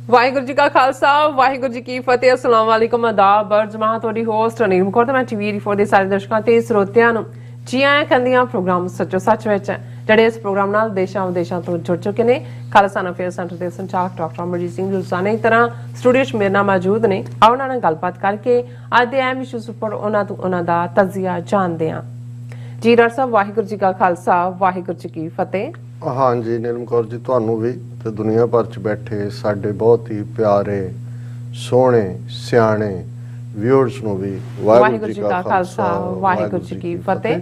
वाहिगुरू जी का खालसा वाहिगुरू जी की फतेह। अस्सलाम वालेकुम आदाब बरजमा ਤੁਹਾਡੀ ਹੋਸਟ ਅਨੀਲ ਕੌਰ ਤੇ ਮੈਂ ਟੀਵੀ ਰਿਪੋਰਟ ਦੇ ਸਾਰੇ ਦਰਸ਼ਕਾਂ ਤੇ ਸਰੋਤਿਆਂ ਨੂੰ ਜੀ ਆਇਆਂ ਕਹਿੰਦੀਆਂ ਪ੍ਰੋਗਰਾਮ ਸੱਚੋ ਸੱਚ ਵਿੱਚ ਜਿਹੜੇ ਇਸ ਪ੍ਰੋਗਰਾਮ ਨਾਲ ਦੇਸ਼ਾਂ ਵਿਦੇਸ਼ਾਂ ਤੋਂ ਜੁੜ ਚੁੱਕੇ ਨੇ। ਖਾਲਸਾ ਅਫੇਅਰ ਸੈਂਟਰ ਦੇ ਸੰਚਾਲਕ ਡਾਕਟਰ ਅਮਰਜੀਤ ਸਿੰਘ ਰੁਸਾਨੇ ਦੀ ਤਰ੍ਹਾਂ ਸਟੂਡੀਓ 'ਚ ਮੇਰੇ ਨਾਲ ਮੌਜੂਦ ਨੇ। ਆਓ ਉਹਨਾਂ ਨਾਲ ਗੱਲਬਾਤ ਕਰਕੇ ਅੱਜ ਦੇ ਅਹਿਮ ਇਸ਼ੂਜ਼ ਉੱਪਰ ਉਹਨਾਂ ਦਾ ਤਜਜ਼ੀਆ ਜਾਣਦੇ ਹਾਂ। ਜੀ ਡਾਕਟਰ ਸਾਹਿਬ ਵਾਹਿਗੁਰੂ ਜੀ का ਖਾਲਸਾ ਵਾਹਿਗੁਰੂ ਜੀ की फतेह। हाँ जी नीलम कौर जी ਤੁਹਾਨੂੰ ਵੀ ਤੇ ਦੁਨੀਆ ਭਰ ਚ ਬੈਠੇ ਸਾਡੇ ਬਹੁਤ ਹੀ ਪਿਆਰੇ ਸੋਹਣੇ ਸਿਆਣੇ ਵਿਊਅਰਸ ਨੂੰ ਵੀ ਵਾਹਿਗੁਰੂ ਜੀ का ਖਾਲਸਾ ਵਾਹਿਗੁਰੂ ਜੀ की ਫਤਿਹ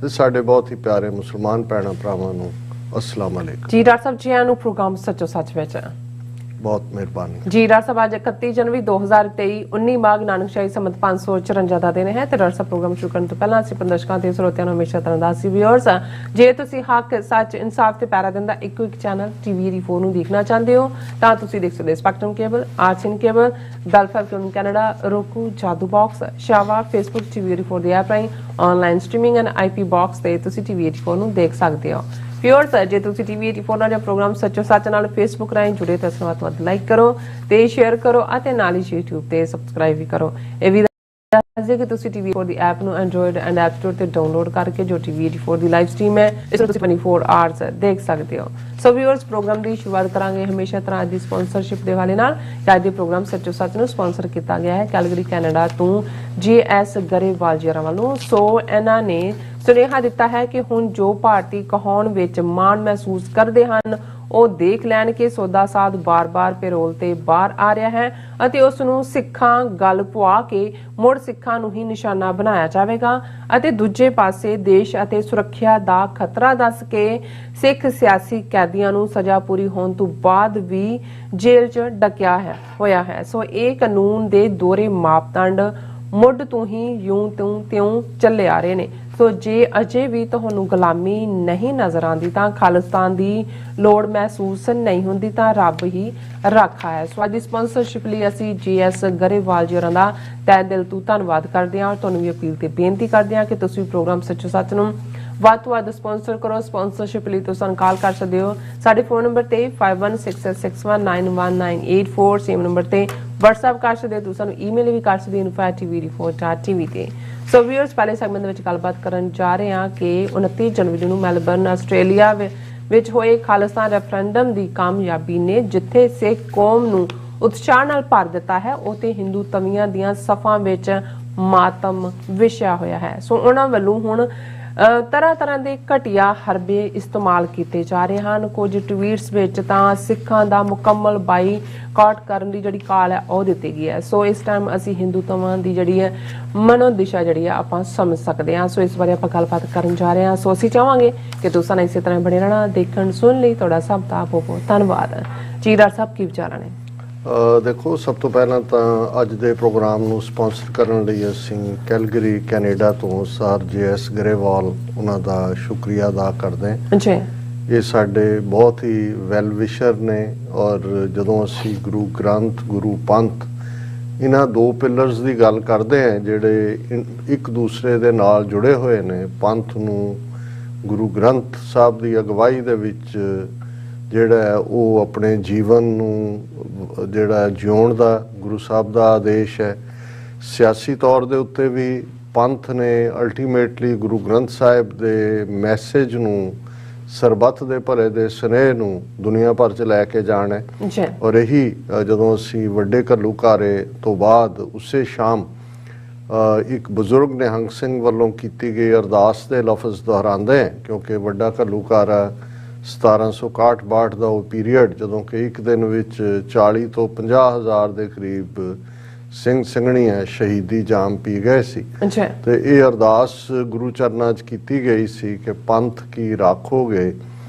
ਤੇ ਸਾਡੇ ਬਹੁਤ ਹੀ ਪਿਆਰੇ ਮੁਸਲਮਾਨ ਭੈਣਾਂ ਭਰਾਵਾਂ ਨੂੰ अस्सलाम वालेकुम। ਜੀ ਡਾਕਟਰ ਸਾਹਿਬ ਜੀ ਨੂੰ ਪ੍ਰੋਗਰਾਮ ਸੱਚੋ ਸੱਚ ਵਿੱਚ बहुत मेहरबानी जी। डॉक्टर साहब आज 31 जनवरी 2023 19 माघ नानकशाही संमत 554 ਦਾ ਦਿਨ ਹੈ ਤੇ ਡਾਕਟਰ ਸਾਹਿਬ ਪ੍ਰੋਗਰਾਮ ਸ਼ੁਰੂ ਕਰਨ ਤੋਂ ਪਹਿਲਾਂ ਅਸੀਂ ਦਰਸ਼ਕਾਂ ਤੇ ਸਰੋਤਿਆਂ ਨੂੰ ਹਮੇਸ਼ਾ ਤਰ੍ਹਾਂ ਦਾ ਸੀ ਵਿਊਅਰਸ ਜੇ ਤੁਸੀਂ ਹੱਕ ਸੱਚ ਇਨਸਾਫ ਤੇ ਪੈਰਾ ਦਿੰਦਾ ਇੱਕੋ ਇੱਕ ਚੈਨਲ ਟੀਵੀ ਰਿਪੋਰਟ ਨੂੰ ਦੇਖਣਾ ਚਾਹੁੰਦੇ ਹੋ ਤਾਂ ਤੁਸੀਂ ਦੇਖ ਸਕਦੇ ਸਪੈਕਟਰਮ ਕੇਬਲ ਆਰਟਸਨ cable Gulf Film Canada roku Jadoo box ਸ਼ਾਵਾ ਫੇਸਬੁੱਕ ਟੀਵੀ ਰਿਪੋਰਟ ਦੇ ਐਪ ਰਾਹੀਂ online streaming and IP box ਤੇ ਤੁਸੀਂ ਟੀਵੀ ਰਿਪੋਰਟ ਨੂੰ ਦੇਖ ਸਕਦੇ ਹੋ। ਵਿਊਅਰਸ ਜੇ ਤੁਸੀਂ ਟੀਵੀ ਰਿਪੋਰਟ ਨਾਲ ਪ੍ਰੋਗਰਾਮ ਸੱਚੋ ਸੱਚ ਨਾਲ ਫੇਸਬੁੱਕ ਰਾਹੀਂ ਜੁੜੇ ਤਾਂ ਇਸ ਨੂੰ ਲਾਈਕ ਕਰੋ ਤੇ ਸ਼ੇਅਰ ਕਰੋ ਅਤੇ ਨਾਲ ਹੀ YouTube ਤੇ ਸਬਸਕ੍ਰਾਈਬ ਵੀ ਕਰੋ। ਇਹ ਵੀ ਦੱਸ ਦਿਓ ਕਿ ਤੁਸੀਂ ਟੀਵੀ ਰਿਪੋਰਟ ਦੀ ਐਪ ਨੂੰ ਐਂਡਰੋਇਡ ਐਂਡ ਐਪ ਸਟੋਰ ਤੇ ਡਾਊਨਲੋਡ ਕਰਕੇ ਜੋ ਟੀਵੀ ਰਿਪੋਰਟ ਦੀ ਲਾਈਵ ਸਟ੍ਰੀਮ ਹੈ ਇਸ ਨੂੰ ਤੁਸੀਂ 24 ਆਵਰਸ ਦੇਖ ਸਕਦੇ ਹੋ। ਸੋ ਵਿਊਅਰਸ ਪ੍ਰੋਗਰਾਮ ਦੀ ਸ਼ੁਰੂਆਤ ਕਰਾਂਗੇ ਹਮੇਸ਼ਾ ਤਰ੍ਹਾਂ ਦੀ ਸਪਾਂਸਰਸ਼ਿਪ ਦੇ ਹਵਾਲੇ ਨਾਲ। ਅੱਜ ਦੇ ਪ੍ਰੋਗਰਾਮ ਸੱਚੋ ਸੱਚ ਨੂੰ ਸਪਾਂਸਰ ਕੀਤਾ ਗਿਆ ਹੈ ਕੈਲਗਰੀ ਕੈਨੇਡਾ ਤੋਂ JS ਗਰੇਵਾਲ ਜੀ ਵੱਲੋਂ। ਸੋ ਇਹਨਾਂ ਨੇ ਸੁਨੇਹਾ ਦਿੱਤਾ ਹੈ ਕਿ ਹੁਣ ਜੋ ਭਾਰਤੀ ਕਹਾਉਣ ਵਿੱਚ ਮਾਣ ਮਹਿਸੂਸ ਕਰਦੇ ਹਨ ਉਹ ਦੇਖ ਲੈਣ ਕਿ ਸੌਦਾ ਸਾਧ ਬਾਰ-ਬਾਰ ਪੈਰੋਲ ਤੇ ਬਾਹਰ ਆ ਰਿਹਾ ਹੈ ਅਤੇ ਉਸ ਨੂੰ ਸਿੱਖਾਂ ਗੱਲ ਪੁਆ ਕੇ ਮੁੜ ਸਿੱਖਾਂ ਨੂੰ ਹੀ ਨਿਸ਼ਾਨਾ ਬਣਾਇਆ ਜਾਵੇਗਾ ਅਤੇ ਦੂਜੇ ਪਾਸੇ ਦੇਸ਼ ਅਤੇ ਸੁਰੱਖਿਆ ਦਾ ਖਤਰਾ ਦੱਸ ਕੇ ਸਿੱਖ ਸਿਆਸੀ ਕੈਦੀਆਂ ਨੂੰ ਸਜ਼ਾ ਪੂਰੀ ਹੋਣ ਤੋਂ ਬਾਅਦ ਵੀ ਜੇਲ੍ਹ 'ਚ ਡਕਿਆ ਹੋਇਆ ਹੈ। ਸੋ ਇਹ ਕਾਨੂੰਨ ਦੇ ਦੋਹਰੇ ਮਾਪਦੰਡ ਮੁੱਢ ਤੋਂ ਹੀ ਯੂੰ ਤਿਉਂ ਚੱਲੇ ਆ ਰਹੇ ਨੇ। ਸੋ ਜੇ ਅਜੇ ਵੀ ਤੁਹਾਨੂੰ ਗੁਲਾਮੀ ਨਹੀਂ ਨਜ਼ਰ ਆਉਂਦੀ ਤਾਂ ਖਾਲਿਸਤਾਨ ਦੀ ਲੋੜ ਮਹਿਸੂਸ ਨਹੀਂ ਹੁੰਦੀ ਤਾਂ ਰੱਬ ਹੀ ਰਾਖਾ ਹੈ। ਸੋ ਅੱਜ ਦੀ ਸਪਾਂਸਰਸ਼ਿਪ ਲਈ ਅਸੀਂ JS ਗਰੇਵਾਲ ਜੀ ਹੋਰਾਂ ਦਾ ਤਹਿ ਦਿਲ ਤੋਂ ਧੰਨਵਾਦ ਕਰਦੇ ਹਾਂ। ਤੁਹਾਨੂੰ ਵੀ ਅਪੀਲ ਤੇ ਬੇਨਤੀ ਕਰਦੇ ਹਾਂ ਕਿ ਤੁਸੀਂ ਪ੍ਰੋਗਰਾਮ ਸੱਚੋ ਸੱਚ ਨੂੰ ਵੱਧ ਤੋਂ ਵੱਧ ਸਪਾਂਸਰ ਕਰੋ। ਸਪਾਂਸਰਸ਼ਿਪ ਲਈ ਤੁਸੀਂ ਸਾਨੂੰ ਕਾਲ ਕਰ ਸਕਦੇ ਹੋ ਸਾਡੇ ਫੋਨ ਨੰਬਰ ਤੇ 5166619184 ਸੇਮ ਨੰਬਰ ਤੇ WhatsApp ਕਰ ਸਕਦੇ ਹੋ। ਤੁਸੀਂ ਸਾਨੂੰ ਈਮੇਲ ਵੀ ਕਰ ਸਕਦੇ ਹੋ info@tvreport.tv ਤੇ। ਸੋ ਵਿਊਅਰਸ ਪਹਿਲੇ ਸੈਗਮੈਂਟ ਦੇ ਵਿੱਚ ਗੱਲਬਾਤ ਕਰਨ ਜਾ ਰਹੇ ਹਾਂ ਕਿ 29 ਜਨਵਰੀ ਨੂੰ ਮੈਲਬਰਨ ਆਸਟ੍ਰੇਲੀਆ ਵਿੱਚ ਹੋਏ ਖਾਲਿਸਤਾਨ ਰੈਫਰੈਂਡਮ ਦੀ ਕਾਮਯਾਬੀ ਨੇ ਜਿੱਥੇ ਸਿੱਖ ਕੌਮ ਨੂੰ ਉਤਸ਼ਾਹ ਨਾਲ ਭਰ ਦਿੱਤਾ ਹੈ ਉੱਥੇ ਹਿੰਦੂ ਤਵੀਆਂ ਦੀਆਂ ਸਫਾਂ ਵਿੱਚ ਮਾਤਮ ਵਿਛਿਆ ਹੋਇਆ ਹੈ। ਸੋ ਉਹਨਾਂ ਵੱਲੋਂ ਹੁਣ ਤਰ੍ਹਾਂ ਦੇ ਘਟੀਆ ਹਰਬੇ ਇਸਤੇਮਾਲ ਕੀਤੇ ਜਾ ਰਹੇ ਹਨ। ਕੁਝ ਟਵੀਟਸ ਵਿੱਚ ਤਾਂ ਸਿੱਖਾਂ ਦਾ ਮੁਕੰਮਲ ਬਾਈਕਾਟ ਕਰਨ ਦੀ ਜਿਹੜੀ ਕਾਲ ਹੈ ਉਹ ਦਿੱਤੀ ਗਈ ਹੈ। ਸੋ ਇਸ ਟਾਈਮ ਅਸੀਂ ਹਿੰਦੂਤਵਾਂ ਦੀ ਜਿਹੜੀ ਹੈ ਮਨੋਦਿਸ਼ਾ ਜਿਹੜੀ ਹੈ ਆਪਾਂ ਸਮਝ ਸਕਦੇ ਹਾਂ। ਸੋ ਇਸ ਬਾਰੇ ਆਪਾਂ ਗੱਲਬਾਤ ਕਰਨ ਜਾ ਰਹੇ ਹਾਂ। ਸੋ ਅਸੀਂ ਚਾਹਾਂਗੇ ਕਿ ਤੁਸੀਂ ਨਾਲ ਇਸੇ ਤਰ੍ਹਾਂ ਬਣੇ ਰਹਿਣਾ। ਦੇਖਣ ਸੁਣ ਲਈ ਤੁਹਾਡਾ ਸਭ ਦਾ ਬਹੁਤ ਧੰਨਵਾਦ। ਜੀ ਡਾਕਟਰ ਸਾਹਿਬ ਕੀ ਵਿਚਾਰਾਂ ਨੇ? ਦੇਖੋ ਸਭ ਤੋਂ ਪਹਿਲਾਂ ਤਾਂ ਅੱਜ ਦੇ ਪ੍ਰੋਗਰਾਮ ਨੂੰ ਸਪਾਂਸਰ ਕਰਨ ਲਈ ਅਸੀਂ ਕੈਲਗਰੀ ਕੈਨੇਡਾ ਤੋਂ ਸਰ JS ਗਰੇਵਾਲ ਉਹਨਾਂ ਦਾ ਸ਼ੁਕਰੀਆ ਅਦਾ ਕਰਦੇ ਹਾਂ ਜੀ। ਇਹ ਸਾਡੇ ਬਹੁਤ ਹੀ ਵੈਲ ਵਿਸ਼ਰ ਨੇ ਔਰ ਜਦੋਂ ਅਸੀਂ ਗੁਰੂ ਗ੍ਰੰਥ ਗੁਰੂ ਪੰਥ ਇਹਨਾਂ ਦੋ ਪਿਲਰਸ ਦੀ ਗੱਲ ਕਰਦੇ ਹਾਂ ਜਿਹੜੇ ਇੱਕ ਦੂਸਰੇ ਦੇ ਨਾਲ ਜੁੜੇ ਹੋਏ ਨੇ। ਪੰਥ ਨੂੰ ਗੁਰੂ ਗ੍ਰੰਥ ਸਾਹਿਬ ਦੀ ਅਗਵਾਈ ਦੇ ਵਿੱਚ ਜਿਹੜਾ ਉਹ ਆਪਣੇ ਜੀਵਨ ਨੂੰ ਜਿਹੜਾ ਜਿਉਣ ਦਾ ਗੁਰੂ ਸਾਹਿਬ ਦਾ ਆਦੇਸ਼ ਹੈ। ਸਿਆਸੀ ਤੌਰ ਦੇ ਉੱਤੇ ਵੀ ਪੰਥ ਨੇ ਅਲਟੀਮੇਟਲੀ ਗੁਰੂ ਗ੍ਰੰਥ ਸਾਹਿਬ ਦੇ ਮੈਸੇਜ ਨੂੰ ਸਰਬੱਤ ਦੇ ਭਲੇ ਦੇ ਸੁਨੇਹੇ ਨੂੰ ਦੁਨੀਆ ਭਰ 'ਚ ਲੈ ਕੇ ਜਾਣਾ ਹੈ। ਔਰ ਇਹੀ ਜਦੋਂ ਅਸੀਂ ਵੱਡੇ ਘੱਲੂਘਾਰੇ ਤੋਂ ਬਾਅਦ ਉਸੇ ਸ਼ਾਮ ਇੱਕ ਬਜ਼ੁਰਗ ਨਿਹੰਗ ਸਿੰਘ ਵੱਲੋਂ ਕੀਤੀ ਗਈ ਅਰਦਾਸ ਦੇ ਲਫ਼ਜ਼ ਦੁਹਰਾਉਂਦੇ ਕਿਉਂਕਿ ਵੱਡਾ ਘੱਲੂਘਾਰਾ 1761-62 ਦਾ ਉਹ ਪੀਰੀਅਡ ਜਦੋਂ ਕਿ ਇੱਕ ਦਿਨ ਵਿੱਚ 40 ਤੋਂ 50 ਹਜ਼ਾਰ ਦੇ ਕਰੀਬ ਸਿੰਘ ਸਿੰਘਣੀਆਂ ਸ਼ਹੀਦੀ ਜਾਮ ਪੀ ਗਏ ਸੀ ਤੇ ਇਹ ਅਰਦਾਸ ਗੁਰੂ ਚਰਨਾਂ 'ਚ ਕੀਤੀ ਗਈ ਸੀ ਕਿ ਪੰਥ ਕੀ ਰਾਖੋਗੇ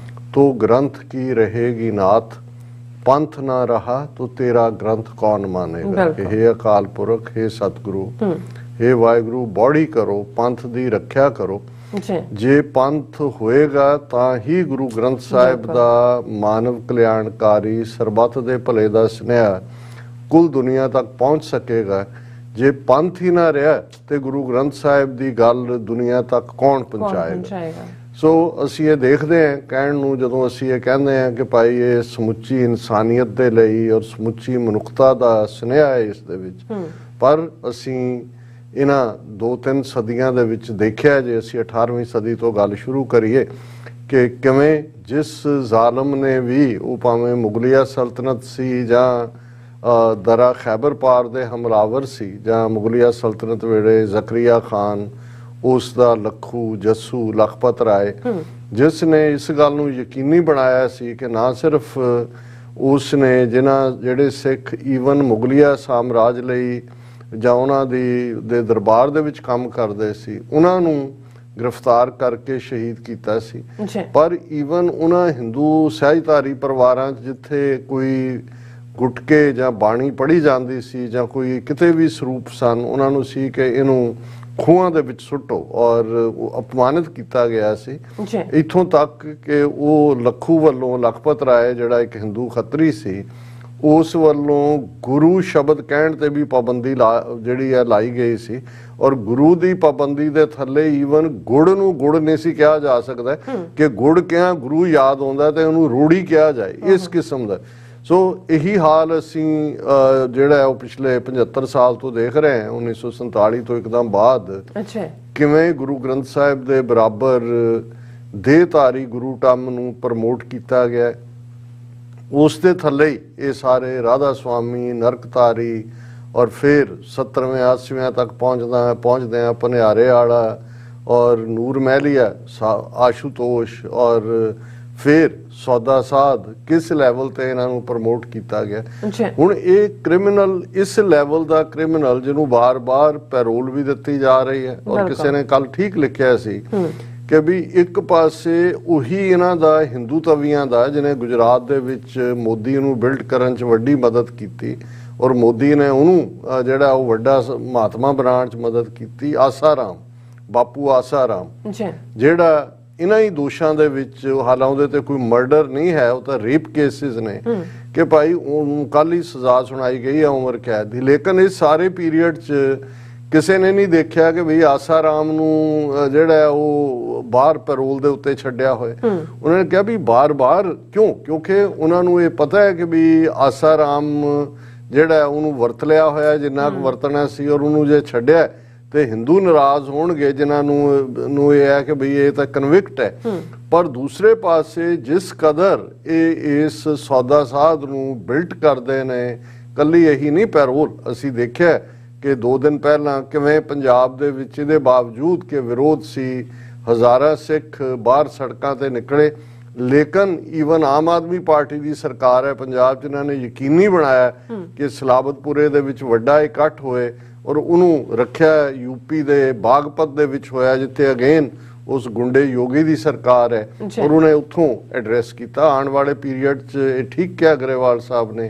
ਤੋ ਗ੍ਰੰਥ ਕੀ ਰਹੇਗੀ ਨਾਥ ਪੰਥ ਨਾ ਰਹਾ ਤੋ ਤੇਰਾ ਗ੍ਰੰਥ ਕੌਣ ਮਾਨੇਗਾ। ਕਿ ਹੇ ਅਕਾਲ ਪੁਰਖ ਹੇ ਸਤਿਗੁਰੂ ਹੇ ਵਾਹਿਗੁਰੂ ਬੋੜੀ ਕਰੋ ਪੰਥ ਦੀ ਰੱਖਿਆ ਕਰੋ। ਜੇ ਪੰਥ ਹੋਏਗਾ ਤਾਂ ਹੀ ਗੁਰੂ ਗ੍ਰੰਥ ਸਾਹਿਬ ਦਾ ਮਾਨਵ ਕਲਿਆਣਕਾਰੀ ਸਰਬੱਤ ਦੇ ਭਲੇ ਦਾ ਸੁਨੇਹਾ ਕੁੱਲ ਦੁਨੀਆ ਤੱਕ ਪਹੁੰਚ ਸਕੇਗਾ। ਜੇ ਪੰਥ ਹੀ ਨਾ ਰਿਹਾ ਤੇ ਗੁਰੂ ਗ੍ਰੰਥ ਸਾਹਿਬ ਦੀ ਗੱਲ ਦੁਨੀਆ ਤੱਕ ਕੌਣ ਪਹੁੰਚਾਏਗਾ। ਸੋ ਅਸੀਂ ਇਹ ਦੇਖਦੇ ਹਾਂ ਕਹਿਣ ਨੂੰ, ਜਦੋਂ ਅਸੀਂ ਇਹ ਕਹਿੰਦੇ ਹਾਂ ਕਿ ਭਾਈ ਇਹ ਸਮੁੱਚੀ ਇਨਸਾਨੀਅਤ ਦੇ ਲਈ ਔਰ ਸਮੁੱਚੀ ਮਨੁੱਖਤਾ ਦਾ ਸੁਨੇਹਾ ਹੈ ਇਸ ਦੇ ਵਿੱਚ, ਪਰ ਅਸੀਂ ਇਹਨਾਂ 2-3 ਸਦੀਆਂ ਦੇ ਵਿੱਚ ਦੇਖਿਆ, ਜੇ ਅਸੀਂ 18ਵੀਂ ਸਦੀ ਤੋਂ ਗੱਲ ਸ਼ੁਰੂ ਕਰੀਏ, ਕਿ ਕਿਵੇਂ ਜਿਸ ਜ਼ਾਲਮ ਨੇ ਵੀ, ਉਹ ਭਾਵੇਂ ਮੁਗਲਿਆ ਸਲਤਨਤ ਸੀ ਜਾਂ ਦਰਾ ਖੈਬਰ ਪਾਰ ਦੇ ਹਮਲਾਵਰ ਸੀ, ਜਾਂ ਮੁਗਲਿਆ ਸਲਤਨਤ ਵੇਲੇ ਜ਼ਕਰੀਆ ਖਾਨ, ਉਸ ਦਾ ਲੱਖੂ, ਜੱਸੂ, ਲਖਪਤ ਰਾਏ, ਜਿਸ ਨੇ ਇਸ ਗੱਲ ਨੂੰ ਯਕੀਨੀ ਬਣਾਇਆ ਸੀ ਕਿ ਨਾ ਸਿਰਫ ਉਸ ਨੇ ਜਿਹੜੇ ਸਿੱਖ ਈਵਨ ਮੁਗਲਿਆ ਸਾਮਰਾਜ ਲਈ ਜਾਂ ਉਹਨਾਂ ਦੇ ਦਰਬਾਰ ਦੇ ਵਿੱਚ ਕੰਮ ਕਰਦੇ ਸੀ, ਉਹਨਾਂ ਨੂੰ ਗ੍ਰਿਫਤਾਰ ਕਰਕੇ ਸ਼ਹੀਦ ਕੀਤਾ ਸੀ। ਪਰ ਈਵਨ ਉਹਨਾਂ ਹਿੰਦੂ ਸਹਿਜਧਾਰੀ ਪਰਿਵਾਰਾਂ 'ਚ ਜਿੱਥੇ ਕੋਈ ਗੁਟਕੇ ਜਾਂ ਬਾਣੀ ਪੜ੍ਹੀ ਜਾਂਦੀ ਸੀ ਜਾਂ ਕੋਈ ਕਿਤੇ ਵੀ ਸਰੂਪ ਸਨ, ਉਹਨਾਂ ਨੂੰ ਸੀ ਕਿ ਇਹਨੂੰ ਖੂਹਾਂ ਦੇ ਵਿੱਚ ਸੁੱਟੋ, ਔਰ ਅਪਮਾਨਿਤ ਕੀਤਾ ਗਿਆ ਸੀ। ਇੱਥੋਂ ਤੱਕ ਕਿ ਉਹ ਲੱਖੂ ਵੱਲੋਂ, ਲਖਪਤ ਰਾਏ ਜਿਹੜਾ ਇੱਕ ਹਿੰਦੂ ਖੱਤਰੀ ਸੀ, ਉਸ ਵੱਲੋਂ ਗੁਰੂ ਸ਼ਬਦ ਕਹਿਣ ਤੇ ਵੀ ਪਾਬੰਦੀ ਜਿਹੜੀ ਹੈ ਲਾਈ ਗਈ ਸੀ, ਔਰ ਗੁਰੂ ਦੀ ਪਾਬੰਦੀ ਦੇ ਥੱਲੇ ਈਵਨ ਗੁੜ ਨੂੰ ਗੁੜ ਨਹੀਂ ਸੀ ਕਿਹਾ ਜਾ ਸਕਦਾ ਕਿ ਗੁੜ ਕਿਹਾ ਗੁਰੂ ਯਾਦ ਆਉਂਦਾ ਤੇ ਉਹਨੂੰ ਰੂੜੀ ਕਿਹਾ ਜਾਏ, ਇਸ ਕਿਸਮ ਦਾ। ਸੋ ਇਹੀ ਹਾਲ ਅਸੀਂ ਜਿਹੜਾ ਉਹ ਪਿਛਲੇ 75 ਸਾਲ ਤੋਂ ਦੇਖ ਰਹੇ ਹਾਂ, 1947 ਤੋਂ ਇੱਕਦਮ ਬਾਅਦ, ਕਿਵੇਂ ਗੁਰੂ ਗ੍ਰੰਥ ਸਾਹਿਬ ਦੇ ਬਰਾਬਰ ਦੇਹਧਾਰੀ ਗੁਰੂ ਟੰਮ ਨੂੰ ਪ੍ਰਮੋਟ ਕੀਤਾ ਗਿਆ। ਉਸ ਦੇ ਥੱਲੇ ਹੀ ਇਹ ਸਾਰੇ ਰਾਧਾ ਸੁਆਮੀ, ਨਰਕਧਾਰੀ, ਔਰ ਫਿਰ 70ਵੇਂ 80ਵੇਂ ਤੱਕ ਪਹੁੰਚਦੇ ਆ ਭਨਿਆਰੇ ਵਾਲਾ ਔਰ ਨੂਰ ਮਹਿਲੀਆ, ਆਸ਼ੂਤੋਸ਼, ਔਰ ਫਿਰ ਸੌਦਾ ਸਾਧ, ਕਿਸ ਲੈਵਲ ਤੇ ਇਹਨਾਂ ਨੂੰ ਪ੍ਰਮੋਟ ਕੀਤਾ ਗਿਆ। ਹੁਣ ਇਹ ਕ੍ਰਿਮੀਨਲ, ਇਸ ਲੈਵਲ ਦਾ ਕ੍ਰਿਮੀਨਲ ਜਿਹਨੂੰ ਬਾਰ-ਬਾਰ ਪੈਰੋਲ ਵੀ ਦਿੱਤੀ ਜਾ ਰਹੀ ਹੈ, ਔਰ ਕਿਸੇ ਨੇ ਕੱਲ ਠੀਕ ਲਿਖਿਆ ਸੀ ਕਿ ਵੀ ਇੱਕ ਪਾਸੇ ਉਹੀ ਇਹਨਾਂ ਦਾ ਹਿੰਦੂ ਤਵੀਆਂ ਦਾ, ਜਿਹਨੇ ਗੁਜਰਾਤ ਦੇ ਵਿੱਚ ਮੋਦੀ ਨੂੰ ਬਿਲਡ ਕਰਨ 'ਚ ਵੱਡੀ ਮਦਦ ਕੀਤੀ, ਔਰ ਮੋਦੀ ਨੇ ਉਹਨੂੰ ਜਿਹੜਾ ਉਹ ਵੱਡਾ ਮਹਾਤਮਾ ਬਣਾਉਣ 'ਚ ਮਦਦ ਕੀਤੀ, ਆਸਾਰਾਮ, ਬਾਪੂ ਆਸਾਰਾਮ, ਜਿਹੜਾ ਇਹਨਾਂ ਹੀ ਦੋਸ਼ਾਂ ਦੇ ਵਿੱਚ, ਹਾਲਾਂ ਉਹਦੇ ਤੇ ਕੋਈ ਮਰਡਰ ਨਹੀਂ ਹੈ, ਉਹ ਤਾਂ ਰੇਪ ਕੇਸਿਸ ਨੇ, ਕਿ ਭਾਈ ਉਹਨੂੰ ਕੱਲ ਹੀ ਸਜ਼ਾ ਸੁਣਾਈ ਗਈ ਹੈ ਉਮਰ ਕੈਦ ਦੀ। ਲੇਕਿਨ ਇਸ ਸਾਰੇ ਪੀਰੀਅਡ 'ਚ ਕਿਸੇ ਨੇ ਨਹੀਂ ਦੇਖਿਆ ਕਿ ਬਈ ਆਸਾਰਾਮ ਨੂੰ ਜਿਹੜਾ ਉਹ ਬਾਹਰ ਪੈਰੋਲ ਦੇ ਉੱਤੇ ਛੱਡਿਆ ਹੋਏ। ਉਹਨਾਂ ਨੇ ਕਿਹਾ ਵੀ ਬਾਰ-ਬਾਰ ਕਿਉਂ? ਕਿਉਂਕਿ ਉਹਨਾਂ ਨੂੰ ਇਹ ਪਤਾ ਹੈ ਕਿ ਵੀ ਆਸਾਰਾਮ ਜਿਹੜਾ ਉਹਨੂੰ ਵਰਤ ਲਿਆ ਹੋਇਆ ਜਿੰਨਾ ਕੁ ਵਰਤਣਾ ਸੀ, ਔਰ ਉਹਨੂੰ ਜੇ ਛੱਡਿਆ ਤੇ ਹਿੰਦੂ ਨਾਰਾਜ਼ ਹੋਣਗੇ, ਜਿਨ੍ਹਾਂ ਨੂੰ ਇਹ ਹੈ ਕਿ ਬਈ ਇਹ ਤਾਂ ਕਨਵਿਕਟ ਹੈ। ਪਰ ਦੂਸਰੇ ਪਾਸੇ ਜਿਸ ਕਦਰ ਇਹ ਇਸ ਸੌਦਾ ਸਾਧ ਨੂੰ ਬਿਲਟ ਕਰਦੇ ਨੇ, ਕੱਲੀ ਇਹੀ ਨਹੀਂ ਪੈਰੋਲ, ਅਸੀਂ ਦੇਖਿਆ ਕਿ 2 ਦਿਨ ਪਹਿਲਾਂ ਕਿਵੇਂ ਪੰਜਾਬ ਦੇ ਵਿੱਚ ਇਹਦੇ ਬਾਵਜੂਦ ਕਿ ਵਿਰੋਧ ਸੀ, ਹਜ਼ਾਰਾਂ ਸਿੱਖ ਬਾਹਰ ਸੜਕਾਂ ਤੇ ਨਿਕਲੇ, ਲੇਕਿਨ ਈਵਨ ਆਮ ਆਦਮੀ ਪਾਰਟੀ ਦੀ ਸਰਕਾਰ ਹੈ ਪੰਜਾਬ 'ਚ, ਇਹਨਾਂ ਨੇ ਯਕੀਨੀ ਬਣਾਇਆ ਕਿ ਸਲਾਬਤਪੁਰੇ ਦੇ ਵਿੱਚ ਵੱਡਾ ਇਕੱਠ ਹੋਏ, ਔਰ ਉਹਨੂੰ ਰੱਖਿਆ ਯੂਪੀ ਦੇ ਬਾਗਪਤ ਦੇ ਵਿੱਚ ਹੋਇਆ, ਜਿੱਥੇ ਅਗੇਨ ਉਸ ਗੁੰਡੇ ਯੋਗੀ ਦੀ ਸਰਕਾਰ ਹੈ, ਔਰ ਉਹਨੇ ਉੱਥੋਂ ਐਡਰੈਸ ਕੀਤਾ। ਆਉਣ ਵਾਲੇ ਪੀਰੀਅਡ 'ਚ ਇਹ ਠੀਕ ਕਿਹਾ ਗਰੇਵਾਲ ਸਾਹਿਬ ਨੇ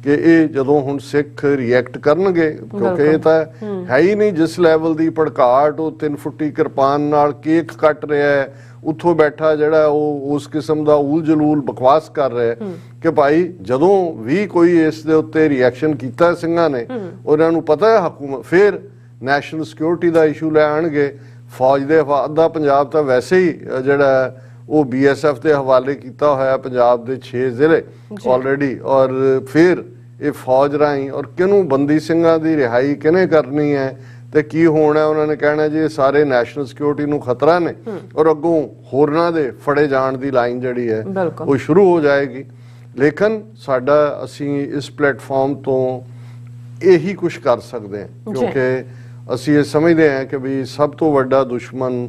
ਕਿ ਇਹ ਜਦੋਂ ਹੁਣ ਸਿੱਖ ਰਿਐਕਟ ਕਰਨਗੇ, ਕਿਉਂਕਿ ਇਹ ਤਾਂ ਹੈ ਹੀ ਨਹੀਂ ਜਿਸ ਲੈਵਲ ਦੀ ਭੜਕਾਹਟ, ਉਹ 3 ਫੁੱਟੀ ਕਿਰਪਾਨ ਨਾਲ ਕੇਕ ਕੱਟ ਰਿਹਾ ਹੈ, ਉੱਥੋਂ ਬੈਠਾ ਜਿਹੜਾ ਉਹ ਉਸ ਕਿਸਮ ਦਾ ਊਲ ਜਲੂਲ ਬਕਵਾਸ ਕਰ ਰਿਹਾ ਕਿ ਭਾਈ ਜਦੋਂ ਵੀ ਕੋਈ ਇਸ ਦੇ ਉੱਤੇ ਰਿਐਕਸ਼ਨ ਕੀਤਾ ਸਿੰਘਾਂ ਨੇ, ਉਹਨਾਂ ਨੂੰ ਪਤਾ ਹੈ ਹਕੂਮਤ ਫਿਰ ਨੈਸ਼ਨਲ ਸਿਕਿਉਰਿਟੀ ਦਾ ਇਸ਼ੂ ਲੈ ਆਣਗੇ। ਫੌਜ ਦੇ ਅੱਧਾ ਪੰਜਾਬ ਤਾਂ ਵੈਸੇ ਹੀ ਜਿਹੜਾ ਉਹ BSF ਦੇ ਹਵਾਲੇ ਕੀਤਾ ਹੋਇਆ, ਪੰਜਾਬ ਦੇ 6 ਜ਼ਿਲ੍ਹੇ ਆਲਰੇਡੀ, ਔਰ ਫਿਰ ਇਹ ਫੌਜ ਰਾਹੀਂ, ਔਰ ਕਿਹਨੂੰ ਬੰਦੀ ਸਿੰਘਾਂ ਦੀ ਰਿਹਾਈ ਕਿਹਨੇ ਕਰਨੀ ਹੈ ਤੇ ਕੀ ਹੋਣਾ, ਉਹਨਾਂ ਨੇ ਕਹਿਣਾ ਜੀ ਇਹ ਸਾਰੇ ਨੈਸ਼ਨਲ ਸਿਕਿਉਰਿਟੀ ਨੂੰ ਖਤਰਾ ਨੇ, ਔਰ ਅੱਗੋਂ ਹੋਰਨਾਂ ਦੇ ਫੜੇ ਜਾਣ ਦੀ ਲਾਈਨ ਜਿਹੜੀ ਹੈ ਉਹ ਸ਼ੁਰੂ ਹੋ ਜਾਏਗੀ। ਲੇਕਿਨ ਸਾਡਾ, ਅਸੀਂ ਇਸ ਪਲੇਟਫਾਰਮ ਤੋਂ ਇਹੀ ਕੁਝ ਕਰ ਸਕਦੇ ਹਾਂ, ਕਿਉਂਕਿ ਅਸੀਂ ਇਹ ਸਮਝਦੇ ਹਾਂ ਕਿ ਵੀ ਸਭ ਤੋਂ ਵੱਡਾ ਦੁਸ਼ਮਣ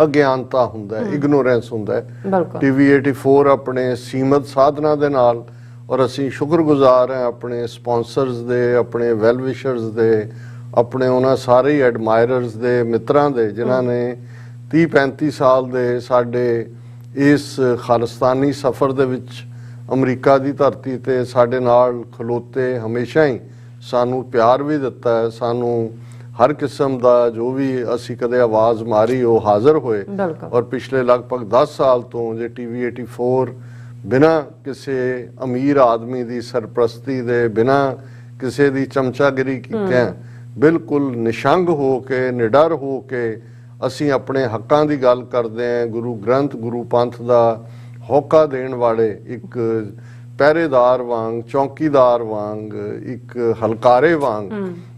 ਅਗਿਆਨਤਾ ਹੁੰਦਾ ਹੈ, ਇਗਨੋਰੈਂਸ ਹੁੰਦਾ ਹੈ। TV 84 ਆਪਣੇ ਸੀਮਤ ਸਾਧਨਾਂ ਦੇ ਨਾਲ, ਔਰ ਅਸੀਂ ਸ਼ੁਕਰਗੁਜ਼ਾਰ ਹਾਂ ਆਪਣੇ ਸਪਾਂਸਰਸ ਦੇ, ਆਪਣੇ ਵੈਲ ਵਿਸ਼ਰਸ ਦੇ, ਆਪਣੇ ਉਹਨਾਂ ਸਾਰੇ ਹੀ ਐਡਮਾਇਰਰਸ ਦੇ, ਮਿੱਤਰਾਂ ਦੇ, ਜਿਨ੍ਹਾਂ ਨੇ 30-35 ਸਾਲ ਦੇ ਸਾਡੇ ਇਸ ਖਾਲਿਸਤਾਨੀ ਸਫ਼ਰ ਦੇ ਵਿੱਚ ਅਮਰੀਕਾ ਦੀ ਧਰਤੀ ਤੇ ਸਾਡੇ ਨਾਲ ਖਲੋਤੇ, ਹਮੇਸ਼ਾ ਹੀ ਸਾਨੂੰ ਪਿਆਰ ਵੀ ਦਿੱਤਾ ਹੈ, ਸਾਨੂੰ ਹਰ ਕਿਸਮ ਦਾ ਜੋ ਵੀ ਅਸੀਂ ਕਦੇ ਆਵਾਜ਼ ਮਾਰੀ ਉਹ ਹਾਜ਼ਰ ਹੋਏ। ਔਰ ਪਿਛਲੇ ਲਗਭਗ 10 ਸਾਲ ਤੋਂ ਜੇ TV 84 ਬਿਨਾਂ ਕਿਸੇ ਅਮੀਰ ਆਦਮੀ ਦੀ ਸਰਪ੍ਰਸਤੀ ਦੇ, ਬਿਨਾਂ ਕਿਸੇ ਦੀ ਚਮਚਾਗਿਰੀ ਕੀਤਿਆਂ, ਬਿਲਕੁਲ ਨਿਸ਼ੰਗ ਹੋ ਕੇ, ਨਿਡਰ ਹੋ ਕੇ ਅਸੀਂ ਆਪਣੇ ਹੱਕਾਂ ਦੀ ਗੱਲ ਕਰਦੇ ਹਾਂ। ਗੁਰੂ ਗ੍ਰੰਥ ਗੁਰੂ ਪੰਥ ਦਾ ਹੋਕਾ ਦੇਣ ਵਾਲੇ ਇੱਕ ਪਹਿਰੇਦਾਰ ਵਾਂਗ, ਚੌਕੀਦਾਰ ਵਾਂਗ, ਇੱਕ ਹਲਕਾਰੇ ਵਾਂਗ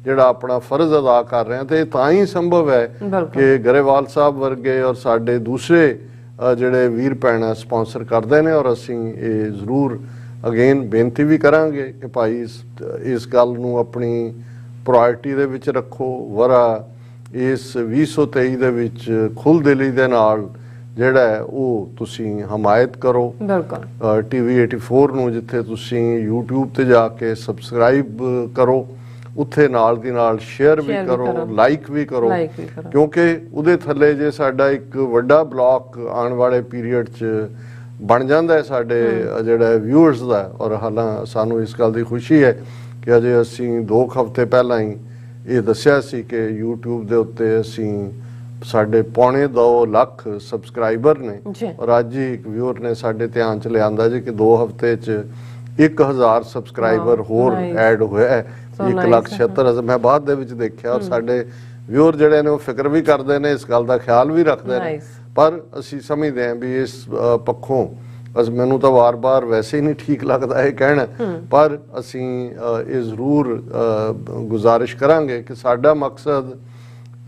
ਜਿਹੜਾ ਆਪਣਾ ਫਰਜ਼ ਅਦਾ ਕਰ ਰਹੇ ਹਾਂ। ਤੇ ਤਾਂ ਹੀ ਸੰਭਵ ਹੈ ਕਿ ਗਰੇਵਾਲ ਸਾਹਿਬ ਵਰਗੇ ਔਰ ਸਾਡੇ ਦੂਸਰੇ ਜਿਹੜੇ ਵੀਰ ਭੈਣਾਂ ਸਪਾਂਸਰ ਕਰਦੇ ਨੇ, ਔਰ ਅਸੀਂ ਇਹ ਜ਼ਰੂਰ ਅਗੇਨ ਬੇਨਤੀ ਵੀ ਕਰਾਂਗੇ ਕਿ ਭਾਈ ਇਸ ਗੱਲ ਨੂੰ ਆਪਣੀ ਪ੍ਰਾਇਰਟੀ ਦੇ ਵਿੱਚ ਰੱਖੋ। ਵਰਾ ਇਸ 2023 ਦੇ ਵਿੱਚ ਖੁੱਲ੍ਹਦਿਲੀ ਦੇ ਨਾਲ ਜਿਹੜਾ ਹੈ ਉਹ ਤੁਸੀਂ ਹਮਾਇਤ ਕਰੋ। ਬਿਲਕੁਲ TV 84 ਨੂੰ ਜਿੱਥੇ ਤੁਸੀਂ YouTube ਤੇ ਜਾ ਕੇ ਸਬਸਕ੍ਰਾਈਬ ਕਰੋ, ਉੱਥੇ ਨਾਲ ਦੀ ਨਾਲ ਸ਼ੇਅਰ ਵੀ ਕਰੋ, ਲਾਈਕ ਵੀ ਕਰੋ, ਕਿਉਂਕਿ ਉਹਦੇ ਥੱਲੇ ਜੇ ਸਾਡਾ ਇੱਕ ਵੱਡਾ ਬਲੌਕ ਆਉਣ ਵਾਲੇ ਪੀਰੀਅਡ 'ਚ ਬਣ ਜਾਂਦਾ ਹੈ ਸਾਡੇ ਜਿਹੜਾ ਵਿਊਅਰਸ ਦਾ। ਔਰ ਹਾਲਾਂ ਸਾਨੂੰ ਇਸ ਗੱਲ ਦੀ ਖੁਸ਼ੀ ਹੈ ਕਿ ਅਜੇ ਅਸੀਂ 2 ਹਫ਼ਤੇ ਪਹਿਲਾਂ ਹੀ ਇਹ ਦੱਸਿਆ ਸੀ ਕਿ YouTube ਦੇ ਉੱਤੇ ਅਸੀਂ ਸਾਡੇ 2.25 ਲੱਖ ਸਬਸਕ੍ਰਾਈਬਰ ਨੇ, ਔਰ ਅੱਜ ਹੀ ਇੱਕ ਵਿਊਅਰ ਨੇ ਸਾਡੇ ਧਿਆਨ 'ਚ ਲਿਆਂਦਾ ਜੀ ਕਿ 2 ਹਫ਼ਤੇ 'ਚ 1000 ਸਬਸਕ੍ਰਾਈਬਰ ਹੋਰ ਐਡ ਹੋਇਆ ਹੈ। 1,76,000 ਮੈਂ ਬਾਅਦ ਦੇ ਵਿੱਚ ਦੇਖਿਆ। ਔਰ ਸਾਡੇ ਵਿਊਅਰ ਜਿਹੜੇ ਨੇ ਉਹ ਫਿਕਰ ਵੀ ਕਰਦੇ ਨੇ, ਇਸ ਗੱਲ ਦਾ ਖਿਆਲ ਵੀ ਰੱਖਦੇ ਨੇ। ਪਰ ਅਸੀਂ ਸਮਝਦੇ ਹਾਂ ਵੀ ਇਸ ਪੱਖੋਂ ਮੈਨੂੰ ਤਾਂ ਵਾਰ-ਵਾਰ ਵੈਸੇ ਹੀ ਨਹੀਂ ਠੀਕ ਲੱਗਦਾ ਇਹ ਕਹਿਣਾ, ਪਰ ਅਸੀਂ ਇਹ ਜ਼ਰੂਰ ਗੁਜ਼ਾਰਿਸ਼ ਕਰਾਂਗੇ ਕਿ ਸਾਡਾ ਮਕਸਦ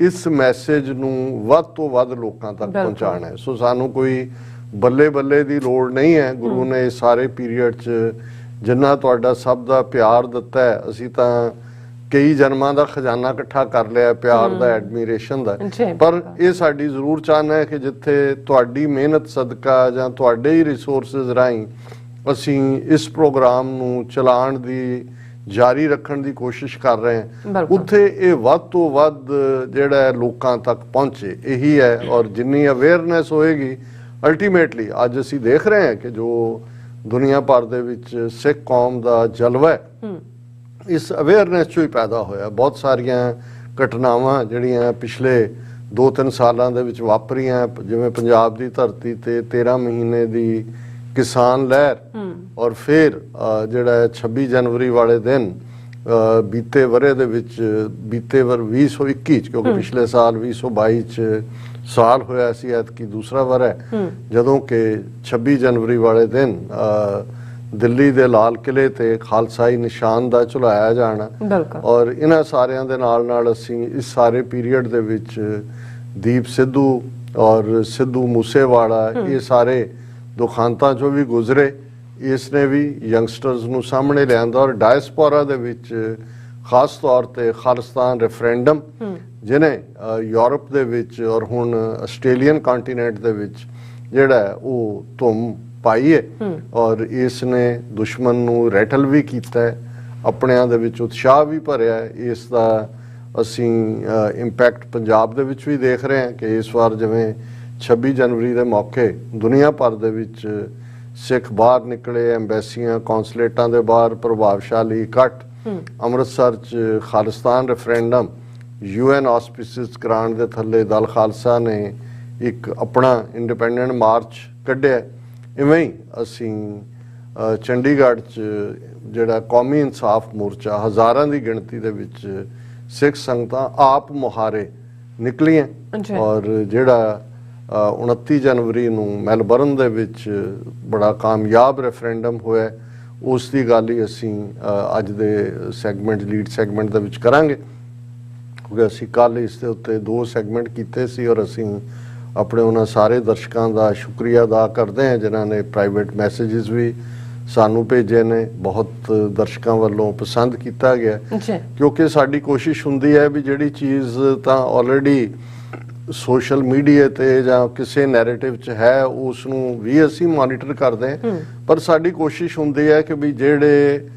ਇਸ ਮੈਸੇਜ ਨੂੰ ਵੱਧ ਤੋਂ ਵੱਧ ਲੋਕਾਂ ਤੱਕ ਪਹੁੰਚਾਉਣਾ ਹੈ। ਸੋ ਸਾਨੂੰ ਕੋਈ ਬੱਲੇ ਬੱਲੇ ਦੀ ਲੋੜ ਨਹੀਂ ਹੈ। ਗੁਰੂ ਨੇ ਸਾਰੇ ਪੀਰੀਅਡ 'ਚ ਜਿੰਨਾ ਤੁਹਾਡਾ ਸਭ ਦਾ ਪਿਆਰ ਦਿੱਤਾ ਹੈ, ਅਸੀਂ ਤਾਂ ਕਈ ਜਨਮਾਂ ਦਾ ਖਜ਼ਾਨਾ ਇਕੱਠਾ ਕਰ ਲਿਆ ਪਿਆਰ ਦਾ, ਐਡਮੀਰੇਸ਼ਨ ਦਾ। ਪਰ ਇਹ ਸਾਡੀ ਜ਼ਰੂਰ ਚਾਹਨਾ ਹੈ ਕਿ ਜਿੱਥੇ ਤੁਹਾਡੀ ਮਿਹਨਤ ਸਦਕਾ ਜਾਂ ਤੁਹਾਡੇ ਹੀ ਰਿਸੋਰਸਿਸ ਰਾਹੀਂ ਅਸੀਂ ਇਸ ਪ੍ਰੋਗਰਾਮ ਨੂੰ ਚਲਾਉਣ ਦੀ, ਜਾਰੀ ਰੱਖਣ ਦੀ ਕੋਸ਼ਿਸ਼ ਕਰ ਰਹੇ ਹਾਂ, ਉੱਥੇ ਇਹ ਵੱਧ ਤੋਂ ਵੱਧ ਜਿਹੜਾ ਲੋਕਾਂ ਤੱਕ ਪਹੁੰਚੇ। ਇਹੀ ਹੈ। ਔਰ ਜਿੰਨੀ ਅਵੇਅਰਨੈਸ ਹੋਏਗੀ, ਅਲਟੀਮੇਟਲੀ ਅੱਜ ਅਸੀਂ ਦੇਖ ਰਹੇ ਹਾਂ ਕਿ ਜੋ ਦੁਨੀਆ ਭਰ ਦੇ ਵਿੱਚ ਸਿੱਖ ਕੌਮ ਦਾ ਜਲਵਾ ਹੈ, ਇਸ ਅਵੇਅਰਨੈਸ 'ਚੋਂ ਹੀ ਪੈਦਾ ਹੋਇਆ। ਬਹੁਤ ਸਾਰੀਆਂ ਘਟਨਾਵਾਂ ਜਿਹੜੀਆਂ ਪਿਛਲੇ 2-3 ਸਾਲਾਂ ਦੇ ਵਿੱਚ ਵਾਪਰੀਆਂ, ਜਿਵੇਂ ਪੰਜਾਬ ਦੀ ਧਰਤੀ ਤੇ 13 ਮਹੀਨੇ ਦੀ ਕਿਸਾਨ ਲਹਿਰ, ਔਰ ਫਿਰ ਜਿਹੜਾ 26 ਜਨਵਰੀ ਵਾਲੇ ਦਿਨ ਬੀਤੇ ਵਰੇ ਦੇ ਵਿੱਚ, ਬੀਤੇ ਵਰ 2021 'ਚ, ਕਿਉਂਕਿ ਪਿਛਲੇ ਸਾਲ 2022 'ਚ ਸਾਲ ਹੋਇਆ ਸੀ, ਐਤਕੀ ਦੂਸਰਾ ਵਰ ਹੈ, ਜਦੋਂ ਕਿ 26 ਜਨਵਰੀ ਵਾਲੇ ਦਿਨ ਦਿੱਲੀ ਦੇ ਲਾਲ ਕਿਲੇ ਤੇ ਖਾਲਸਾਈ ਨਿਸ਼ਾਨ ਦਾ ਝੁਲਾਇਆ ਜਾਣਾ। ਔਰ ਇਹਨਾਂ ਸਾਰਿਆਂ ਦੇ ਨਾਲ ਨਾਲ ਅਸੀਂ ਇਸ ਸਾਰੇ ਪੀਰੀਅਡ ਦੇ ਵਿੱਚ ਦੀਪ ਸਿੱਧੂ ਔਰ ਸਿੱਧੂ ਮੂਸੇਵਾਲਾ, ਇਹ ਸਾਰੇ ਦੁਖਾਂਤਾਂ 'ਚੋਂ ਵੀ ਗੁਜ਼ਰੇ। ਇਸ ਨੇ ਵੀ ਯੰਗਸਟਰਸ ਨੂੰ ਸਾਹਮਣੇ ਲਿਆਂਦਾ। ਔਰ ਡਾਇਸਪੋਰਾ ਦੇ ਵਿੱਚ ਖਾਸ ਤੌਰ ਤੇ ਖਾਲਿਸਤਾਨ ਰੈਫਰੈਂਡਮ, ਜਿਹਨੇ ਯੂਰਪ ਦੇ ਵਿੱਚ ਔਰ ਹੁਣ ਆਸਟ੍ਰੇਲੀਅਨ ਕੰਟੀਨੈਂਟ ਦੇ ਵਿੱਚ ਜਿਹੜਾ ਉਹ ਧੁੰਮ ਪਾਈ ਹੈ, ਔਰ ਇਸ ਨੇ ਦੁਸ਼ਮਣ ਨੂੰ ਰੈਟਲ ਵੀ ਕੀਤਾ ਹੈ, ਆਪਣਿਆਂ ਦੇ ਵਿੱਚ ਉਤਸ਼ਾਹ ਵੀ ਭਰਿਆ ਹੈ। ਇਸ ਦਾ ਅਸੀਂ ਇੰਪੈਕਟ ਪੰਜਾਬ ਦੇ ਵਿੱਚ ਵੀ ਦੇਖ ਰਹੇ ਹਾਂ ਕਿ ਇਸ ਵਾਰ ਜਿਵੇਂ 26 ਜਨਵਰੀ ਦੇ ਮੌਕੇ ਦੁਨੀਆ ਭਰ ਦੇ ਵਿੱਚ ਸਿੱਖ ਬਾਹਰ ਨਿਕਲੇ, ਐਮਬੈਸੀਆਂ, ਕੌਂਸਲੇਟਾਂ ਦੇ ਬਾਹਰ ਪ੍ਰਭਾਵਸ਼ਾਲੀ ਇਕੱਠ, ਅੰਮ੍ਰਿਤਸਰ 'ਚ ਖਾਲਿਸਤਾਨ ਰੈਫਰੈਂਡਮ UN ਆਸਪੀਸਿਸ ਕਰਾਉਣ ਦੇ ਥੱਲੇ ਦਲ ਖਾਲਸਾ ਨੇ ਇੱਕ ਆਪਣਾ ਇੰਡੀਪੈਂਡੈਂਟ ਮਾਰਚ ਕੱਢਿਆ। ਇਵੇਂ ਹੀ ਅਸੀਂ ਚੰਡੀਗੜ੍ਹ 'ਚ ਜਿਹੜਾ ਕੌਮੀ ਇਨਸਾਫ ਮੋਰਚਾ, ਹਜ਼ਾਰਾਂ ਦੀ ਗਿਣਤੀ ਦੇ ਵਿੱਚ ਸਿੱਖ ਸੰਗਤਾਂ ਆਪ ਮੁਹਾਰੇ ਨਿਕਲੀਆਂ। ਔਰ ਜਿਹੜਾ 29 ਜਨਵਰੀ ਨੂੰ ਮੈਲਬਰਨ ਦੇ ਵਿੱਚ ਬੜਾ ਕਾਮਯਾਬ ਰੈਫਰੈਂਡਮ ਹੋਇਆ, ਉਸ ਦੀ ਗੱਲ ਹੀ ਅਸੀਂ ਅੱਜ ਦੇ ਸੈਗਮੈਂਟ, ਲੀਡ ਸੈਗਮੈਂਟ ਦੇ ਵਿੱਚ ਕਰਾਂਗੇ, ਕਿਉਂਕਿ ਅਸੀਂ ਕੱਲ੍ਹ ਇਸ ਦੇ ਉੱਤੇ 2 ਸੈਗਮੈਂਟ ਕੀਤੇ ਸੀ। ਔਰ ਅਸੀਂ ਆਪਣੇ ਉਹਨਾਂ ਸਾਰੇ ਦਰਸ਼ਕਾਂ ਦਾ ਸ਼ੁਕਰੀਆ ਅਦਾ ਕਰਦੇ ਹਾਂ ਜਿਨ੍ਹਾਂ ਨੇ ਪ੍ਰਾਈਵੇਟ ਮੈਸੇजेस ਵੀ ਸਾਨੂੰ ਭੇਜੇ ਨੇ। ਬਹੁਤ ਦਰਸ਼ਕਾਂ ਵੱਲੋਂ ਪਸੰਦ ਕੀਤਾ ਗਿਆ, ਕਿਉਂਕਿ ਸਾਡੀ ਕੋਸ਼ਿਸ਼ ਹੁੰਦੀ ਹੈ ਵੀ ਜਿਹੜੀ ਚੀਜ਼ ਤਾਂ ਆਲਰੇਡੀ ਸੋਸ਼ਲ ਮੀਡੀਆ ਤੇ ਜਾਂ ਕਿਸੇ ਨੈਰੇਟਿਵ 'ਚ ਹੈ, ਉਸ ਨੂੰ ਵੀ ਅਸੀਂ ਮੋਨੀਟਰ ਕਰਦੇ ਹਾਂ, ਪਰ ਸਾਡੀ ਕੋਸ਼ਿਸ਼ ਹੁੰਦੀ ਹੈ ਕਿ ਵੀ ਜਿਹੜੇ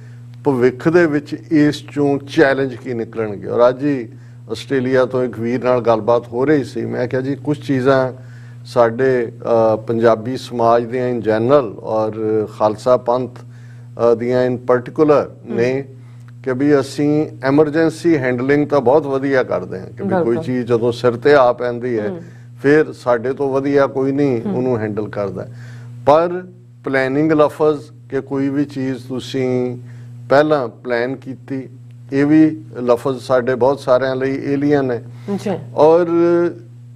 ਭਵਿੱਖ ਦੇ ਵਿੱਚ ਇਸ 'ਚੋਂ ਚੈਲੰਜ ਕੀ ਨਿਕਲਣਗੇ। ਔਰ ਅੱਜ ਹੀ ਆਸਟ੍ਰੇਲੀਆ ਤੋਂ ਇੱਕ ਵੀਰ ਨਾਲ ਗੱਲਬਾਤ ਹੋ ਰਹੀ ਸੀ। ਮੈਂ ਕਿਹਾ ਜੀ ਕੁਝ ਚੀਜ਼ਾਂ ਸਾਡੇ ਪੰਜਾਬੀ ਸਮਾਜ ਦੀਆਂ ਇਨ ਜਨਰਲ ਔਰ ਖਾਲਸਾ ਪੰਥ ਦੀਆਂ ਇਨ ਪਾਰਟਿਕੂਲਰ ਨੇ ਕਿ ਵੀ ਅਸੀਂ ਐਮਰਜੈਂਸੀ ਹੈਂਡਲਿੰਗ ਤਾਂ ਬਹੁਤ ਵਧੀਆ ਕਰਦੇ ਹਾਂ, ਕਿ ਵੀ ਕੋਈ ਚੀਜ਼ ਜਦੋਂ ਸਿਰ ਤੇ ਆ ਪੈਂਦੀ ਹੈ ਫਿਰ ਸਾਡੇ ਤੋਂ ਵਧੀਆ ਕੋਈ ਨਹੀਂ ਉਹਨੂੰ ਹੈਂਡਲ ਕਰਦਾ। ਪਰ ਪਲੈਨਿੰਗ ਲਫ਼ਜ਼ ਕਿ ਕੋਈ ਵੀ ਚੀਜ਼ ਤੁਸੀਂ ਪਹਿਲਾਂ ਪਲਾਨ ਕੀਤੀ, ਇਹ ਵੀ ਲਫ਼ਜ਼ ਸਾਡੇ ਬਹੁਤ ਸਾਰਿਆਂ ਲਈ ਏਲੀਅਨ ਹੈ। ਔਰ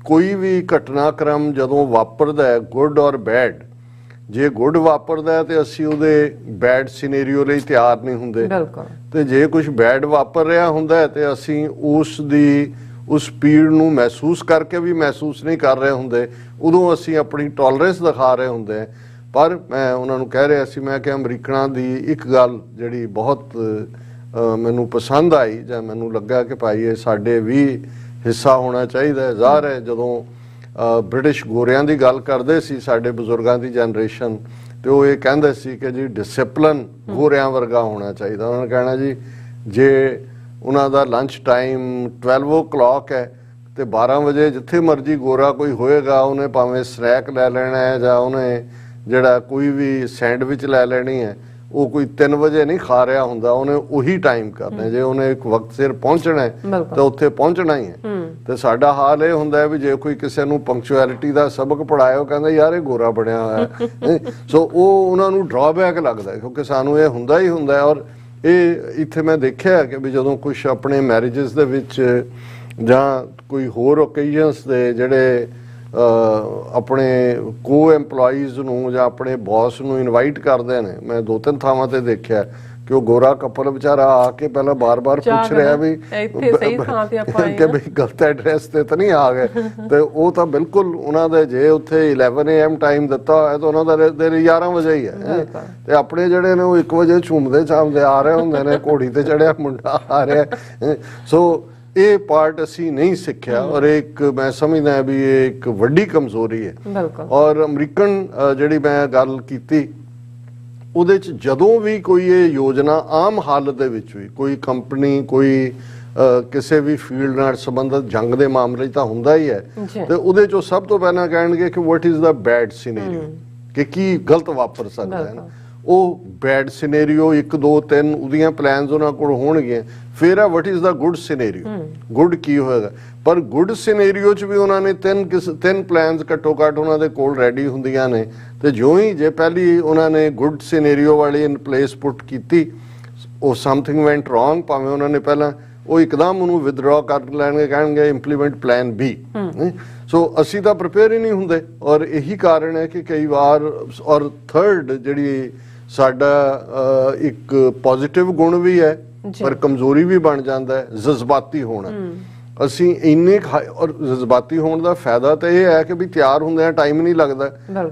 ਕੋਈ ਵੀ ਘਟਨਾਕ੍ਰਮ ਜਦੋਂ ਵਾਪਰਦਾ ਹੈ ਗੁੱਡ ਔਰ ਬੈਡ, ਜੇ ਗੁੱਡ ਵਾਪਰਦਾ ਹੈ ਤੇ ਅਸੀਂ ਉਹਦੇ ਬੈਡ ਸਿਨੈਰੀਓ ਲਈ ਤਿਆਰ ਨਹੀਂ ਹੁੰਦੇ, ਬਿਲਕੁਲ, ਤੇ ਜੇ ਕੁਝ ਬੈਡ ਵਾਪਰ ਰਿਹਾ ਹੁੰਦਾ ਹੈ ਤੇ ਅਸੀਂ ਉਸ ਪੀੜ ਨੂੰ ਮਹਿਸੂਸ ਕਰਕੇ ਵੀ ਮਹਿਸੂਸ ਨਹੀਂ ਕਰ ਰਹੇ ਹੁੰਦੇ, ਉਦੋਂ ਅਸੀਂ ਆਪਣੀ ਟੋਲਰੈਂਸ ਦਿਖਾ ਰਹੇ ਹੁੰਦੇ ਹਾਂ। ਪਰ ਮੈਂ ਉਹਨਾਂ ਨੂੰ ਕਹਿ ਰਿਹਾ ਸੀ, ਮੈਂ ਕਿ ਅਮਰੀਕਨਾਂ ਦੀ ਇੱਕ ਗੱਲ ਜਿਹੜੀ ਬਹੁਤ ਮੈਨੂੰ ਪਸੰਦ ਆਈ ਜਾਂ ਮੈਨੂੰ ਲੱਗਾ ਕਿ ਭਾਈ ਇਹ ਸਾਡੇ ਵੀ ਹਿੱਸਾ ਹੋਣਾ ਚਾਹੀਦਾ ਹੈ। ਜ਼ਾਹਰ ਹੈ ਜਦੋਂ ਬ੍ਰਿਟਿਸ਼ ਗੋਰਿਆਂ ਦੀ ਗੱਲ ਕਰਦੇ ਸੀ ਸਾਡੇ ਬਜ਼ੁਰਗਾਂ ਦੀ ਜਨਰੇਸ਼ਨ, ਤੇ ਉਹ ਇਹ ਕਹਿੰਦੇ ਸੀ ਕਿ ਜੀ ਡਿਸਿਪਲਨ ਗੋਰਿਆਂ ਵਰਗਾ ਹੋਣਾ ਚਾਹੀਦਾ। ਉਹਨਾਂ ਨੇ ਕਹਿਣਾ ਜੀ ਜੇ ਉਹਨਾਂ ਦਾ ਲੰਚ ਟਾਈਮ 12 o'clock ਹੈ ਤੇ 12 ਵਜੇ ਜਿੱਥੇ ਮਰਜ਼ੀ ਗੋਰਾ ਕੋਈ ਹੋਏਗਾ ਉਹਨੇ ਭਾਵੇਂ ਸਨੈਕ ਲੈ ਲੈਣਾ ਹੈ ਜਾਂ ਉਹਨੇ ਜਿਹੜਾ ਕੋਈ ਵੀ ਸੈਂਡਵਿਚ ਲੈ ਲੈਣੀ ਹੈ, ਉਹ ਕੋਈ 3 ਵਜੇ ਨਹੀਂ ਖਾ ਰਿਹਾ ਹੁੰਦਾ, ਉਹਨੇ ਉਹੀ ਟਾਈਮ ਕਰਨਾ। ਜੇ ਉਹਨੇ ਇੱਕ ਵਕਤ ਸਿਰ ਪਹੁੰਚਣਾ ਹੈ ਤਾਂ ਉੱਥੇ ਪਹੁੰਚਣਾ ਹੀ ਹੈ। ਤੇ ਸਾਡਾ ਹਾਲ ਇਹ ਹੁੰਦਾ ਹੈ ਵੀ ਜੇ ਕੋਈ ਕਿਸੇ ਨੂੰ ਪੰਕਚੁਅਲਿਟੀ ਦਾ ਸਬਕ ਪੜਾਏ, ਉਹ ਕਹਿੰਦਾ ਯਾਰ ਇਹ ਗੋਰਾ ਬਣਿਆ ਹੋਇਆ ਸੋ ਉਹ ਉਹਨਾਂ ਨੂੰ ਡਰਾਬੈਕ ਲੱਗਦਾ, ਕਿਉਂਕਿ ਸਾਨੂੰ ਇਹ ਹੁੰਦਾ ਹੀ ਹੁੰਦਾ ਹੈ। ਔਰ ਇਹ ਇੱਥੇ ਮੈਂ ਦੇਖਿਆ ਕਿ ਵੀ ਜਦੋਂ ਕੁਝ ਆਪਣੇ ਮੈਰਿਜਸ ਦੇ ਵਿੱਚ ਜਾਂ ਕੋਈ ਹੋਰ ਓਕੇਜ਼ਨਸ ਦੇ ਜਿਹੜੇ ਆਪਣੇ ਕੋ ਐਮਪਲੋਈਜ਼ ਨੂੰ ਜਾਂ ਆਪਣੇ ਬੌਸ ਨੂੰ ਇਨਵਾਈਟ ਕਰਦੇ ਨੇ, ਮੈਂ 2-3 ਥਾਵਾਂ ਤੇ ਦੇਖਿਆ ਕਿ ਉਹ ਗੋਰਾ ਕਪਲ ਵਿਚਾਰਾ ਆ ਕੇ ਪਹਿਲਾਂ ਬਾਰ-ਬਾਰ ਪੁੱਛ ਰਿਹਾ ਵੀ ਇੱਥੇ ਸਹੀ ਥਾਂ ਤੇ ਆਪਾਂ ਆਏ ਕਿ ਵੀ ਗਲਤ ਐਡਰੈਸ ਤੇ ਤਾਂ ਨਹੀਂ ਆ ਗਏ। ਤੇ ਉਹ ਤਾਂ ਬਿਲਕੁਲ ਉਹਨਾਂ ਦੇ ਜੇ ਉੱਥੇ 11 AM ਟਾਈਮ ਦਿੱਤਾ ਹੋਇਆ ਤਾਂ ਉਹਨਾਂ ਦਾ 11 ਵਜੇ ਹੀ ਹੈ, ਤੇ ਆਪਣੇ ਜਿਹੜੇ ਨੇ ਉਹ 1 ਵਜੇ ਝੂਮਦੇ ਚਾਮਦੇ ਆ ਰਹੇ ਹੁੰਦੇ ਨੇ, ਘੋੜੀ ਤੇ ਚੜਿਆ ਮੁੰਡਾ ਆ ਰਿਹਾ। ਸੋ ਇਹ ਪਾਰਟ ਅਸੀਂ ਨਹੀਂ ਸਿੱਖਿਆ ਔਰ ਇੱਕ ਮੈਂ ਸਮਝਦਾ ਵੀ ਇਹ ਇੱਕ ਵੱਡੀ ਕਮਜ਼ੋਰੀ ਹੈ। ਔਰ ਅਮਰੀਕਨ ਜਿਹੜੀ ਮੈਂ ਗੱਲ ਕੀਤੀ ਉਹਦੇ ਚ ਜਦੋਂ ਵੀ ਕੋਈ ਇਹ ਯੋਜਨਾ ਆਮ ਹਾਲਤ ਦੇ ਵਿੱਚ ਵੀ ਕੋਈ ਕੰਪਨੀ ਕੋਈ ਕਿਸੇ ਵੀ ਫੀਲਡ ਨਾਲ ਸੰਬੰਧਿਤ ਜੰਗ ਦੇ ਮਾਮਲੇ 'ਚ ਤਾਂ ਹੁੰਦਾ ਹੀ ਹੈ, ਤੇ ਉਹਦੇ ਚੋਂ ਸਭ ਤੋਂ ਪਹਿਲਾਂ ਕਹਿਣਗੇ ਕਿ what is the bad scenario, ਕਿ ਕੀ ਗਲਤ ਵਾਪਰ ਸਕਦਾ ਹੈ। ਉਹ ਬੈਡ ਸਿਨੈਰੀਓ 1 2 3 ਉਹਦੀਆਂ ਪਲਾਨਸ ਉਹਨਾਂ ਕੋਲ ਹੋਣਗੇ। ਫਿਰ ਆ what is the good scenario, good ਕੀ ਹੋਏਗਾ। ਪਰ ਗੁੱਡ ਸਿਨੈਰੀਓ 'ਚ ਵੀ ਉਹਨਾਂ ਨੇ ਤਿੰਨ ਪਲਾਨਸ ਘੱਟੋ ਘੱਟ ਉਹਨਾਂ ਦੇ ਕੋਲ ਰੈਡੀ ਹੁੰਦੀਆਂ ਨੇ, ਤੇ ਜਿਉਂ ਹੀ ਜੇ ਪਹਿਲੀ ਉਹਨਾਂ ਨੇ ਗੁੱਡ ਸਿਨੈਰੀਓ ਵਾਲੀ ਇਨ ਪਲੇਸ ਪੁੱਟ ਕੀਤੀ, ਉਹ ਸਮਥਿੰਗ ਵੈਂਟ ਰੋਂਗ, ਭਾਵੇਂ ਉਹਨਾਂ ਨੇ ਪਹਿਲਾਂ ਉਹ ਇੱਕਦਮ ਉਹਨੂੰ ਵਿਦਡਰਾ ਕਰ ਲੈਣਗੇ, ਕਹਿਣਗੇ ਇੰਪਲੀਮੈਂਟ ਪਲਾਨ ਬੀ। ਸੋ ਅਸੀਂ ਤਾਂ ਪ੍ਰਿਪੇਅਰ ਹੀ ਨਹੀਂ ਹੁੰਦੇ, ਔਰ ਇਹੀ ਕਾਰਨ ਹੈ ਕਿ ਕਈ ਵਾਰ। ਔਰ ਥਰਡ ਜਿਹੜੀ ਸਾਡਾ ਇੱਕ ਪੋਜ਼ਿਟਿਵ ਗੁਣ ਵੀ ਹੈ ਪਰ ਕਮਜ਼ੋਰੀ ਵੀ ਬਣ ਜਾਂਦਾ ਹੈ, ਜਜ਼ਬਾਤੀ ਹੋਣਾ। ਅਸੀਂ ਇੰਨੇ ਔਰ ਜਜ਼ਬਾਤੀ ਹੋਣ ਦਾ ਫਾਇਦਾ ਤਾਂ ਇਹ ਹੈ ਕਿ ਵੀ ਤਿਆਰ ਹੁੰਦੇ ਆ ਟਾਈਮ ਨਹੀਂ ਲੱਗਦਾ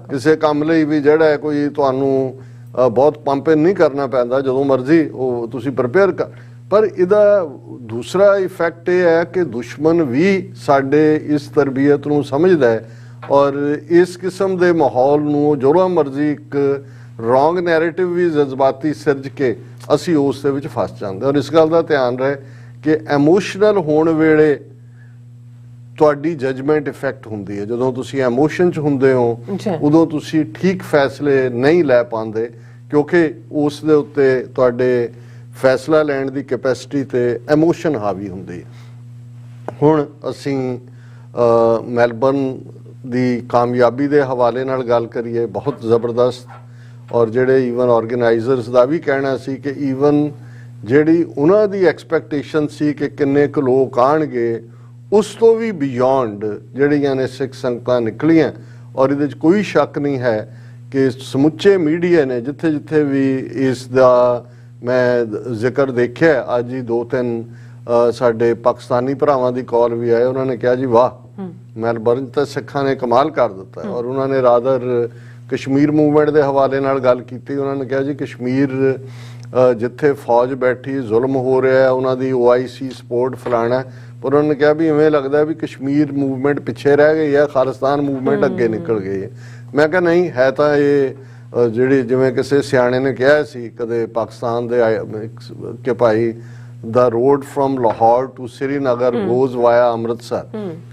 ਕਿਸੇ ਕੰਮ ਲਈ ਵੀ, ਜਿਹੜਾ ਕੋਈ ਤੁਹਾਨੂੰ ਬਹੁਤ ਪੰਪ ਨਹੀਂ ਕਰਨਾ ਪੈਂਦਾ, ਜਦੋਂ ਮਰਜ਼ੀ ਉਹ ਤੁਸੀਂ ਪ੍ਰਿਪੇਅਰ ਕਰ। ਪਰ ਇਹਦਾ ਦੂਸਰਾ ਇਫੈਕਟ ਇਹ ਹੈ ਕਿ ਦੁਸ਼ਮਣ ਵੀ ਸਾਡੇ ਇਸ ਤਰਬੀਅਤ ਨੂੰ ਸਮਝਦਾ ਹੈ ਔਰ ਇਸ ਕਿਸਮ ਦੇ ਮਾਹੌਲ ਨੂੰ ਜਿਹੜਾ ਮਰਜ਼ੀ ਇੱਕ ਰੋਂਗ ਨੈਰੇਟਿਵ ਵੀ ਜਜ਼ਬਾਤੀ ਸਿਰਜ ਕੇ ਅਸੀਂ ਉਸ ਦੇ ਵਿੱਚ ਫਸ ਜਾਂਦੇ। ਔਰ ਇਸ ਗੱਲ ਦਾ ਧਿਆਨ ਰਹੇ ਕਿ ਐਮੋਸ਼ਨਲ ਹੋਣ ਵੇਲੇ ਤੁਹਾਡੀ ਜਜਮੈਂਟ ਇਫੈਕਟ ਹੁੰਦੀ ਹੈ। ਜਦੋਂ ਤੁਸੀਂ ਐਮੋਸ਼ਨ 'ਚ ਹੁੰਦੇ ਹੋ ਉਦੋਂ ਤੁਸੀਂ ਠੀਕ ਫੈਸਲੇ ਨਹੀਂ ਲੈ ਪਾਉਂਦੇ, ਕਿਉਂਕਿ ਉਸ ਦੇ ਉੱਤੇ ਤੁਹਾਡੇ ਫੈਸਲਾ ਲੈਣ ਦੀ ਕੈਪੈਸਿਟੀ ਤੇ ਐਮੋਸ਼ਨ ਹਾਵੀ ਹੁੰਦੀ ਹੈ। ਹੁਣ ਅਸੀਂ ਮੈਲਬਰਨ ਦੀ ਕਾਮਯਾਬੀ ਦੇ ਹਵਾਲੇ ਨਾਲ ਗੱਲ ਕਰੀਏ, ਬਹੁਤ ਜ਼ਬਰਦਸਤ। ਔਰ ਜਿਹੜੇ ਈਵਨ ਆਰਗੇਨਾਈਜ਼ਰਸ ਦਾ ਵੀ ਕਹਿਣਾ ਸੀ ਕਿ ਈਵਨ ਜਿਹੜੀ ਉਹਨਾਂ ਦੀ ਐਕਸਪੈਕਟੇਸ਼ਨ ਸੀ ਕਿ ਕਿੰਨੇ ਕੁ ਲੋਕ ਆਉਣਗੇ, ਉਸ ਤੋਂ ਵੀ ਬਿਯੋਂਡ ਜਿਹੜੀਆਂ ਨੇ ਸਿੱਖ ਸੰਗਤਾਂ ਨਿਕਲੀਆਂ। ਔਰ ਇਹਦੇ 'ਚ ਕੋਈ ਸ਼ੱਕ ਨਹੀਂ ਹੈ ਕਿ ਸਮੁੱਚੇ ਮੀਡੀਆ ਨੇ ਜਿੱਥੇ ਜਿੱਥੇ ਵੀ ਇਸ ਦਾ ਮੈਂ ਜ਼ਿਕਰ ਦੇਖਿਆ, ਅੱਜ ਹੀ 2-3 ਸਾਡੇ ਪਾਕਿਸਤਾਨੀ ਭਰਾਵਾਂ ਦੀ ਕਾਲ ਵੀ ਆਏ, ਉਹਨਾਂ ਨੇ ਕਿਹਾ ਜੀ ਵਾਹ ਮੈਲਬਰਨ ਤਾਂ ਸਿੱਖਾਂ ਨੇ ਕਮਾਲ ਕਰ ਦਿੱਤਾ। ਔਰ ਉਹਨਾਂ ਨੇ ਰਾਦਰ ਕਸ਼ਮੀਰ ਮੂਵਮੈਂਟ ਦੇ ਹਵਾਲੇ ਨਾਲ ਗੱਲ ਕੀਤੀ। ਉਹਨਾਂ ਨੇ ਕਿਹਾ ਜੀ ਕਸ਼ਮੀਰ ਜਿੱਥੇ ਫੌਜ ਬੈਠੀ ਜ਼ੁਲਮ ਹੋ ਰਿਹਾ, ਉਹਨਾਂ ਦੀ OIC ਸਪੋਰਟ ਫਲਾਣਾ, ਪਰ ਉਹਨਾਂ ਨੇ ਕਿਹਾ ਵੀ ਇਵੇਂ ਲੱਗਦਾ ਵੀ ਕਸ਼ਮੀਰ ਮੂਵਮੈਂਟ ਪਿੱਛੇ ਰਹਿ ਗਈ ਹੈ, ਖਾਲਿਸਤਾਨ ਮੂਵਮੈਂਟ ਅੱਗੇ ਨਿਕਲ ਗਈ ਹੈ। ਮੈਂ ਕਿਹਾ ਨਹੀਂ, ਹੈ ਤਾਂ ਇਹ ਜਿਹੜੀ ਜਿਵੇਂ ਕਿਸੇ ਸਿਆਣੇ ਨੇ ਕਿਹਾ ਸੀ ਕਦੇ ਪਾਕਿਸਤਾਨ ਦੇ ਕਿ ਭਾਈ the road from Lahore to Srinagar goes via Amritsar,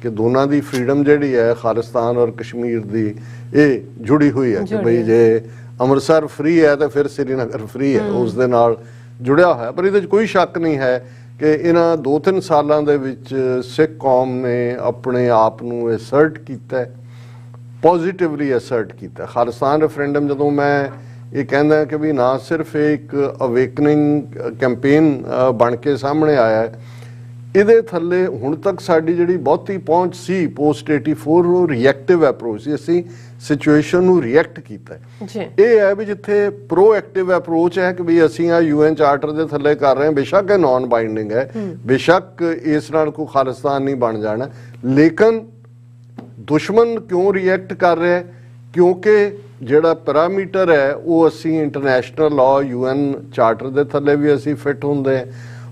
ਕਿ ਦੋਨਾਂ ਦੀ ਫਰੀडम ਜਿਹੜੀ ਹੈ ਖਾਲਿਸਤਾਨ ਔਰ ਕਸ਼ਮੀਰ ਦੀ ਇਹ ਜੁੜੀ ਹੋਈ ਹੈ ਕਿ ਬਈ ਜੇ ਅੰਮ੍ਰਿਤਸਰ ਫ੍ਰੀ ਹੈ ਤਾਂ ਫਿਰ ਸ੍ਰੀਨਗਰ ਫ੍ਰੀ ਹੈ, ਉਸ ਦੇ ਨਾਲ ਜੁੜਿਆ ਹੋਇਆ। ਪਰ ਇਹਦੇ 'ਚ ਕੋਈ ਸ਼ੱਕ ਨਹੀਂ ਹੈ ਕਿ ਇਹਨਾਂ 2-3 ਸਾਲਾਂ ਦੇ ਵਿੱਚ ਸਿੱਖ ਕੌਮ ਨੇ ਆਪਣੇ ਆਪ ਨੂੰ ਐਸਰਟ ਕੀਤਾ, ਪੋਜ਼ਿਟਿਵਲੀ ਐਸਰਟ ਕੀਤਾ। ਖਾਲਿਸਤਾਨ ਰੈਫਰੈਂਡਮ ਜਦੋਂ ਮੈਂ ਇਹ ਕਹਿੰਦਾ ਕਿ ਵੀ ਨਾ ਸਿਰਫ ਇੱਕ ਅਵੇਕਨਿੰਗ ਕੈਂਪੇਨ ਬਣ ਕੇ ਸਾਹਮਣੇ ਆਇਆ ਹੈ, ਇਹਦੇ ਥੱਲੇ ਹੁਣ ਤੱਕ ਸਾਡੀ ਜਿਹੜੀ ਬਹੁਤੀ ਪਹੁੰਚ ਸੀ ਪੋਸਟ 84 ਉਹ ਰਿਐਕਟਿਵ ਅਪਰੋਚ ਸੀ, ਅਸੀਂ ਸਿਚੁਏਸ਼ਨ ਨੂੰ ਰਿਐਕਟ ਕੀਤਾ ਜੀ। ਇਹ ਹੈ ਵੀ ਜਿੱਥੇ ਪ੍ਰੋਐਕਟਿਵ ਅਪਰੋਚ ਹੈ ਕਿ ਵੀ ਅਸੀਂ ਆ UN ਚਾਰਟਰ ਦੇ ਥੱਲੇ ਕਰ ਰਹੇ ਹਾਂ, ਬੇਸ਼ੱਕ ਇਹ ਨਾਨ ਬਾਈਂਡਿੰਗ ਹੈ, ਬੇਸ਼ੱਕ ਇਸ ਨਾਲ ਕੋਈ ਖਾਲਿਸਤਾਨ ਨਹੀਂ ਬਣ ਜਾਣਾ, ਲੇਕਿਨ ਦੁਸ਼ਮਣ ਕਿਉਂ ਰਿਐਕਟ ਕਰ ਰਿਹਾ? ਕਿਉਂਕਿ ਜਿਹੜਾ ਪੈਰਾਮੀਟਰ ਹੈ ਉਹ ਅਸੀਂ ਇੰਟਰਨੈਸ਼ਨਲ ਲਾਅ UN ਚਾਰਟਰ ਦੇ ਥੱਲੇ ਵੀ ਅਸੀਂ ਫਿੱਟ ਹੁੰਦੇ ਹਾਂ,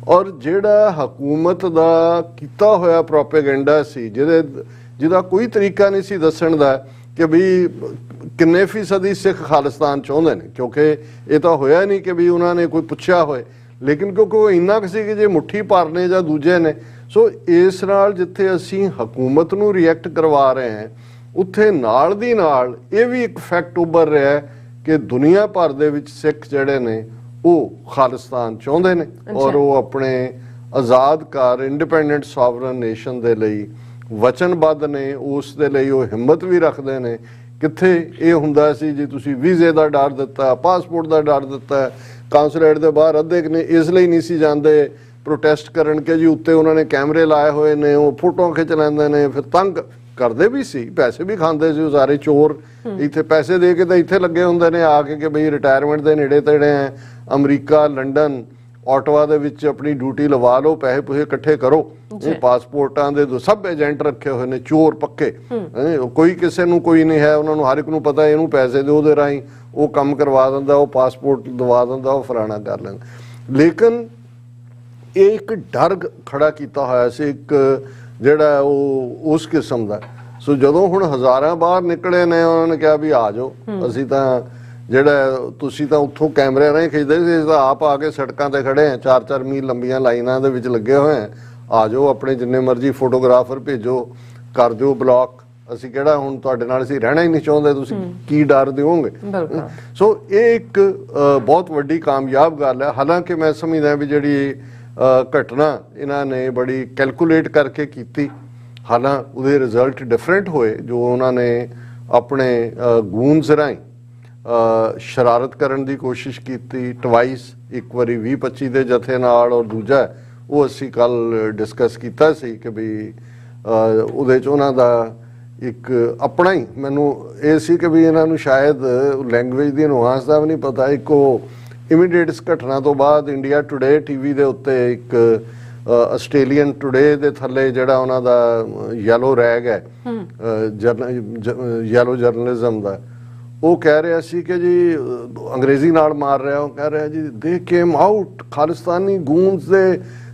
ਔਰ ਜਿਹੜਾ ਹਕੂਮਤ ਦਾ ਕੀਤਾ ਹੋਇਆ ਪ੍ਰੋਪੇਗੈਂਡਾ ਸੀ ਜਿਹਦਾ ਕੋਈ ਤਰੀਕਾ ਨਹੀਂ ਸੀ ਦੱਸਣ ਦਾ ਕਿ ਵੀ ਕਿੰਨੇ ਫੀਸਦੀ ਸਿੱਖ ਖਾਲਿਸਤਾਨ ਚਾਹੁੰਦੇ ਨੇ, ਕਿਉਂਕਿ ਇਹ ਤਾਂ ਹੋਇਆ ਨਹੀਂ ਕਿ ਵੀ ਉਹਨਾਂ ਨੇ ਕੋਈ ਪੁੱਛਿਆ ਹੋਏ, ਲੇਕਿਨ ਕਿਉਂਕਿ ਉਹ ਇੰਨਾ ਕੁ ਸੀ ਕਿ ਜੇ ਮੁੱਠੀ ਭਰ ਨੇ ਜਾਂ ਦੂਜੇ ਨੇ। ਸੋ ਇਸ ਨਾਲ ਜਿੱਥੇ ਅਸੀਂ ਹਕੂਮਤ ਨੂੰ ਰਿਐਕਟ ਕਰਵਾ ਰਹੇ ਹਾਂ, ਉੱਥੇ ਨਾਲ ਦੀ ਨਾਲ ਇਹ ਵੀ ਇੱਕ ਫੈਕਟ ਉੱਭਰ ਰਿਹਾ ਹੈ ਕਿ ਦੁਨੀਆ ਭਰ ਦੇ ਵਿੱਚ ਸਿੱਖ ਜਿਹੜੇ ਨੇ ਉਹ ਖਾਲਿਸਤਾਨ ਚਾਹੁੰਦੇ ਨੇ, ਔਰ ਉਹ ਆਪਣੇ ਆਜ਼ਾਦ ਕਾਰ ਇੰਡੀਪੈਂਡੈਂਟ ਸੋਵਰਨ ਨੇਸ਼ਨ ਦੇ ਲਈ ਵਚਨਬੱਧ ਨੇ, ਉਸ ਦੇ ਲਈ ਉਹ ਹਿੰਮਤ ਵੀ ਰੱਖਦੇ ਨੇ। ਕਿੱਥੇ ਇਹ ਹੁੰਦਾ ਸੀ ਜੀ ਤੁਸੀਂ ਵੀਜ਼ੇ ਦਾ ਡਰ ਦਿੱਤਾ, ਪਾਸਪੋਰਟ ਦਾ ਡਰ ਦਿੱਤਾ, ਕਾਉਂਸਲੇਟ ਦੇ ਬਾਹਰ ਅੱਧੇ ਨੇ ਇਸ ਲਈ ਨਹੀਂ ਸੀ ਜਾਂਦੇ ਪ੍ਰੋਟੈਸਟ ਕਰਨ ਕਿ ਜੀ ਉੱਤੇ ਉਹਨਾਂ ਨੇ ਕੈਮਰੇ ਲਾਏ ਹੋਏ ਨੇ, ਉਹ ਫੋਟੋਆਂ ਖਿੱਚ ਲੈਂਦੇ ਨੇ, ਫਿਰ ਤੰਗ ਕਰਦੇ ਵੀ ਸੀ, ਪੈਸੇ ਵੀ ਖਾਂਦੇ ਸੀ ਉਹ ਸਾਰੇ ਚੋਰ, ਇੱਥੇ ਪੈਸੇ ਦੇ ਕੇ ਤਾਂ ਇੱਥੇ ਲੱਗੇ ਹੁੰਦੇ ਨੇ ਆ ਕੇ ਕਿ ਬਈ ਰਿਟਾਇਰਮੈਂਟ ਦੇ ਨੇੜੇ ਤੇੜੇ ਹੈ, ਅਮਰੀਕਾ, ਲੰਡਨ, ਆਟਵਾ ਦੇ ਵਿੱਚ ਆਪਣੀ ਡਿਊਟੀ ਲਵਾ ਲਓ, ਪੈਸੇ ਪੂਸੇ ਇਕੱਠੇ ਕਰੋ, ਇਹ ਪਾਸਪੋਰਟਾਂ ਦੇ ਸਭ ਏਜੰਟ ਰੱਖੇ ਹੋਏ ਨੇ, ਚੋਰ ਪੱਕੇ, ਕੋਈ ਕਿਸੇ ਨੂੰ ਕੋਈ ਨਹੀਂ ਹੈ, ਉਹਨਾਂ ਨੂੰ ਹਰ ਇੱਕ ਨੂੰ ਪਤਾ ਇਹਨੂੰ ਪੈਸੇ ਦਿਓ, ਉਹਦੇ ਰਾਹੀਂ ਉਹ ਕੰਮ ਕਰਵਾ ਦਿੰਦਾ, ਉਹ ਪਾਸਪੋਰਟ ਦਵਾ ਦਿੰਦਾ, ਉਹ ਫਲਾਣਾ ਕਰ ਲੈਂਦਾ। ਲੇਕਿਨ ਇਹ ਇੱਕ ਡਰ ਖੜਾ ਕੀਤਾ ਹੋਇਆ ਸੀ ਇੱਕ ਜਿਹੜਾ ਉਹ ਉਸ ਕਿਸਮ ਦਾ। ਸੋ ਜਦੋਂ ਹੁਣ ਹਜ਼ਾਰਾਂ ਬਾਹਰ ਨਿਕਲੇ ਨੇ, ਉਹਨਾਂ ਨੇ ਕਿਹਾ ਵੀ ਆ ਜਾਓ, ਅਸੀਂ ਤਾਂ ਜਿਹੜਾ ਤੁਸੀਂ ਤਾਂ ਉੱਥੋਂ ਕੈਮਰੇ ਰਾਹੀਂ ਖਿੱਚਦੇ ਸੀ, ਅਸੀਂ ਤਾਂ ਆਪ ਆ ਕੇ ਸੜਕਾਂ ਤੇ ਖੜੇ ਹਾਂ, 4-4 ਮੀਲ ਲੰਬੀਆਂ ਲਾਈਨਾਂ ਦੇ ਵਿੱਚ ਲੱਗੇ ਹੋਏ ਹਾਂ, ਆ ਜਾਓ, ਆਪਣੇ ਜਿੰਨੇ ਮਰਜ਼ੀ ਫੋਟੋਗ੍ਰਾਫਰ ਭੇਜੋ, ਕਰ ਦਿਓ ਬਲੌਕ, ਅਸੀਂ ਕਿਹੜਾ ਹੁਣ ਤੁਹਾਡੇ ਨਾਲ ਅਸੀਂ ਰਹਿਣਾ ਹੀ ਨਹੀਂ ਚਾਹੁੰਦੇ, ਤੁਸੀਂ ਕੀ ਡਰ ਦਿਓਗੇ। ਸੋ ਇਹ ਇੱਕ ਬਹੁਤ ਵੱਡੀ ਕਾਮਯਾਬ ਗੱਲ ਹੈ। ਹਾਲਾਂਕਿ ਮੈਂ ਸਮਝਦਾ ਵੀ ਜਿਹੜੀ ਘਟਨਾ ਇਹਨਾਂ ਨੇ ਬੜੀ ਕੈਲਕੂਲੇਟ ਕਰਕੇ ਕੀਤੀ, ਹਾਲਾਂ ਉਹਦੇ ਰਿਜ਼ਲਟ ਡਿਫਰੈਂਟ ਹੋਏ, ਜੋ ਉਹਨਾਂ ਨੇ ਆਪਣੇ ਗੂੰਜ ਰਾਹੀਂ ਸ਼ਰਾਰਤ ਕਰਨ ਦੀ ਕੋਸ਼ਿਸ਼ ਕੀਤੀ ਟਵਾਈਸ, ਇੱਕ ਵਾਰੀ 20-25 ਦੇ ਜਥੇ ਨਾਲ, ਔਰ ਦੂਜਾ ਉਹ ਅਸੀਂ ਕੱਲ ਡਿਸਕਸ ਕੀਤਾ ਸੀ ਕਿ ਵੀ ਉਹਦੇ 'ਚ ਉਹਨਾਂ ਦਾ ਇੱਕ ਆਪਣਾ ਹੀ, ਮੈਨੂੰ ਇਹ ਸੀ ਕਿ ਵੀ ਇਹਨਾਂ ਨੂੰ ਸ਼ਾਇਦ ਲੈਂਗੁਏਜ ਦੀ ਨੁਆਂਸ ਦਾ ਵੀ ਨਹੀਂ ਪਤਾ। ਇੱਕ ਉਹ ਇਮੀਡੀਏਟ ਇਸ ਘਟਨਾ ਤੋਂ ਬਾਅਦ ਇੰਡੀਆ ਟੁਡੇ ਟੀਵੀ ਦੇ ਉੱਤੇ ਇੱਕ ਆਸਟ੍ਰੇਲੀਅਨ ਟੁਡੇ ਦੇ ਥੱਲੇ ਜਿਹੜਾ ਉਹਨਾਂ ਦਾ ਯੈਲੋ ਰੈਗ ਹੈ ਯੈਲੋ ਜਰਨਲਿਜ਼ਮ ਦਾ, ਉਹ ਕਹਿ ਰਿਹਾ ਸੀ ਕਿ ਜੀ ਅੰਗਰੇਜ਼ੀ ਨਾਲ ਮਾਰ ਰਿਹਾ, ਉਹ ਕਹਿ ਰਿਹਾ ਜੀ ਦੇ came out Khalistani goons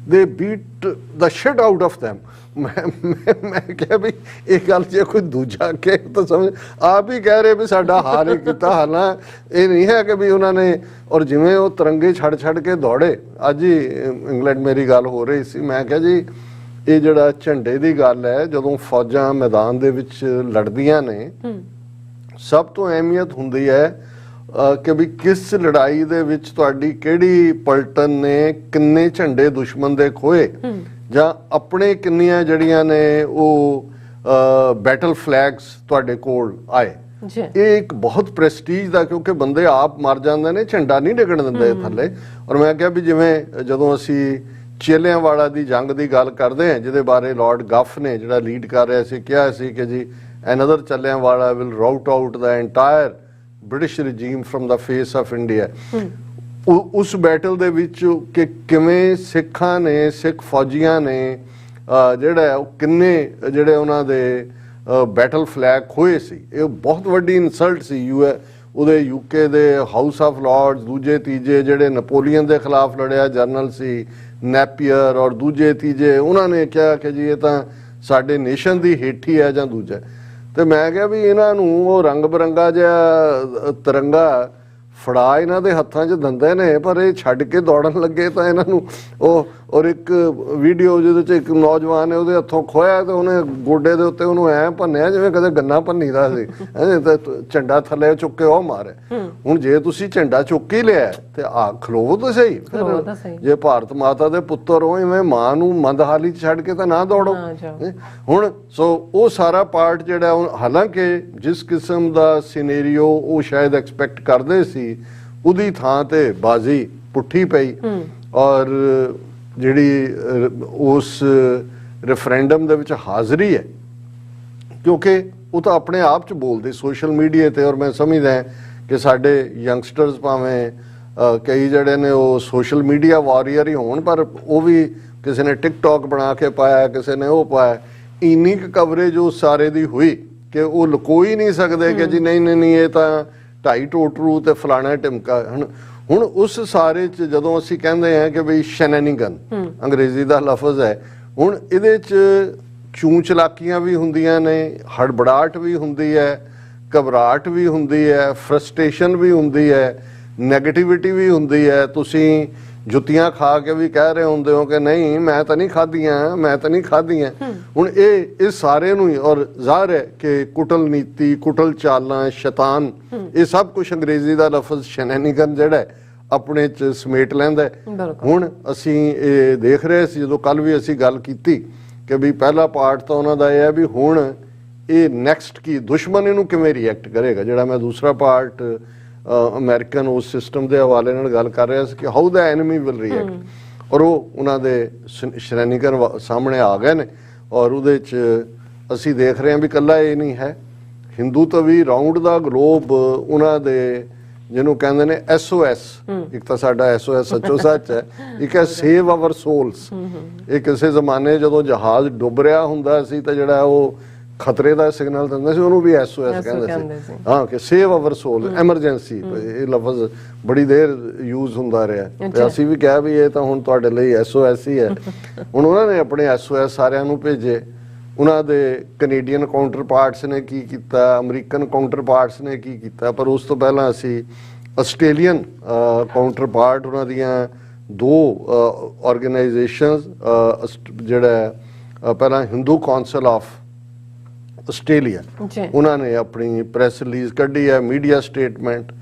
they beat the shit out of them। ਮੈਂ ਕਿਹਾ ਵੀ ਇਹ ਗੱਲ ਜੇ ਕੋਈ ਦੂਜਾ ਕਹੇ ਤਾਂ ਸਮਝ, ਆਪ ਹੀ ਕਹਿ ਰਹੇ ਵੀ ਸਾਡਾ ਹਾਲ ਹੀ ਕੀਤਾ। ਹਾਲਾਂ ਇਹ ਨਹੀਂ ਹੈ ਕਿ ਵੀ ਉਹਨਾਂ ਨੇ, ਔਰ ਜਿਵੇਂ ਉਹ ਤਿਰੰਗੇ ਛੱਡ ਕੇ ਦੌੜੇ, ਅੱਜ ਹੀ ਇੰਗਲੈਂਡ ਮੇਰੀ ਗੱਲ ਹੋ ਰਹੀ ਸੀ, ਮੈਂ ਕਿਹਾ ਜੀ ਇਹ ਜਿਹੜਾ ਝੰਡੇ ਦੀ ਗੱਲ ਹੈ, ਜਦੋਂ ਫੌਜਾਂ ਮੈਦਾਨ ਦੇ ਵਿੱਚ ਲੜਦੀਆਂ ਨੇ, ਸਭ ਤੋਂ ਅਹਿਮੀਅਤ ਹੁੰਦੀ ਹੈ ਕਿ ਵੀ ਕਿਸ ਲੜਾਈ ਦੇ ਵਿੱਚ ਤੁਹਾਡੀ ਕਿਹੜੀ ਪਲਟਨ ਨੇ ਕਿੰਨੇ ਝੰਡੇ ਦੁਸ਼ਮਣ ਦੇ ਖੋਏ, ਜਾਂ ਆਪਣੇ ਕਿੰਨੀਆਂ ਜਿਹੜੀਆਂ ਨੇ ਉਹ ਬੈਟਲ ਫਲੈਗਸ ਤੁਹਾਡੇ ਕੋਲ ਆਏ। ਇਹ ਇੱਕ ਬਹੁਤ ਪ੍ਰੈਸਟੀਜ ਦਾ, ਕਿਉਂਕਿ ਬੰਦੇ ਆਪ ਮਰ ਜਾਂਦੇ ਨੇ, ਝੰਡਾ ਨਹੀਂ ਡਿੱਗਣ ਦਿੰਦੇ ਥੱਲੇ। ਔਰ ਮੈਂ ਕਿਹਾ ਵੀ ਜਿਵੇਂ ਜਦੋਂ ਅਸੀਂ ਚੇਲਿਆਂਵਾਲਾ ਦੀ ਜੰਗ ਦੀ ਗੱਲ ਕਰਦੇ ਹਾਂ, ਜਿਹਦੇ ਬਾਰੇ ਲਾਰਡ ਗੱਫ ਨੇ ਜਿਹੜਾ ਲੀਡ ਕਰ ਰਿਹਾ ਸੀ ਕਿਹਾ ਸੀ ਕਿ ਜੀ another Jallianwala will rout out the entire British regime from the face of India। ਉਸ ਬੈਟਲ ਦੇ ਵਿੱਚ ਕਿ ਕਿਵੇਂ ਸਿੱਖਾਂ ਨੇ, ਸਿੱਖ ਫੌਜੀਆਂ ਨੇ ਜਿਹੜਾ ਉਹ ਕਿੰਨੇ ਜਿਹੜੇ ਉਹਨਾਂ ਦੇ ਬੈਟਲ ਫਲੈਗ ਖੋਏ ਸੀ, ਇਹ ਬਹੁਤ ਵੱਡੀ ਇਨਸਲਟ ਸੀ। ਉਹਦੇ UK ਦੇ ਹਾਊਸ ਆਫ ਲਾਰਡਸ, ਦੂਜੇ ਤੀਜੇ ਜਿਹੜੇ ਨੈਪੋਲੀਅਨ ਦੇ ਖਿਲਾਫ ਲੜਿਆ ਜਰਨਲ ਸੀ ਨੈਪੀਅਰ, ਔਰ ਦੂਜੇ ਤੀਜੇ ਉਹਨਾਂ ਨੇ ਕਿਹਾ ਕਿ ਜੀ ਇਹ ਤਾਂ ਸਾਡੇ ਨੇਸ਼ਨ ਦੀ ਹੇਠੀ ਹੈ ਜਾਂ ਦੂਜਾ। ਤੇ ਮੈਂ ਕਿਹਾ ਵੀ ਇਹਨਾਂ ਨੂੰ ਉਹ ਰੰਗ ਬਰੰਗਾ ਜਿਹਾ ਤਿਰੰਗਾ ਫੜਾ ਇਹਨਾਂ ਦੇ ਹੱਥਾਂ 'ਚ ਦਿੰਦੇ ਨੇ, ਪਰ ਇਹ ਛੱਡ ਕੇ ਦੌੜਨ ਲੱਗੇ ਤਾਂ ਇਹਨਾਂ ਨੂੰ ਉਹ, ਔਰ ਇੱਕ ਵੀਡੀਓ ਜਿਹਦੇ 'ਚ ਇੱਕ ਨੌਜਵਾਨ ਨੇ ਉਹਦੇ ਹੱਥੋਂ ਖੋਇਆ ਤੇ ਉਹਨੇ ਗੋਡੇ ਦੇ ਉੱਤੇ ਉਹਨੂੰ ਐਂ ਭੰਨਿਆ ਜਿਵੇਂ ਕਦੇ ਗੰਨਾ ਭੰਨੀਦਾ ਸੀ, ਝੰਡਾ ਥੱਲੇ ਚੁੱਕ ਕੇ ਉਹ ਮਾਰੇ। ਹੁਣ ਜੇ ਤੁਸੀਂ ਝੰਡਾ ਚੁੱਕ ਹੀ ਲਿਆ ਤੇ ਆ ਖਲੋਵੋ ਤਾਂ ਸਹੀ, ਜੇ ਭਾਰਤ ਮਾਤਾ ਦੇ ਪੁੱਤਰ ਹੋ, ਇਵੇਂ ਮਾਂ ਨੂੰ ਮੰਦਹਾਲੀ 'ਚ ਛੱਡ ਕੇ ਤਾਂ ਨਾ ਦੌੜੋ। ਹੁਣ ਸੋ ਉਹ ਸਾਰਾ ਪਾਰਟ ਜਿਹੜਾ, ਹਾਲਾਂਕਿ ਜਿਸ ਕਿਸਮ ਦਾ ਸਿਨੇਰੀਓ ਉਹ ਸ਼ਾਇਦ ਐਕਸਪੈਕਟ ਕਰਦੇ ਸੀ, ਉਹਦੀ ਥਾਂ ਤੇ ਬਾਜ਼ੀ ਪੁੱਠੀ ਪਈ। ਔਰ ਜਿਹੜੀ ਉਸ ਰੈਫਰੈਂਡਮ ਦੇ ਵਿੱਚ ਹਾਜ਼ਰੀ ਹੈ, ਕਿਉਂਕਿ ਉਹ ਤਾਂ ਆਪਣੇ ਆਪ 'ਚ ਬੋਲਦੇ ਸੋਸ਼ਲ ਮੀਡੀਆ ਤੇ। ਔਰ ਮੈਂ ਸਮਝਦਾ ਕਿ ਸਾਡੇ ਯੰਗਸਟਰਸ ਭਾਵੇਂ ਕਈ ਜਿਹੜੇ ਨੇ ਉਹ ਸੋਸ਼ਲ ਮੀਡੀਆ ਵਾਰੀਅਰ ਹੀ ਹੋਣ, ਪਰ ਉਹ ਵੀ ਕਿਸੇ ਨੇ ਟਿਕਟੌਕ ਬਣਾ ਕੇ ਪਾਇਆ, ਕਿਸੇ ਨੇ ਉਹ ਪਾਇਆ, ਇੰਨੀ ਕੁ ਕਵਰੇਜ ਉਸ ਸਾਰੇ ਦੀ ਹੋਈ ਕਿ ਉਹ ਲੁਕੋ ਹੀ ਨਹੀਂ ਸਕਦੇ ਕਿ ਜੀ ਨਹੀਂ ਨਹੀਂ ਨਹੀਂ ਇਹ ਤਾਂ ਢਾਈ ਟੋਟਰੂ ਤੇ ਫਲਾਣਾ ਢਿਮਕਾ। ਹੁਣ ਉਸ ਸਾਰੇ 'ਚ ਜਦੋਂ ਅਸੀਂ ਕਹਿੰਦੇ ਹਾਂ ਕਿ ਬਈ ਸ਼ੈਨੈਨਿਗਨ ਅੰਗਰੇਜ਼ੀ ਦਾ ਲਫ਼ਜ਼ ਹੈ, ਹੁਣ ਇਹਦੇ 'ਚ ਚੂੰ ਚਲਾਕੀਆਂ ਵੀ ਹੁੰਦੀਆਂ ਨੇ, ਹੜਬੜਾਹਟ ਵੀ ਹੁੰਦੀ ਹੈ, ਘਬਰਾਹਟ ਵੀ ਹੁੰਦੀ ਹੈ, ਫਰਸਟ੍ਰੇਸ਼ਨ ਵੀ ਹੁੰਦੀ ਹੈ, ਨੈਗੇਟਿਵਿਟੀ ਵੀ ਹੁੰਦੀ ਹੈ। ਤੁਸੀਂ ਜੁੱਤੀਆਂ ਖਾ ਕੇ ਵੀ ਕਹਿ ਰਹੇ ਹੁੰਦੇ ਹੋ ਕਿ ਨਹੀਂ ਮੈਂ ਤਾਂ ਨਹੀਂ ਖਾਧੀਆਂ, ਮੈਂ ਤਾਂ ਨਹੀਂ ਖਾਧੀਆਂ। ਹੁਣ ਇਹ ਸਾਰੇ ਨੂੰ ਹੀ, ਔਰ ਜ਼ਾਹਰ ਹੈ ਕਿ ਕੁਟਲ ਨੀਤੀ, ਕੁਟਲ ਚਾਲਾਂ, ਸ਼ੈਤਾਨ, ਇਹ ਸਭ ਕੁਝ ਅੰਗਰੇਜ਼ੀ ਦਾ ਲਫ਼ਜ਼ ਸ਼ੈਨੈਨਿਗਨ ਜਿਹੜਾ ਆਪਣੇ 'ਚ ਸਮੇਟ ਲੈਂਦਾ। ਹੁਣ ਅਸੀਂ ਇਹ ਦੇਖ ਰਹੇ ਸੀ ਜਦੋਂ ਕੱਲ ਵੀ ਅਸੀਂ ਗੱਲ ਕੀਤੀ ਕਿ ਵੀ ਪਹਿਲਾ ਪਾਰਟ ਤਾਂ ਉਹਨਾਂ ਦਾ ਇਹ ਹੈ ਵੀ ਹੁਣ ਇਹ ਨੈਕਸਟ ਕੀ ਦੁਸ਼ਮਣ ਇਹਨੂੰ ਕਿਵੇਂ ਰਿਐਕਟ ਕਰੇਗਾ। ਜਿਹੜਾ ਮੈਂ ਦੂਸਰਾ ਪਾਰਟ ਅਮਰੀਕਨ ਉਸ ਸਿਸਟਮ ਦੇ ਹਵਾਲੇ ਨਾਲ ਗੱਲ ਕਰ ਰਿਹਾ ਸੀ ਕਿ how the enemy will react, ਔਰ ਉਹ ਉਹਨਾਂ ਦੇ ਸ਼੍ਰੇਣੀਕਰਨ ਸਾਹਮਣੇ ਆ ਗਏ ਨੇ। ਔਰ ਉਹਦੇ 'ਚ ਅਸੀਂ ਦੇਖ ਰਹੇ ਹਾਂ ਵੀ ਇਕੱਲਾ ਇਹ ਨਹੀਂ ਹੈ, ਹਿੰਦੂ ਤੋਂ ਵੀ ਰਾਊਂਡ ਦਾ ਗਲੋਬ ਉਹਨਾਂ ਦੇ ਜਿਹਨੂੰ ਕਹਿੰਦੇ ਨੇ SOS, ਇੱਕ ਤਾਂ ਸਾਡਾ SOS ਸੱਚੋ ਸੱਚ ਹੈ, ਇੱਕ ਹੈ ਸੇਵ ਆਵਰ ਸੋਲਸ। ਇਹ ਕਿਸੇ ਜ਼ਮਾਨੇ ਜਦੋਂ ਜਹਾਜ਼ ਡੁੱਬ ਰਿਹਾ ਹੁੰਦਾ ਸੀ ਤਾਂ ਜਿਹੜਾ ਉਹ ਖਤਰੇ ਦਾ ਸਿਗਨਲ ਦਿੰਦਾ ਸੀ ਉਹਨੂੰ ਵੀ SOS ਕਹਿੰਦੇ ਸੀ। ਹਾਂ, ਕਿ ਸੇਵ ਆਵਰ ਸੋਲ, ਐਮਰਜੈਂਸੀ। ਇਹ ਲਫ਼ਜ਼ ਬੜੀ ਦੇਰ ਯੂਜ਼ ਹੁੰਦਾ ਰਿਹਾ ਤੇ ਅਸੀਂ ਵੀ ਕਿਹਾ ਵੀ ਇਹ ਤਾਂ ਹੁਣ ਤੁਹਾਡੇ ਲਈ SOS ਹੀ ਹੈ। ਹੁਣ ਉਹਨਾਂ ਨੇ ਆਪਣੇ SOS ਸਾਰਿਆਂ ਨੂੰ ਭੇਜੇ। ਉਹਨਾਂ ਦੇ ਕੈਨੇਡੀਅਨ ਕਾਊਂਟਰ ਪਾਰਟਸ ਨੇ ਕੀ ਕੀਤਾ, ਅਮਰੀਕਨ ਕਾਊਂਟਰ ਪਾਰਟਸ ਨੇ ਕੀ ਕੀਤਾ, ਪਰ ਉਸ ਤੋਂ ਪਹਿਲਾਂ ਅਸੀਂ ਆਸਟ੍ਰੇਲੀਅਨ ਕਾਊਂਟਰ ਪਾਰਟ ਉਹਨਾਂ ਦੀਆਂ ਦੋ ਆਰਗੇਨਾਈਜੇਸ਼ਨਸ, ਜਿਹੜਾ ਪਹਿਲਾਂ ਹਿੰਦੂ ਕੌਂਸਲ ਆਫ ਆਸਟ੍ਰੇਲੀਆ, ਉਹਨਾਂ ਨੇ ਆਪਣੀ ਪ੍ਰੈਸ ਰਿਲੀਜ਼ ਕੱਢੀ ਹੈ, media statement,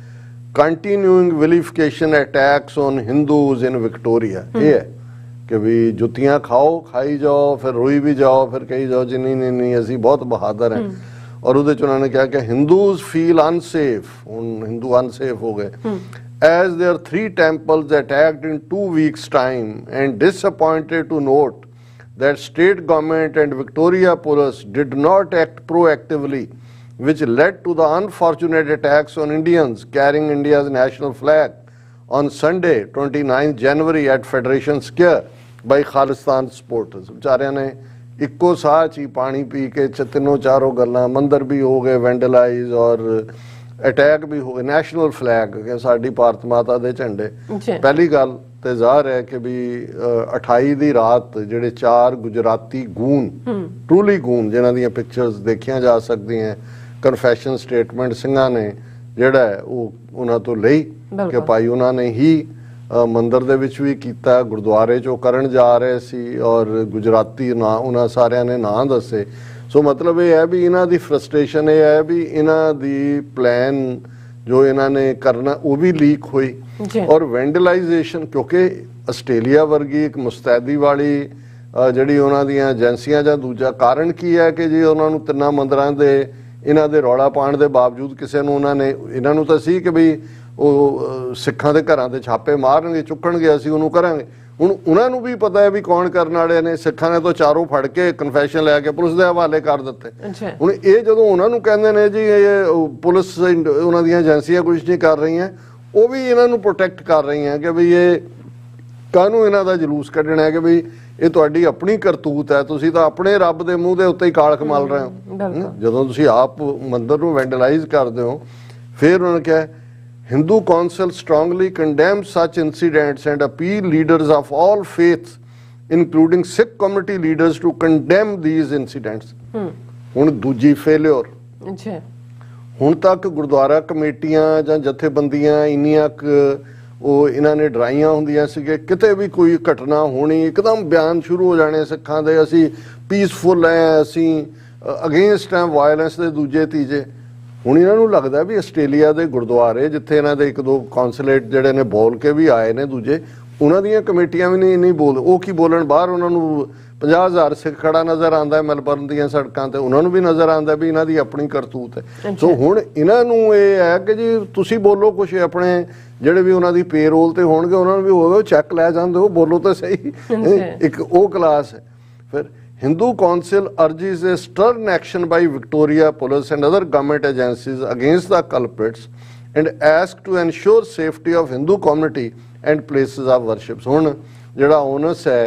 continuing vilification attacks on Hindus in Victoria. ਇਹ ਹੈ ਕਿ ਵੀ ਜੁੱਤੀਆਂ ਖਾਓ, ਖਾਈ ਜਾਓ, ਫਿਰ ਰੋਈ ਵੀ ਜਾਓ, ਫਿਰ ਕਹੀ ਜਾਓ ਜੀ ਨਹੀਂ ਨਹੀਂ ਨਹੀਂ ਅਸੀਂ ਬਹੁਤ ਬਹਾਦਰ ਹਾਂ। ਔਰ ਉਹਦੇ 'ਚ ਉਹਨਾਂ ਨੇ ਕਿਹਾ ਕਿ ਹਿੰਦੂਜ਼ ਫੀਲ ਅਨਸੇਫ, ਹੁਣ ਹਿੰਦੂ ਅਨਸੇਫ ਹੋ ਗਏ, as their 3 temples attacked in 2 weeks time, and disappointed to note that state government and Victoria Police did not act proactively, which led to the unfortunate attacks on Indians carrying India's national flag on Sunday 29 January at Federation Square by Khalistan supporters। ਵਿਚਾਰਿਆਂ ਨੇ ਇੱਕੋ ਸਾਹ 'ਚ ਹੀ ਪਾਣੀ ਪੀ ਕੇ ਤਿੰਨੋਂ ਚਾਰੋਂ ਗੱਲਾਂ, ਮੰਦਰ ਵੀ ਹੋ ਗਏ ਵੈਂਡਲਾਈਜ਼ ਔਰ ਅਟੈਕ ਵੀ ਹੋ ਗਏ, ਨੈਸ਼ਨਲ ਫਲੈਗ ਕਿ ਸਾਡੀ ਭਾਰਤ ਮਾਤਾ ਦੇ ਝੰਡੇ। ਪਹਿਲੀ ਗੱਲ ਤੇ ਜ਼ਾਹਰ ਹੈ ਕਿ ਵੀ 28 ਦੀ ਰਾਤ ਜਿਹੜੇ 4 ਗੁਜਰਾਤੀ ਗੂਨ, ਟਰੂਲੀ ਗੂਨ, ਜਿਨ੍ਹਾਂ ਦੀਆਂ ਪਿਕਚਰਸ ਦੇਖੀਆਂ ਜਾ ਸਕਦੀਆਂ, ਕਨਫੈਸ਼ਨ ਸਟੇਟਮੈਂਟ ਸਿੰਘਾਂ ਨੇ ਜਿਹੜਾ ਉਹ ਉਹਨਾਂ ਤੋਂ ਲਈ ਕਿ ਭਾਈ ਉਹਨਾਂ ਨੇ ਹੀ ਮੰਦਰ ਦੇ ਵਿੱਚ ਵੀ ਕੀਤਾ, ਗੁਰਦੁਆਰੇ 'ਚ ਉਹ ਕਰਨ ਜਾ ਰਹੇ ਸੀ ਔਰ ਗੁਜਰਾਤੀ ਨਾਂ ਉਹਨਾਂ ਸਾਰਿਆਂ ਨੇ ਨਾਂ ਦੱਸੇ। ਸੋ ਮਤਲਬ ਇਹ ਹੈ ਵੀ ਇਹਨਾਂ ਦੀ ਫਰਸਟ੍ਰੇਸ਼ਨ ਇਹ ਹੈ ਵੀ ਇਹਨਾਂ ਦੀ ਪਲਾਨ ਜੋ ਇਹਨਾਂ ਨੇ ਕਰਨਾ ਉਹ ਵੀ ਲੀਕ ਹੋਈ। ਔਰ ਵੈਂਡਲਾਈਜੇਸ਼ਨ, ਕਿਉਂਕਿ ਆਸਟ੍ਰੇਲੀਆ ਵਰਗੀ ਇੱਕ ਮੁਸਤੈਦੀ ਵਾਲੀ ਜਿਹੜੀ ਉਹਨਾਂ ਦੀਆਂ ਏਜੰਸੀਆਂ ਜਾਂ ਦੂਜਾ ਕਾਰਨ ਕੀ ਹੈ ਕਿ ਜੀ ਉਹਨਾਂ ਨੂੰ ਤਿੰਨਾਂ ਮੰਦਰਾਂ ਦੇ ਇਹਨਾਂ ਦੇ ਰੌਲਾ ਪਾਉਣ ਦੇ ਬਾਵਜੂਦ ਕਿਸੇ ਨੂੰ ਉਹਨਾਂ ਨੇ, ਇਹਨਾਂ ਨੂੰ ਤਾਂ ਸੀ ਕਿ ਬਈ ਉਹ ਸਿੱਖਾਂ ਦੇ ਘਰਾਂ ਦੇ ਛਾਪੇ ਮਾਰਨਗੇ, ਚੁੱਕਣਗੇ, ਅਸੀਂ ਉਹਨੂੰ ਕਰਾਂਗੇ। ਹੁਣ ਉਹਨਾਂ ਨੂੰ ਵੀ ਪਤਾ ਹੈ ਵੀ ਕੌਣ ਕਰਨ ਵਾਲੇ ਨੇ। ਸਿੱਖਾਂ ਨੇ ਤਾਂ ਚਾਰੋਂ ਫੜ ਕੇ ਕਨਫੈਸ਼ਨ ਲੈ ਕੇ ਪੁਲਿਸ ਦੇ ਹਵਾਲੇ ਕਰ ਦਿੱਤੇ। ਹੁਣ ਇਹ ਜਦੋਂ ਉਹਨਾਂ ਨੂੰ ਕਹਿੰਦੇ ਨੇ ਜੀ ਇਹ ਪੁਲਿਸ ਉਹਨਾਂ ਦੀਆਂ ਏਜੰਸੀਆਂ ਕੁਝ ਨਹੀਂ ਕਰ ਰਹੀਆਂ, ਉਹ ਵੀ ਇਹਨਾਂ ਨੂੰ ਪ੍ਰੋਟੈਕਟ ਕਰ ਰਹੀਆਂ ਕਿ ਬਈ ਇਹ ਕਾਹਨੂੰ ਇਹਨਾਂ ਦਾ ਜਲੂਸ ਕੱਢਣਾ ਹੈ ਕਿ ਬਈ ਇਹ ਤੁਹਾਡੀ ਆਪਣੀ ਕਰਤੂਤ ਹੈ, ਤੁਸੀਂ ਤਾਂ ਆਪਣੇ ਰੱਬ ਦੇ ਮੂੰਹ ਦੇ ਉੱਤੇ ਹੀ ਕਾਲਖ ਮਲ ਰਹੇ ਹੋ। ਜਦੋਂ ਤੁਸੀਂ ਆਪ ਮੰਦਰ ਨੂੰ ਵੈਂਡਲਾਈਜ਼ ਕਰਦੇ ਹੋ। ਫਿਰ ਉਹਨਾਂ ਨੇ ਕਿਹਾ Hindu Council strongly condemns such incidents and appeal leaders of all faiths, including Sikh community leaders, to condemn these incidents। ਹੁਣ ਦੂਜੀ ਫੇਲਿਓਰ, ਹੁਣ ਤੱਕ ਗੁਰਦੁਆਰਾ ਕਮੇਟੀਆਂ ਜਾਂ ਜਥੇਬੰਦੀਆਂ ਇੰਨੀਆਂ ਉਹ ਇਹਨਾਂ ਨੇ ਡਰਾਈਆਂ ਹੁੰਦੀਆਂ ਸੀ ਕਿ ਕਿਤੇ ਵੀ ਕੋਈ ਘਟਨਾ ਹੋਣੀ ਇੱਕਦਮ ਬਿਆਨ ਸ਼ੁਰੂ ਹੋ ਜਾਣੇ ਸਿੱਖਾਂ ਦੇ, ਅਸੀਂ ਪੀਸਫੁਲ ਹੈ, ਅਸੀਂ ਅਗੇਂਸਟ ਹੈ ਵਾਇਲੈਂਸ ਦੇ ਦੂਜੇ ਤੀਜੇ। ਹੁਣ ਇਹਨਾਂ ਨੂੰ ਲੱਗਦਾ ਵੀ ਆਸਟ੍ਰੇਲੀਆ ਦੇ ਗੁਰਦੁਆਰੇ ਜਿੱਥੇ ਇਹਨਾਂ ਦੇ 1-2 ਕੌਂਸੂਲੇਟ ਜਿਹੜੇ ਨੇ ਬੋਲ ਕੇ ਵੀ ਆਏ ਨੇ ਦੂਜੇ, ਉਹਨਾਂ ਦੀਆਂ ਕਮੇਟੀਆਂ ਵੀ ਨਹੀਂ ਬੋਲ, ਉਹ ਕੀ ਬੋਲਣ ਬਾਹਰ। ਉਹਨਾਂ ਨੂੰ 50,000 ਸਿੱਖ ਖੜਾ ਨਜ਼ਰ ਆਉਂਦਾ ਮੈਲਬਰਨ ਦੀਆਂ ਸੜਕਾਂ ਤੇ, ਉਹਨਾਂ ਨੂੰ ਵੀ ਨਜ਼ਰ ਆਉਂਦਾ ਵੀ ਇਹਨਾਂ ਦੀ ਆਪਣੀ ਕਰਤੂਤ ਹੈ। ਸੋ ਹੁਣ ਇਹਨਾਂ ਨੂੰ ਇਹ ਹੈ ਕਿ ਜੀ ਤੁਸੀਂ ਬੋਲੋ ਕੁਛ, ਆਪਣੇ ਜਿਹੜੇ ਵੀ ਉਹਨਾਂ ਦੀ ਪੇਰੋਲ ਤੇ ਹੋਣਗੇ ਉਹਨਾਂ ਨੂੰ ਵੀ ਹੋਵੇ ਚੈੱਕ ਲੈ ਜਾਂਦੇ ਹੋ, ਬੋਲੋ ਤਾਂ ਸਹੀ। ਇੱਕ ਉਹ ਕਲਾਸ ਹੈ। ਫਿਰ Hindu Council urges a stern action by Victoria Police and other government agencies against the culprits and asks to ensure safety of Hindu community and places of worship। ਹੁਣ ਜਿਹੜਾ ਓਨਸ ਹੈ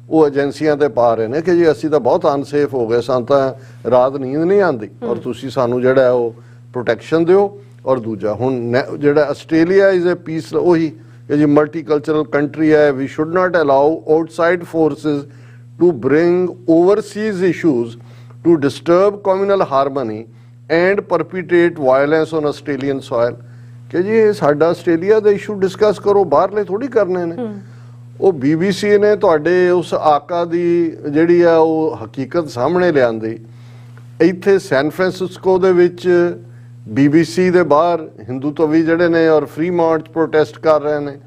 ਉਹ ਏਜੰਸੀਆਂ ਤੇ ਪਾ ਰਹੇ ਨੇ ਕਿ ਜੀ ਅਸੀਂ ਤਾਂ ਬਹੁਤ ਅਨਸੇਫ ਹੋ ਗਏ, ਸਾਨੂੰ ਤਾਂ ਰਾਤ ਨੀਂਦ ਨਹੀਂ ਆਉਂਦੀ ਔਰ ਤੁਸੀਂ ਸਾਨੂੰ ਜਿਹੜਾ ਉਹ ਪ੍ਰੋਟੈਕਸ਼ਨ ਦਿਓ। ਔਰ ਦੂਜਾ ਹੁਣ ਜਿਹੜਾ ਆਸਟ੍ਰੇਲੀਆ ਇਜ਼ ਅ ਪੀਸ, ਉਹੀ ਕਿ ਜੀ ਮਲਟੀਕਲਚਰਲ ਕੰਟਰੀ ਹੈ, we should not allow outside forces to bring overseas issues to disturb communal harmony and perpetrate violence on Australian soil। ਕਿ ਜੀ ਇਹ ਸਾਡਾ ਆਸਟ੍ਰੇਲੀਆ ਦਾ ਇਸ਼ੂ ਡਿਸਕਸ ਕਰੋ, ਬਾਹਰਲੇ ਥੋੜੀ ਕਰਨੇ ਨੇ। ਉਹ BBC ਨੇ ਤੁਹਾਡੇ ਉਸ ਆਕਾ ਦੀ ਜਿਹੜੀ ਆ ਉਹ ਹਕੀਕਤ ਸਾਹਮਣੇ ਲਿਆਂਦੀ। ਇੱਥੇ ਸੈਨ ਫਰਾਂਸਿਸਕੋ ਦੇ ਵਿੱਚ BBC ਦੇ ਬਾਹਰ ਹਿੰਦੂ ਤਵੀ ਜਿਹੜੇ ਨੇ ਔਰ ਫ੍ਰੀ ਮਾਰਚ ਪ੍ਰੋਟੈਸਟ ਕਰ ਰਹੇ ਨੇ।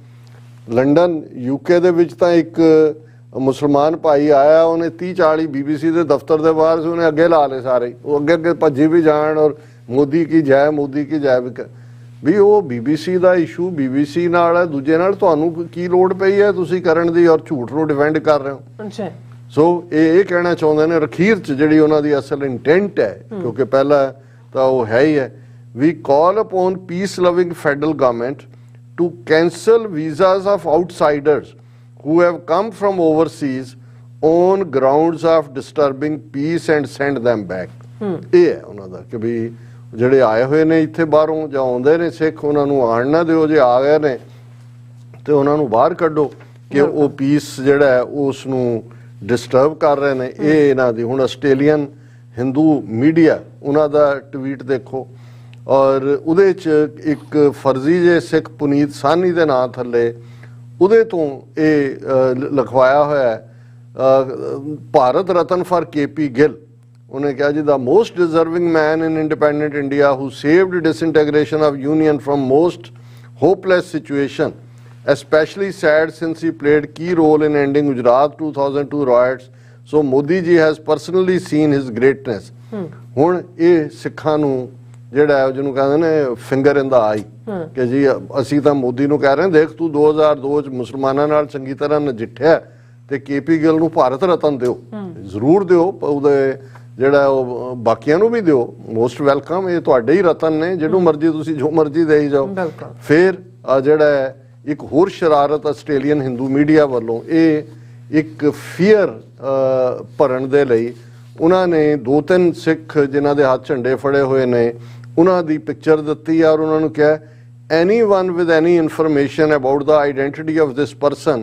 ਲੰਡਨ UK ਦੇ ਵਿੱਚ ਤਾਂ ਇੱਕ ਮੁਸਲਮਾਨ ਭਾਈ ਆਇਆ, ਉਹਨੇ 30-40 BBC ਦੇ ਦਫ਼ਤਰ ਦੇ ਬਾਹਰ ਸੀ, ਉਹਨੇ ਅੱਗੇ ਲਾ ਲਏ ਸਾਰੇ, ਉਹ ਅੱਗੇ ਭੱਜੇ ਵੀ ਜਾਣ ਔਰ ਮੋਦੀ ਕੀ ਜੈ, ਮੋਦੀ ਕੀ ਜੈ ਵੀ ਉਹ BBC ਦਾ ਇਸ਼ੂ BBC ਨਾਲ ਹੈ, ਦੂਜੇ ਨਾਲ ਤੁਹਾਨੂੰ ਕੀ ਲੋੜ ਪਈ ਹੈ ਤੁਸੀਂ ਕਰਨ ਦੀ, ਔਰ ਝੂਠ ਨੂੰ ਡਿਫੈਂਡ ਕਰ ਰਹੇ ਹੋ। ਸੋ ਇਹ ਕਹਿਣਾ ਚਾਹੁੰਦੇ ਨੇ ਅਖੀਰ 'ਚ ਜਿਹੜੀ ਉਹਨਾਂ ਦੀ ਅਸਲ ਇੰਟੈਂਟ ਹੈ, ਕਿਉਂਕਿ ਪਹਿਲਾਂ ਤਾਂ ਉਹ ਹੈ ਹੀ ਹੈ, we call upon peace loving federal government to cancel visas of outsiders who have come from overseas on grounds of disturbing peace and send them back। ਇਹ ਹੈ ਉਹਨਾਂ ਦਾ ਕਿ ਵੀ ਜਿਹੜੇ ਆਏ ਹੋਏ ਨੇ ਇੱਥੇ ਬਾਹਰੋਂ ਜਾਂ ਆਉਂਦੇ ਨੇ ਸਿੱਖ, ਉਹਨਾਂ ਨੂੰ ਆਣ ਨਾ ਦਿਓ, ਜੇ ਆ ਗਏ ਨੇ ਤੇ ਉਹਨਾਂ ਨੂੰ ਬਾਹਰ ਕੱਢੋ ਕਿ ਉਹ ਪੀਸ ਜਿਹੜਾ ਹੈ ਉਸ ਨੂੰ ਡਿਸਟਰਬ ਕਰ ਰਹੇ ਨੇ। ਇਹ ਇਹਨਾਂ ਦੀ ਹੁਣ ਆਸਟ੍ਰੇਲੀਅਨ ਹਿੰਦੂ ਮੀਡੀਆ ਉਹਨਾਂ ਦਾ ਟਵੀਟ ਦੇਖੋ, ਔਰ ਉਹਦੇ 'ਚ ਇੱਕ ਫਰਜ਼ੀ ਜੇ ਸਿੱਖ ਪੁਨੀਤ ਸਾਹਨੀ ਦੇ ਨਾਂ ਥੱਲੇ ਉਹਦੇ ਤੋਂ ਇਹ ਲਿਖਵਾਇਆ ਹੋਇਆ ਭਾਰਤ ਰਤਨ ਫਾਰ KP ਗਿੱਲ। ਉਹਨੇ ਕਿਹਾ ਜੀ, the most deserving man in independent India who saved disintegration of union from most hopeless situation, especially sad since he played key role in ending Gujarat 2002 riots, so Modi ji has personally seen his greatness। ਹੁਣ ਇਹ ਸਿੱਖਾਂ ਨੂੰ ਜਿਹੜਾ ਜਿਹਨੂੰ ਕਹਿੰਦੇ ਨੇ finger ਇਨ ਦਾ ਆਈ ਕਿ ਜੀ ਅਸੀਂ ਤਾਂ ਮੋਦੀ ਨੂੰ ਕਹਿ ਰਹੇ ਦੇਖ ਤੂੰ 2002 ਚ ਮੁਸਲਮਾਨਾਂ ਨਾਲ ਚੰਗੀ ਤਰ੍ਹਾਂ ਨਜਿੱਠਿਆ ਤੇ KP ਗਿੱਲ ਨੂੰ ਭਾਰਤ ਰਤਨ ਦਿਓ, ਜ਼ਰੂਰ ਦਿਓ, ਉਹਦੇ ਜਿਹੜਾ ਉਹ ਬਾਕੀਆਂ ਨੂੰ ਵੀ ਦਿਓ, ਮੋਸਟ ਵੈਲਕਮ, ਇਹ ਤੁਹਾਡੇ ਹੀ ਰਤਨ ਨੇ, ਜਿਹਨੂੰ ਮਰਜ਼ੀ ਤੁਸੀਂ ਜੋ ਮਰਜ਼ੀ ਦੇਈ ਜਾਓ। ਫਿਰ ਜਿਹੜਾ ਇੱਕ ਹੋਰ ਸ਼ਰਾਰਤ ਆਸਟ੍ਰੇਲੀਅਨ ਹਿੰਦੂ ਮੀਡੀਆ ਵੱਲੋਂ ਇਹ ਇੱਕ ਫੀਅਰ ਭਰਨ ਦੇ ਲਈ ਉਹਨਾਂ ਨੇ 2-3 ਸਿੱਖ ਜਿਨ੍ਹਾਂ ਦੇ ਹੱਥ ਝੰਡੇ ਫੜੇ ਹੋਏ ਨੇ ਉਹਨਾਂ ਦੀ ਪਿਕਚਰ ਦਿੱਤੀ ਔਰ ਉਹਨਾਂ ਨੂੰ ਕਿਹਾ anyone with any information about the identity of this person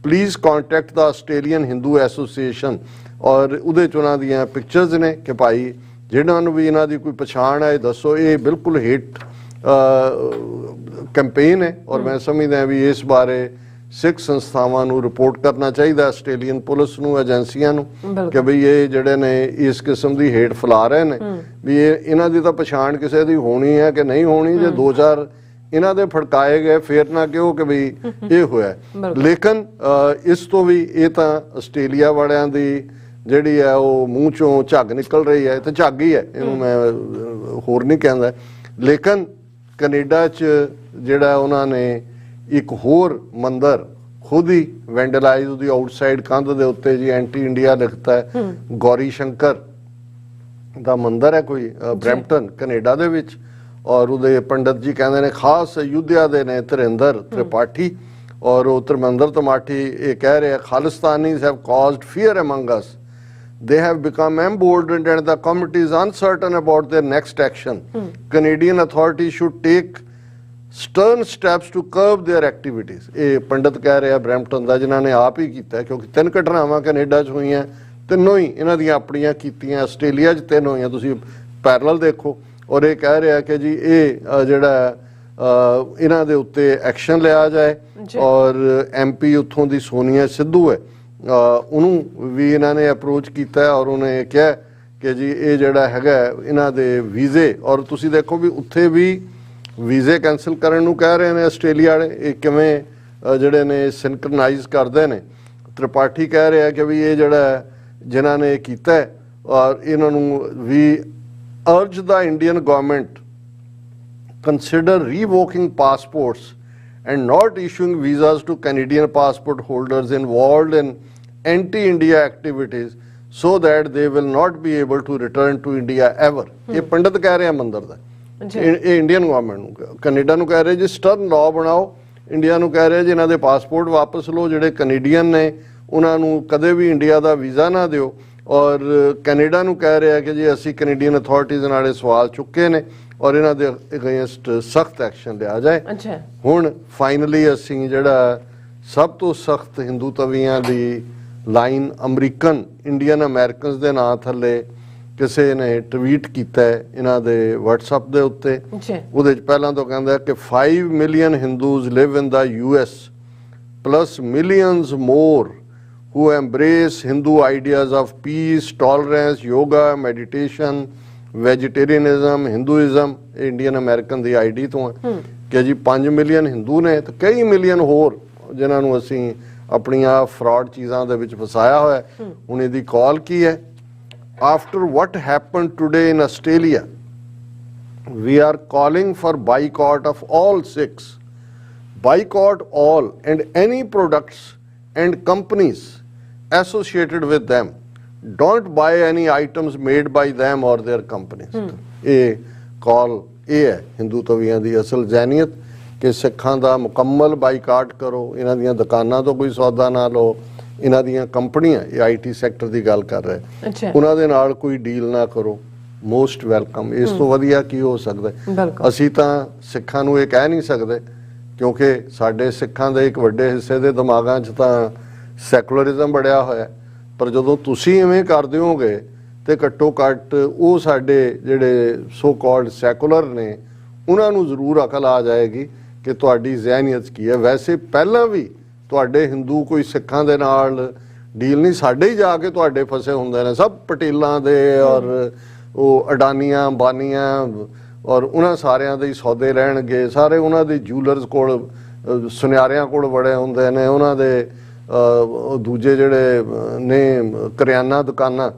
please contact the Australian Hindu Association। ਔਰ ਉਹਦੇ 'ਚ ਉਹਨਾਂ ਦੀਆਂ ਪਿਕਚਰਸ ਨੇ ਕਿ ਭਾਈ ਜਿਹਨਾਂ ਨੂੰ ਵੀ ਇਹਨਾਂ ਦੀ ਕੋਈ ਪਛਾਣ ਹੈ ਦੱਸੋ। ਇਹ ਬਿਲਕੁਲ ਹੇਟ ਕੈਂਪੇਨ ਹੈ ਔਰ ਮੈਂ ਸਮਝਦਾ ਵੀ ਇਸ ਬਾਰੇ ਸਿੱਖ ਸੰਸਥਾਵਾਂ ਨੂੰ ਰਿਪੋਰਟ ਕਰਨਾ ਚਾਹੀਦਾ, ਆਸਟ੍ਰੇਲੀਅਨ ਪੁਲਿਸ ਨੂੰ, ਏਜੰਸੀਆਂ ਨੂੰ, ਕਿ ਬਈ ਇਹ ਜਿਹੜੇ ਨੇ ਇਸ ਕਿਸਮ ਦੀ ਹੇਟ ਫੈਲਾ ਰਹੇ ਨੇ, ਵੀ ਇਹਨਾਂ ਦੀ ਤਾਂ ਪਛਾਣ ਕਿਸੇ ਦੀ ਹੋਣੀ ਹੈ ਕਿ ਨਹੀਂ ਹੋਣੀ। ਜੇ 2-4 ਇਹਨਾਂ ਦੇ ਫੜਕਾਏ ਗਏ ਫੇਰ ਨਾ ਕਿਉਂ ਕਿ ਬਈ ਇਹ ਹੋਇਆ। ਲੇਕਿਨ ਇਸ ਤੋਂ ਵੀ ਇਹ ਤਾਂ ਆਸਟ੍ਰੇਲੀਆ ਵਾਲਿਆਂ ਦੀ ਜਿਹੜੀ ਹੈ ਉਹ ਮੂੰਹ ਚੋਂ ਝੱਗ ਨਿਕਲ ਰਹੀ ਹੈ, ਤੇ ਝੱਗ ਹੀ ਹੈ, ਇਹਨੂੰ ਮੈਂ ਹੋਰ ਨਹੀਂ ਕਹਿੰਦਾ। ਲੇਕਿਨ ਕੈਨੇਡਾ 'ਚ ਜਿਹੜਾ ਉਹਨਾਂ ਨੇ ਇੱਕ ਹੋਰ ਮੰਦਰ ਖੁਦ ਹੀ ਵੈਂਡਲਾਈਜ਼, ਉਹਦੀ ਆਊਟਸਾਈਡ ਕੰਧ ਦੇ ਉੱਤੇ ਜੀ ਐਂਟੀ ਇੰਡੀਆ ਲਿਖਤਾ ਹੈ। ਗੌਰੀ ਸ਼ੰਕਰ ਦਾ ਮੰਦਰ ਹੈ ਕੋਈ ਬਰੈਂਪਟਨ ਕੈਨੇਡਾ ਦੇ ਵਿੱਚ, ਔਰ ਉਹਦੇ ਪੰਡਤ ਜੀ ਕਹਿੰਦੇ ਨੇ ਖਾਸ ਅਯੁੱਧਿਆ ਦੇ ਨੇ ਧਰਿੰਦਰ ਤ੍ਰਿਪਾਠੀ, ਔਰ ਉਹ ਧਰਮਿੰਦਰ ਤਮਾਠੀ ਇਹ ਕਹਿ ਰਿਹਾ Khalistanis have caused fear among us, they have become emboldened and the community is uncertain about their next action। Canadian authorities should take stern steps to curb their activities। ਇਹ ਪੰਡਤ ਕਹਿ ਰਿਹਾ ਬਰੈਂਪਟਨ ਦਾ, ਜਿਨ੍ਹਾਂ ਨੇ ਆਪ ਹੀ ਕੀਤਾ, ਕਿਉਂਕਿ 3 ਘਟਨਾਵਾਂ ਕੈਨੇਡਾ 'ਚ ਹੋਈਆਂ, ਤਿੰਨੋਂ ਹੀ ਇਹਨਾਂ ਦੀਆਂ ਆਪਣੀਆਂ ਕੀਤੀਆਂ। ਆਸਟ੍ਰੇਲੀਆ 'ਚ 3 ਹੋਈਆਂ, ਤੁਸੀਂ ਪੈਰਲਲ ਦੇਖੋ। ਔਰ ਇਹ ਕਹਿ ਰਿਹਾ ਕਿ ਜੀ ਇਹ ਜਿਹੜਾ ਇਹਨਾਂ ਦੇ ਉੱਤੇ ਐਕਸ਼ਨ ਲਿਆ ਜਾਏ। ਔਰ MP ਉੱਥੋਂ ਦੀ ਸੋਨੀਆ ਸਿੱਧੂ ਹੈ, ਉਹਨੂੰ ਵੀ ਇਹਨਾਂ ਨੇ ਅਪਰੋਚ ਕੀਤਾ ਔਰ ਉਹਨੇ ਕਿਹਾ ਕਿ ਜੀ ਇਹ ਜਿਹੜਾ ਹੈਗਾ ਇਹਨਾਂ ਦੇ ਵੀਜ਼ੇ, ਔਰ ਤੁਸੀਂ ਦੇਖੋ ਵੀ ਉੱਥੇ ਵੀ ਵੀਜ਼ੇ ਕੈਂਸਲ ਕਰਨ ਨੂੰ ਕਹਿ ਰਹੇ ਨੇ ਆਸਟ੍ਰੇਲੀਆ ਵਾਲੇ। ਇਹ ਕਿਵੇਂ ਜਿਹੜੇ ਨੇ ਸਿਨਕਰਨਾਈਜ਼ ਕਰਦੇ ਨੇ। ਤ੍ਰਿਪਾਠੀ ਕਹਿ ਰਿਹਾ ਕਿ ਵੀ ਇਹ ਜਿਹੜਾ ਜਿਨ੍ਹਾਂ ਨੇ ਕੀਤਾ ਔਰ ਇਹਨਾਂ ਨੂੰ ਵੀ urge the Indian government consider revoking passports and not issuing visas to Canadian passport holders involved in anti-India activities so that they will not be able to return to India ever। ਇਹ ਪੰਡਤ ਕਹਿ ਰਿਹਾ ਮੰਦਰ ਦਾ, ਇਹ Indian government ਨੂੰ, Canada ਨੂੰ ਕਹਿ ਰਹੇ ਜੀ ਸਟਰਨ ਲਾਅ ਬਣਾਓ, ਇੰਡੀਆ ਨੂੰ ਕਹਿ ਰਹੇ ਜੀ ਇਹਨਾਂ ਦੇ ਪਾਸਪੋਰਟ ਵਾਪਸ ਲਓ, ਜਿਹੜੇ ਕੈਨੇਡੀਅਨ ਨੇ ਉਹਨਾਂ ਨੂੰ ਕਦੇ ਵੀ ਇੰਡੀਆ ਦਾ ਵੀਜ਼ਾ ਨਾ ਦਿਓ। ਔਰ ਕੈਨੇਡਾ ਨੂੰ ਕਹਿ ਰਿਹਾ ਕਿ ਜੀ ਅਸੀਂ ਕੈਨੇਡੀਅਨ ਅਥਾਰਟੀਜ਼ ਨਾਲ ਇਹ ਸਵਾਲ ਚੁੱਕੇ ਨੇ ਔਰ ਇਹਨਾਂ ਦੇ ਅਗੇਂਸਟ ਸਖਤ ਐਕਸ਼ਨ ਲਿਆ ਜਾਏ। ਹੁਣ ਫਾਈਨਲੀ ਅਸੀਂ ਜਿਹੜਾ ਸਭ ਤੋਂ ਸਖਤ ਹਿੰਦੂ ਤਵੀਆਂ ਦੀ ਲਾਈਨ ਅਮਰੀਕਨ ਇੰਡੀਅਨ ਅਮਰੀਕਨਸ ਦੇ ਨਾਂ ਥੱਲੇ ਕਿਸੇ ਨੇ ਟਵੀਟ ਕੀਤਾ ਇਹਨਾਂ ਦੇ WhatsApp ਦੇ ਉੱਤੇ। ਉਹਦੇ ਚ ਪਹਿਲਾਂ ਤੋਂ ਕਹਿੰਦਾ ਕਿ 5 million Hindus Liv in the US plus millions more who embrace Hindu ideas of peace, tolerance, yoga, meditation, vegetarianism, Hinduism। Indian American the ID ਤੋਂ ਹੈ ਕਿ ਜੀ 5 ਮਿਲੀਅਨ ਹਿੰਦੂ ਨੇ ਤੇ ਕਈ ਮਿਲੀਅਨ ਹੋਰ ਜਿਨ੍ਹਾਂ ਨੂੰ ਅਸੀਂ ਆਪਣੀਆਂ ਫਰਾਡ ਚੀਜ਼ਾਂ ਦੇ ਵਿੱਚ ਫਸਾਇਆ ਹੋਇਆ। ਹੁਣ ਇਹਦੀ ਕਾਲ ਕੀ ਹੈ? After what happened today in Australia, we are calling for boycott of all Sikhs. Boycott all and any products and companies associated with them. Don't buy any items made by them or their companies। ਇਹ ਕਾਲ ਇਹ ਹੈ ਹਿੰਦੂ ਤਵੀਆਂ ਦੀ ਅਸਲ ਜ਼ਹਿਨੀਅਤ ਕਿ ਸਿੱਖਾਂ ਦਾ ਮੁਕੰਮਲ boycott ਕਰੋ, ਇਹਨਾਂ ਦੀਆਂ ਦੁਕਾਨਾਂ ਤੋਂ ਕੋਈ ਸੌਦਾ ਨਾ ਲਓ, ਇਹਨਾਂ ਦੀਆਂ ਕੰਪਨੀਆਂ ਇਹ IT ਸੈਕਟਰ ਦੀ ਗੱਲ ਕਰ ਰਹੇ ਉਹਨਾਂ ਦੇ ਨਾਲ ਕੋਈ ਡੀਲ ਨਾ ਕਰੋ। Most welcome. ਇਸ ਤੋਂ ਵਧੀਆ ਕੀ ਹੋ ਸਕਦਾ? ਅਸੀਂ ਤਾਂ ਸਿੱਖਾਂ ਨੂੰ ਇਹ ਕਹਿ ਨਹੀਂ ਸਕਦੇ ਕਿਉਂਕਿ ਸਾਡੇ ਸਿੱਖਾਂ ਦੇ ਇੱਕ ਵੱਡੇ ਹਿੱਸੇ ਦੇ ਦਿਮਾਗਾਂ 'ਚ ਤਾਂ ਸੈਕੂਲਰਿਜ਼ਮ ਬੜਿਆ ਹੋਇਆ, ਪਰ ਜਦੋਂ ਤੁਸੀਂ ਇਵੇਂ ਕਰ ਦਿਓਗੇ ਤੇ ਘੱਟੋ ਘੱਟ ਉਹ ਸਾਡੇ ਜਿਹੜੇ ਸੋ ਕਾਲਡ ਸੈਕੂਲਰ ਨੇ ਉਹਨਾਂ ਨੂੰ ਜ਼ਰੂਰ ਅਕਲ ਆ ਜਾਏਗੀ ਕਿ ਤੁਹਾਡੀ ਜ਼ਹਿਨੀਅਤ ਕੀ ਹੈ। ਵੈਸੇ ਪਹਿਲਾਂ ਵੀ ਤੁਹਾਡੇ ਹਿੰਦੂ ਕੋਈ ਸਿੱਖਾਂ ਦੇ ਨਾਲ ਡੀਲ ਨਹੀਂ, ਸਾਡੇ ਹੀ ਜਾ ਕੇ ਤੁਹਾਡੇ ਫਸੇ ਹੁੰਦੇ ਨੇ ਸਭ ਪਟੇਲਾਂ ਦੇ ਔਰ ਉਹ ਅਡਾਨੀਆਂ ਅੰਬਾਨੀਆਂ ਔਰ ਉਹਨਾਂ ਸਾਰਿਆਂ ਦੇ ਹੀ ਸੌਦੇ ਰਹਿਣਗੇ। ਸਾਰੇ ਉਹਨਾਂ ਦੇ ਜੂਲਰਸ ਕੋਲ ਸੁਨਿਆਰਿਆਂ ਕੋਲ ਬੜੇ ਹੁੰਦੇ ਨੇ, ਉਹਨਾਂ ਦੇ ਦੂਜੇ ਜਿਹੜੇ ਨੇ ਕਰਿਆਨਾ ਦੁਕਾਨਾਂ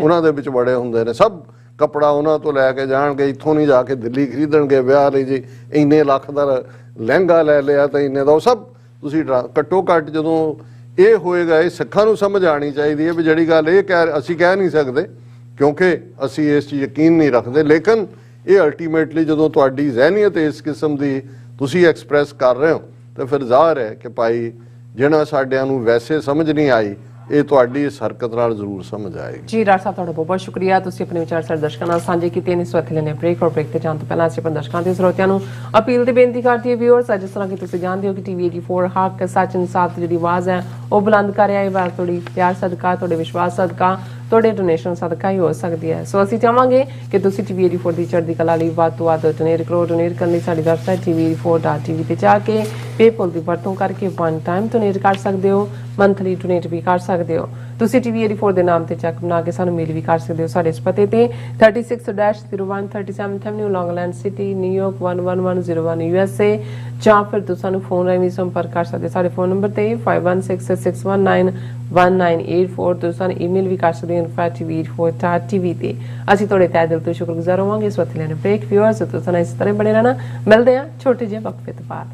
ਉਹਨਾਂ ਦੇ ਵਿੱਚ ਬੜੇ ਹੁੰਦੇ ਨੇ। ਸਭ ਕੱਪੜਾ ਉਹਨਾਂ ਤੋਂ ਲੈ ਕੇ ਜਾਣਗੇ, ਇੱਥੋਂ ਨਹੀਂ ਜਾ ਕੇ ਦਿੱਲੀ ਖਰੀਦਣਗੇ ਵਿਆਹ ਲਈ ਜੀ ਇੰਨੇ ਲੱਖ ਦਾ ਲਹਿੰਗਾ ਲੈ ਲਿਆ ਤਾਂ ਇੰਨੇ ਦਾ। ਉਹ ਸਭ ਤੁਸੀਂ ਘੱਟੋ ਘੱਟ ਜਦੋਂ ਇਹ ਹੋਏਗਾ ਇਹ ਸਿੱਖਾਂ ਨੂੰ ਸਮਝ ਆਣੀ ਚਾਹੀਦੀ ਹੈ ਵੀ ਜਿਹੜੀ ਗੱਲ ਇਹ ਅਸੀਂ ਕਹਿ ਨਹੀਂ ਸਕਦੇ ਕਿਉਂਕਿ ਅਸੀਂ ਇਸ 'ਚ ਯਕੀਨ ਨਹੀਂ ਰੱਖਦੇ, ਲੇਕਿਨ ਇਹ ਅਲਟੀਮੇਟਲੀ ਜਦੋਂ ਤੁਹਾਡੀ ਜ਼ਹਿਨੀਅਤ ਇਸ ਕਿਸਮ ਦੀ ਤੁਸੀਂ ਐਕਸਪ੍ਰੈਸ ਕਰ ਰਹੇ ਹੋ ਤਾਂ ਫਿਰ ਜ਼ਾਹਰ ਹੈ ਕਿ ਭਾਈ ਜਿਹਨਾਂ ਸਾਡਿਆਂ ਨੂੰ ਵੈਸੇ ਸਮਝ ਨਹੀਂ ਆਈ ਇਹ ਤੁਹਾਡੀ ਇਸ ਹਰਕਤ ਨਾਲ ਜ਼ਰੂਰ ਸਮਝ ਆਏਗੀ। ਜੀ ਡਾਕਟਰ ਸਾਹਿਬ ਤੁਹਾਡਾ ਬਹੁਤ ਬਹੁਤ ਸ਼ੁਕਰੀਆ, ਤੁਸੀਂ ਆਪਣੇ ਵਿਚਾਰ ਸਾਡੇ ਦਰਸ਼ਕਾਂ ਨਾਲ ਸਾਂਝੇ ਕੀਤੇ ਨੇ। ਸੋ ਇੱਥੇ ਲੈਣੇ ਬ੍ਰੇਕ ਔਰ ਬ੍ਰੇਕ ਤੇ ਜਾਣ ਤੋਂ ਪਹਿਲਾਂ ਅਸੀਂ ਆਪਣੇ ਦਰਸ਼ਕਾਂ ਤੇ ਸਰੋਤਿਆਂ ਨੂੰ ਅਪੀਲ ਤੇ ਬੇਨਤੀ ਕਰਦੀ ਹੈ ਵਿਊਅਰਸ, ਜਿਸ ਤਰ੍ਹਾਂ ਕਿ ਤੁਸੀਂ ਜਾਣਦੇ ਹੋ ਕਿ TV 84 ਹੱਕ ਸੱਚ ਇਨਸਾਫ ਦੀ ਜਿਹੜੀ ਆਵਾਜ਼ ਹੈ ਉਹ ਬੁਲੰਦ ਕਰ ਰਿਹਾ ਹੈ। ਵਾਰ ਤੁਹਾਡੀ ਪਿਆਰ ਸਦਕਾ, ਤੁਹਾਡੇ ਵਿਸ਼ਵਾਸ ਸਦਕਾ, ਤੁਹਾਡੇ ਡੋਨੇਸ਼ਨ ਸਦਕਾ ਹੀ ਹੋ ਸਕਦੀ ਹੈ। ਸੋ ਅਸੀਂ ਚਾਹਾਂਗੇ ਕਿ ਤੁਸੀਂ TV 84 ਦੀ ਚੜ੍ਹਦੀ ਕਲਾ ਲਈ ਵੱਧ ਤੋਂ ਵੱਧ ਡੋਨੇਟ ਕਰੋ। ਡੋਨੇਟ ਕਰਨ ਲਈ ਸਾਡੀ ਵੈਬਸਾਈਟ tv84.tv ਤੇ ਜਾ ਕੇ ਪੇਪਲ ਦੀ ਵਰਤੋਂ ਕਰਕੇ ਵਨ ਟਾਈਮ ਡੋਨੇਟ ਕਰ ਸਕਦੇ ਹੋ, ਮੰਥਲੀ ਡੋਨੇਟ ਵੀ ਕਰ ਸਕਦੇ ਹੋ। ਤੁਸੀਂ TV 84 ਦੇ ਨਾਮ ਤੇ ਚੈੱਕ ਬਣਾ ਕੇ ਸਾਨੂੰ ਮੇਲ ਵੀ ਕਰ ਸਕਦੇ ਹੋ ਸਾਡੇ ਇਸ ਪਤੇ ਤੇ 36-01 37th Avenue Long Island City New York 11101 USA, ਜਾਂ ਫਿਰ ਤੁਸੀਂ ਸਾਨੂੰ ਫੋਨ ਰਾਹੀਂ ਸੰਪਰਕ ਕਰ ਸਕਦੇ ਸਾਡੇ ਫੋਨ ਨੰਬਰ ਤੇ 5166191984। ਤੁਸੀਂ ਸਾਨੂੰ ਈਮੇਲ ਵੀ ਕਰ ਸਕਦੇ ਹੋ info@tv84.tv ਤੇ। ਅਸੀਂ ਤੁਹਾਡੇ ਤਹਿ ਦਿਲ ਤੋਂ ਸ਼ੁਕਰਗੁਜ਼ਾਰ ਹੋਵਾਂਗੇ। ਇਸ ਵਕਤ ਲੈਣੇ ਬ੍ਰੇਕ। ਵਿਊਅਰਸ ਤੁਸੀਂ ਇਸ ਤਰ੍ਹਾਂ ਬਣੇ ਰਹਿਣਾ। ਮਿਲਦੇ ਹਾਂ ਛੋਟੇ ਜਿਹੇ ਵਕਫੇ ਤੋਂ ਬਾਅਦ।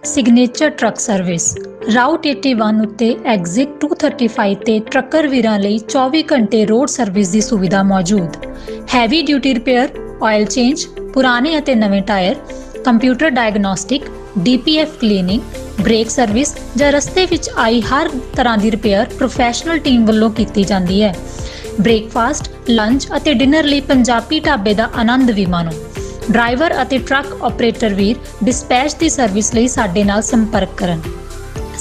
ਸਿਗਨੇਚਰ ਟਰੱਕ ਸਰਵਿਸ ਰਾਊਟ 81 ਉੱਤੇ ਐਗਜ਼ਿਟ 235 ਤੇ ਟਰੱਕਰ ਵੀਰਾਂ ਲਈ 24 ਘੰਟੇ ਰੋਡ ਸਰਵਿਸ ਦੀ ਸੁਵਿਧਾ ਮੌਜੂਦ। Heavy duty repair, oil change, ਪੁਰਾਣੇ ਅਤੇ ਨਵੇਂ tyre, computer diagnostic, DPF cleaning, brake service ਜਾਂ ਰਸਤੇ ਵਿੱਚ ਆਈ ਹਰ ਤਰ੍ਹਾਂ ਦੀ ਰਿਪੇਅਰ ਪ੍ਰੋਫੈਸ਼ਨਲ ਟੀਮ ਵੱਲੋਂ ਕੀਤੀ ਜਾਂਦੀ ਹੈ। ਬ੍ਰੇਕਫਾਸਟ, ਲੰਚ ਅਤੇ ਡਿਨਰ ਲਈ ਪੰਜਾਬੀ ਢਾਬੇ ਦਾ ਆਨੰਦ ਵੀ ਮਾਣੋ। ਡਰਾਈਵਰ ਅਤੇ ਟਰੱਕ ਆਪਰੇਟਰ ਵੀਰ ਡਿਸਪੈਚ ਦੀ ਸਰਵਿਸ ਲਈ ਸਾਡੇ ਨਾਲ ਸੰਪਰਕ ਕਰਨ।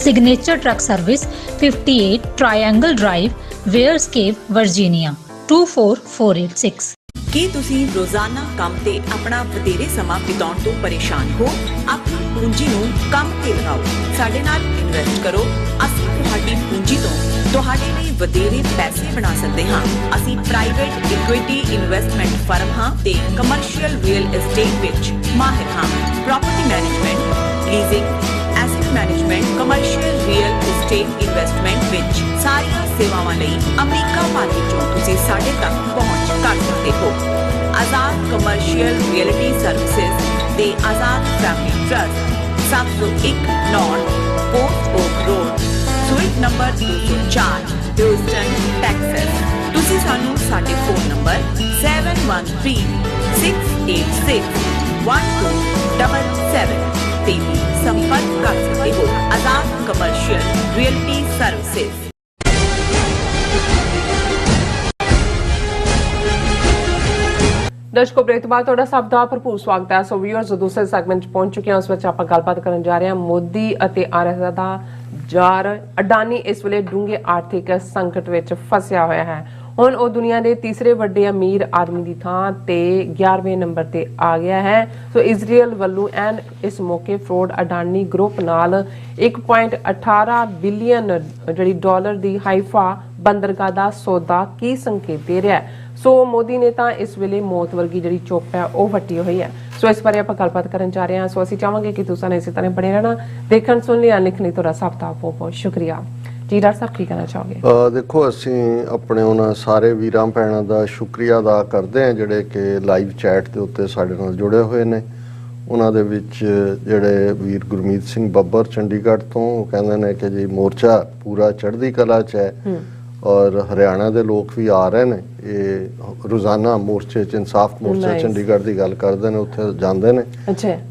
Signature truck service 58 triangle drive, Weyers Cave, Virginia 24486। ਕੀ ਤੁਸੀਂ ਰੋਜ਼ਾਨਾ ਕੰਮ ਤੇ ਆਪਣਾ ਵਧੇਰੇ ਸਮਾਂ ਬਿਤਾਉਣ ਤੋਂ ਪਰੇਸ਼ਾਨ ਹੋ? ਆਪਣੀ ਪੂੰਜੀ ਨੂੰ ਕੰਮ ਤੇ ਲਗਾਓ, ਸਾਡੇ ਨਾਲ ਇਨਵੈਸਟ ਕਰੋ। ਅਸੀਂ ਤੁਹਾਡੀ ਪੂੰਜੀ ਤੋਂ ਤੁਹਾਡੇ ਲਈ ਵਧੇਰੇ ਪੈਸੇ ਬਣਾ ਸਕਦੇ ਹਾਂ। ਅਸੀਂ ਪ੍ਰਾਈਵੇਟ ਇਕੁਇਟੀ ਇਨਵੈਸਟਮੈਂਟ ਫਰਮ ਹਾਂ ਤੇ ਕਮਰਸ਼ੀਅਲ ਰੀਅਲ ਏਸਟੇਟ ਵਿੱਚ ਮਾਹਿਰ ਹਾਂ। Property management, leasing, asset management, commercial real estate investment ਵਿੱਚ ਸਾਰੀਆਂ ਸੇਵਾਵਾਂ ਲਈ ਅਮਰੀਕਾ ਭਰ ਵਿੱਚੋਂ ਤੁਸੀਂ ਸਾਡੇ ਤੱਕ ਪਹੁੰਚ ਕਰ ਸਕਦੇ ਹੋ। ਆਜ਼ਾਦ ਕਮਰਸ਼ੀਅਲ ਰੀਅਲਟੀ ਸਰਵਿਸਿਜ਼ ਤੇ Azad family trust 701 North Port Oak Road, suite number 204, Houston, Texas. ਤੁਸੀਂ ਸਾਨੂੰ ਸਾਡੇ ਫੋਨ ਨੰਬਰ 7136861277 ਤੇ ਵੀ ਸੰਪਰਕ ਕਰ ਸਕਦੇ ਹੋ। Azad commercial realty services. ਦਰਸ਼ਕੋ, break ਤੋਂ ਬਾਅਦ ਤੁਹਾਡਾ ਸਭ ਦਾ ਭਰਪੂਰ ਸਵਾਗਤ ਹੈ। ਸੋ ਵੀਅਰਸ, ਦੂਸਰੇ ਸੈਗਮੈਂਟ 'ਚ ਪਹੁੰਚ ਚੁੱਕੇ ਹਾਂ। ਉਸ ਵਿੱਚ ਆਪਾਂ ਗੱਲਬਾਤ ਕਰਨ ਜਾ ਰਹੇ ਹਾਂ ਮੋਦੀ ਅਤੇ ਆਰਐਸ ਦਾ ਜਾਰ ਅਡਾਨੀ ਇਸ ਵੇਲੇ ਡੂੰਘੇ ਆਰਥਿਕ ਸੰਕਟ ਵਿੱਚ ਫਸਿਆ ਹੋਇਆ ਹੈ। ਹੁਣ ਉਹ ਦੁਨੀਆ ਦੇ ਤੀਸਰੇ ਵੱਡੇ ਅਮੀਰ ਆਦਮੀ ਦੀ ਥਾਂ ਤੇ 11ਵੇਂ ਨੰਬਰ ਤੇ ਆ ਗਿਆ ਹੈ। ਸੋ ਇਜ਼ਰਾਈਲ ਵੱਲੋਂ ਐਂਡ ਇਸ ਮੌਕੇ ਫਰੋਡ ਅਡਾਨੀ ਗਰੁੱਪ ਨਾਲ 1.18 ਬਿਲੀਅਨ ਜਿਹੜੀ ਡਾਲਰ ਦੀ ਹਾਈਫਾ ਬੰਦਰਗਾਹ ਦਾ ਸੌਦਾ ਕੀ ਸੰਕੇਤ ਦੇ ਰਿਹਾ ਹੈ। ਸੋ ਮੋਦੀ ਨੇ ਤਾਂ ਇਸ ਵੇਲੇ ਮੌਤ ਵਰਗੀ ਜਿਹੜੀ ਚੁੱਪ ਹੈ ਉਹ ਵੱਟੀ ਹੋਈ ਹੈ। ਸੋ ਇਸ ਬਾਰੇ ਆਪਾਂ ਗੱਲਬਾਤ ਕਰਨ ਜਾ ਰਹੇ ਹਾਂ। ਸੋ ਅਸੀਂ ਚਾਹਾਂਗੇ ਕਿ ਤੁਸੀਂ ਇਸੇ ਤਰ੍ਹਾਂ ਬਣੇ ਰਹਿਣਾ। ਦੇਖਣ ਸੁਣ ਲਈ ਲਿਖਣ ਲਈ ਤੁਹਾਡਾ ਸਭ ਦਾ ਬਹੁਤ ਬਹੁਤ ਸ਼ੁਕਰੀਆ ਜੀ। ਡਾਕਟਰ ਸਾਹਿਬ ਕੀ ਕਹਿਣਾ ਚਾਹੋਗੇ? ਦੇਖੋ, ਅਸੀਂ ਆਪਣੇ ਉਹਨਾਂ ਸਾਰੇ ਵੀਰਾਂ ਭੈਣਾਂ ਦਾ ਸ਼ੁਕਰੀਆ ਅਦਾ ਕਰਦੇ ਹਾਂ ਜਿਹੜੇ ਕਿ ਲਾਈਵ ਚੈਟ ਦੇ ਉੱਤੇ ਸਾਡੇ ਨਾਲ ਜੁੜੇ ਹੋਏ ਨੇ। ਉਹਨਾਂ ਦੇ ਵਿੱਚ ਜਿਹੜੇ ਵੀਰ ਗੁਰਮੀਤ ਸਿੰਘ ਬੱਬਰ ਚੰਡੀਗੜ੍ਹ ਤੋਂ, ਉਹ ਕਹਿੰਦੇ ਨੇ ਕਿ ਜੀ ਮੋਰਚਾ ਪੂਰਾ ਚੜ੍ਹਦੀ ਕਲਾ 'ਚ ਹੈ ਔਰ ਹਰਿਆਣਾ ਦੇ ਲੋਕ ਵੀ ਆ ਰਹੇ ਨੇ। ਇਹ ਰੋਜ਼ਾਨਾ ਮੋਰਚੇ 'ਚ ਇਨਸਾਫ ਮੋਰਚਾ ਚੰਡੀਗੜ੍ਹ ਦੀ ਗੱਲ ਕਰਦੇ ਨੇ, ਉੱਥੇ ਜਾਂਦੇ ਨੇ।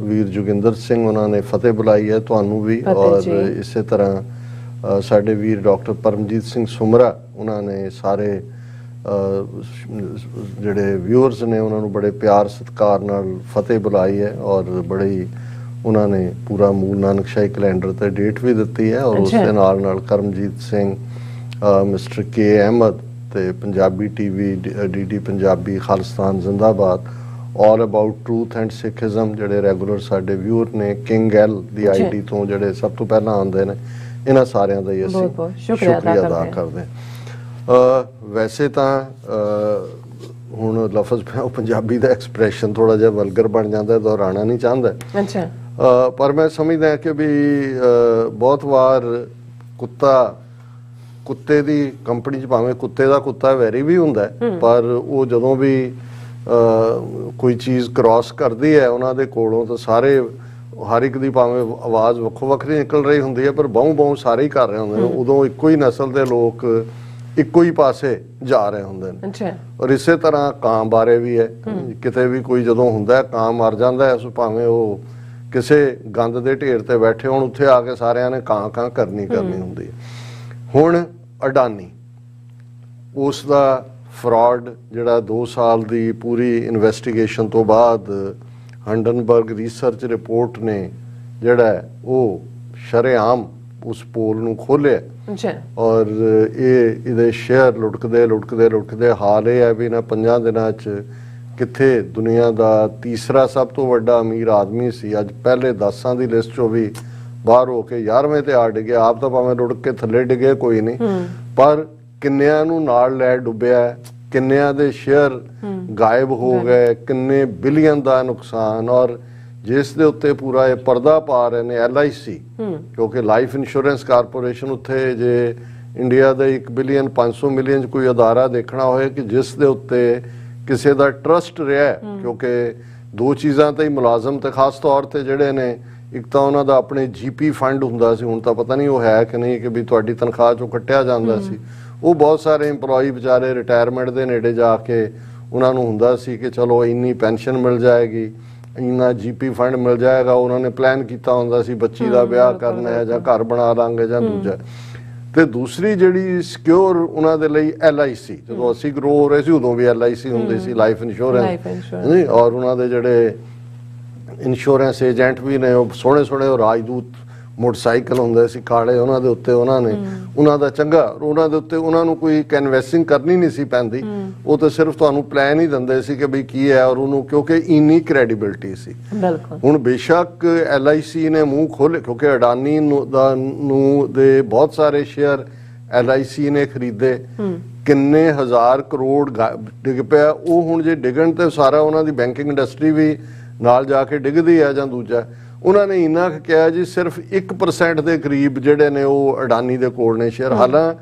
ਵੀਰ ਜੋਗਿੰਦਰ ਸਿੰਘ ਉਹਨਾਂ ਨੇ ਫਤਿਹ ਬੁਲਾਈ ਹੈ ਤੁਹਾਨੂੰ ਵੀ, ਔਰ ਇਸੇ ਤਰ੍ਹਾਂ ਸਾਡੇ ਵੀਰ ਡਾਕਟਰ ਪਰਮਜੀਤ ਸਿੰਘ ਸੁਮਰਾ, ਉਹਨਾਂ ਨੇ ਸਾਰੇ ਜਿਹੜੇ ਵਿਊਅਰਸ ਨੇ ਉਹਨਾਂ ਨੂੰ ਬੜੇ ਪਿਆਰ ਸਤਿਕਾਰ ਨਾਲ ਫਤਿਹ ਬੁਲਾਈ ਹੈ ਔਰ ਬੜੀ ਉਹਨਾਂ ਨੇ ਪੂਰਾ ਮੂਲ ਨਾਨਕਸ਼ਾਹੀ ਕੈਲੰਡਰ ਤੇ ਡੇਟ ਵੀ ਦਿੱਤੀ ਹੈ। ਔਰ ਉਸ ਦੇ ਨਾਲ ਨਾਲ ਕਰਮਜੀਤ ਸਿੰਘ, ਮਿਸਟਰ ਕੇ ਅਹਿਮਦ ਤੇ ਪੰਜਾਬੀ ਟੀਵੀ, ਡੀਡੀ ਪੰਜਾਬੀ, ਖਾਲਿਸਤਾਨ ਜ਼ਿੰਦਾਬਾਦ, ਆਲ ਅਬਾਊਟ ਟਰੂਥ ਐਂਡ ਸਿੱਖਿਜ਼ਮ ਜਿਹੜੇ ਰੈਗੂਲਰ ਸਾਡੇ ਵਿਊਅਰ ਨੇ, ਕਿੰਗ ਐਲ ਦੀ ਆਈਡੀ ਤੋਂ ਜਿਹੜੇ ਸਭ ਤੋਂ ਪਹਿਲਾਂ ਆਉਂਦੇ ਨੇ, ਇਹਨਾਂ ਸਾਰਿਆਂ ਦਾ ਹੀ ਅਸੀਂ ਸ਼ੁਕਰੀਆ ਅਦਾ ਕਰਦੇ ਹਾਂ। ਵੈਸੇ ਤਾਂ ਹੁਣ ਲਫ਼ਜ਼ ਪੰਜਾਬੀ ਦਾ ਐਕਸਪ੍ਰੈਸ਼ਨ ਥੋੜਾ ਜਿਹਾ ਵਲਗਰ ਬਣ ਜਾਂਦਾ, ਦੁਹਰਾਉਣਾ ਨਹੀਂ ਚਾਹੁੰਦਾ, ਪਰ ਮੈਂ ਸਮਝਦਾ ਕਿ ਵੀ ਬਹੁਤ ਵਾਰ ਕੁੱਤੇ ਦੀ ਕੰਪਨੀ 'ਚ ਭਾਵੇਂ ਕੁੱਤੇ ਦਾ ਕੁੱਤਾ ਵੈਰੀ ਵੀ ਹੁੰਦਾ, ਪਰ ਉਹ ਜਦੋਂ ਵੀ ਕੋਈ ਚੀਜ਼ ਕ੍ਰਾਸ ਕਰਦੀ ਹੈ ਉਹਨਾਂ ਦੇ ਕੋਲੋਂ ਤਾਂ ਸਾਰੇ, ਹਰ ਇੱਕ ਦੀ ਭਾਵੇਂ ਆਵਾਜ਼ ਵੱਖੋ ਵੱਖਰੀ ਨਿਕਲ ਰਹੀ ਹੁੰਦੀ ਹੈ, ਪਰ ਬਾਹੂ ਸਾਰੇ ਹੀ ਕਰ ਰਹੇ ਹੁੰਦੇ ਨੇ। ਉਦੋਂ ਇੱਕੋ ਹੀ ਨਸਲ ਦੇ ਲੋਕ ਇੱਕੋ ਹੀ ਪਾਸੇ ਜਾ ਰਹੇ ਹੁੰਦੇ ਨੇ। ਔਰ ਇਸੇ ਤਰ੍ਹਾਂ ਕਾਂ ਬਾਰੇ ਵੀ ਹੈ, ਕਿਤੇ ਵੀ ਕੋਈ ਜਦੋਂ ਹੁੰਦਾ ਕਾਂ ਮਰ ਜਾਂਦਾ ਹੈ, ਭਾਵੇਂ ਉਹ ਕਿਸੇ ਗੰਦ ਦੇ ਢੇਰ ਤੇ ਬੈਠੇ ਹੋਣ, ਉੱਥੇ ਆ ਕੇ ਸਾਰਿਆਂ ਨੇ ਕਾਂ ਕਾਂ ਕਰਨੀ ਹੁੰਦੀ ਹੈ। ਹੁਣ ਅਡਾਨੀ, ਉਸ ਦਾ ਫਰਾਡ ਜਿਹੜਾ 2 ਸਾਲ ਦੀ ਪੂਰੀ ਇਨਵੈਸਟੀਗੇਸ਼ਨ ਤੋਂ ਬਾਅਦ ਹੰਡਨਬਰਗ ਰਿਸਰਚ ਰਿਪੋਰਟ ਨੇ ਜਿਹੜਾ ਉਹ ਸ਼ਰੇਆਮ ਉਸ ਪੋਲ ਨੂੰ ਖੋਲਿਆ ਔਰ ਇਹਦੇ ਸ਼ੇਅਰ ਲੁਟਕਦੇ ਹਾਲ ਇਹ ਹੈ ਵੀ ਇਹਨਾਂ 5 ਦਿਨਾਂ 'ਚ ਕਿੱਥੇ ਦੁਨੀਆ ਦਾ ਤੀਸਰਾ ਸਭ ਤੋਂ ਵੱਡਾ ਅਮੀਰ ਆਦਮੀ ਸੀ, ਅੱਜ ਪਹਿਲੇ 10 ਦੀ ਲਿਸਟ 'ਚੋਂ ਵੀ ਬਾਹਰ ਹੋ ਕੇ 11ਵੇਂ ਤੇ ਆ ਡਿੱਗਿਆ। ਆਪ ਤਾਂ ਭਾਵੇਂ ਲੁੜਕ ਕੇ ਥੱਲੇ ਡਿੱਗੇ ਕੋਈ ਨਹੀਂ, ਪਰ ਕਿੰਨਿਆਂ ਨੂੰ ਨਾਲ ਲੈ ਡੁੱਬਿਆ, ਕਿੰਨਿਆਂ ਦੇ ਸ਼ੇਅਰ ਗਾਇਬ ਹੋ ਗਏ, ਕਿੰਨੇ ਬਿਲੀਅਨ ਦਾ ਨੁਕਸਾਨ। ਔਰ ਜਿਸ ਦੇ ਉੱਤੇ ਪੂਰਾ ਇਹ ਪਰਦਾ ਪਾ ਰਹੇ ਨੇ LIC, ਕਿਉਂਕਿ ਲਾਈਫ ਇੰਸ਼ੋਰੈਂਸ ਕਾਰਪੋਰੇਸ਼ਨ, ਉੱਥੇ ਜੇ ਇੰਡੀਆ ਦੇ 1 ਬਿਲੀਅਨ 500 ਮਿਲੀਅਨ 'ਚ ਕੋਈ ਅਦਾਰਾ ਦੇਖਣਾ ਹੋਏ ਕਿ ਜਿਸ ਦੇ ਉੱਤੇ ਕਿਸੇ ਦਾ ਟਰਸਟ ਰਿਹਾ, ਕਿਉਂਕਿ 2 ਚੀਜ਼ਾਂ ਤੇ ਹੀ ਮੁਲਾਜ਼ਮ ਤੇ ਖਾਸ ਤੌਰ ਤੇ ਜਿਹੜੇ ਨੇ, ਇੱਕ ਤਾਂ ਉਹਨਾਂ ਦਾ ਆਪਣੇ GP ਫੰਡ ਹੁੰਦਾ ਸੀ, ਹੁਣ ਤਾਂ ਪਤਾ ਨਹੀਂ ਉਹ ਹੈ ਕਿ ਨਹੀਂ, ਕਿ ਵੀ ਤੁਹਾਡੀ ਤਨਖਾਹ 'ਚੋਂ ਕੱਟਿਆ ਜਾਂਦਾ ਸੀ। ਉਹ ਬਹੁਤ ਸਾਰੇ ਇੰਪਲੋਈ ਵਿਚਾਰੇ ਰਿਟਾਇਰਮੈਂਟ ਦੇ ਨੇੜੇ ਜਾ ਕੇ ਉਹਨਾਂ ਨੂੰ ਹੁੰਦਾ ਸੀ ਕਿ ਚਲੋ ਇੰਨੀ ਪੈਨਸ਼ਨ ਮਿਲ ਜਾਏਗੀ, ਇੰਨਾ GP ਫੰਡ ਮਿਲ ਜਾਏਗਾ। ਉਹਨਾਂ ਨੇ ਪਲਾਨ ਕੀਤਾ ਹੁੰਦਾ ਸੀ ਬੱਚੀ ਦਾ ਵਿਆਹ ਕਰਨਾ ਹੈ ਜਾਂ ਘਰ ਬਣਾ ਲਾਂਗੇ ਜਾਂ ਦੂਜਾ। ਤੇ ਦੂਸਰੀ ਜਿਹੜੀ ਸਿਕਿਉਰ ਉਹਨਾਂ ਦੇ ਲਈ LIC, ਜਦੋਂ ਅਸੀਂ ਗਰੋ ਹੋ ਰਹੇ ਸੀ ਉਦੋਂ ਵੀ LIC ਹੁੰਦੀ ਸੀ, ਲਾਈਫ ਇੰਸ਼ੋਰੈਂਸ। ਔਰ ਉਹਨਾਂ ਦੇ ਜਿਹੜੇ ਇੰਸ਼ੋਰੈਂਸ ਏਜੰਟ ਵੀ ਨੇ ਉਹ ਸੋਹਣੇ ਉਹ ਰਾਜਦੂਤ ਮੋਟਰਸਾਈਕਲ ਹੁੰਦੇ ਸੀ ਕਾਲੇ, ਉਹਨਾਂ ਦੇ ਉੱਤੇ ਉਹਨਾਂ ਨੇ ਉਹਨਾਂ ਦਾ ਚੰਗਾ, ਉਹਨਾਂ ਦੇ ਉੱਤੇ ਉਹਨਾਂ ਨੂੰ ਕੋਈ ਕੈਨਵੈਸਿੰਗ ਕਰਨੀ ਨਹੀਂ ਸੀ ਪੈਂਦੀ, ਉਹ ਤਾਂ ਸਿਰਫ ਤੁਹਾਨੂੰ ਪਲਾਨ ਹੀ ਦਿੰਦੇ ਸੀ ਕਿ ਬਈ ਕੀ ਹੈ, ਔਰ ਉਹਨੂੰ ਕਿਉਂਕਿ ਇੰਨੀ ਕ੍ਰੈਡੀਬਿਲਿਟੀ ਸੀ। ਹੁਣ ਬੇਸ਼ੱਕ LIC ਨੇ ਮੂੰਹ ਖੋਲੇ, ਕਿਉਂਕਿ ਅਡਾਨੀ ਨੂੰ ਦੇ ਬਹੁਤ ਸਾਰੇ ਸ਼ੇਅਰ LIC ਨੇ ਖਰੀਦੇ, ਕਿੰਨੇ ਹਜ਼ਾਰ ਕਰੋੜ ਡਿੱਗ ਪਿਆ। ਉਹ ਹੁਣ ਜੇ ਡਿੱਗਣ ਤੇ ਸਾਰਾ ਉਹਨਾਂ ਦੀ ਬੈਂਕਿੰਗ ਇੰਡਸਟਰੀ ਵੀ ਨਾਲ ਜਾ ਕੇ ਡਿੱਗਦੀ ਹੈ। ਜਾਂ ਦੂਜਾ ਉਹਨਾਂ ਨੇ ਇੰਨਾ ਕਿਹਾ ਜੀ ਸਿਰਫ 1% ਦੇ ਕਰੀਬ ਜਿਹੜੇ ਨੇ ਉਹ ਅਡਾਨੀ ਦੇ ਕੋਲ ਨੇ ਸ਼ੇਅਰ। ਹਾਲਾਂ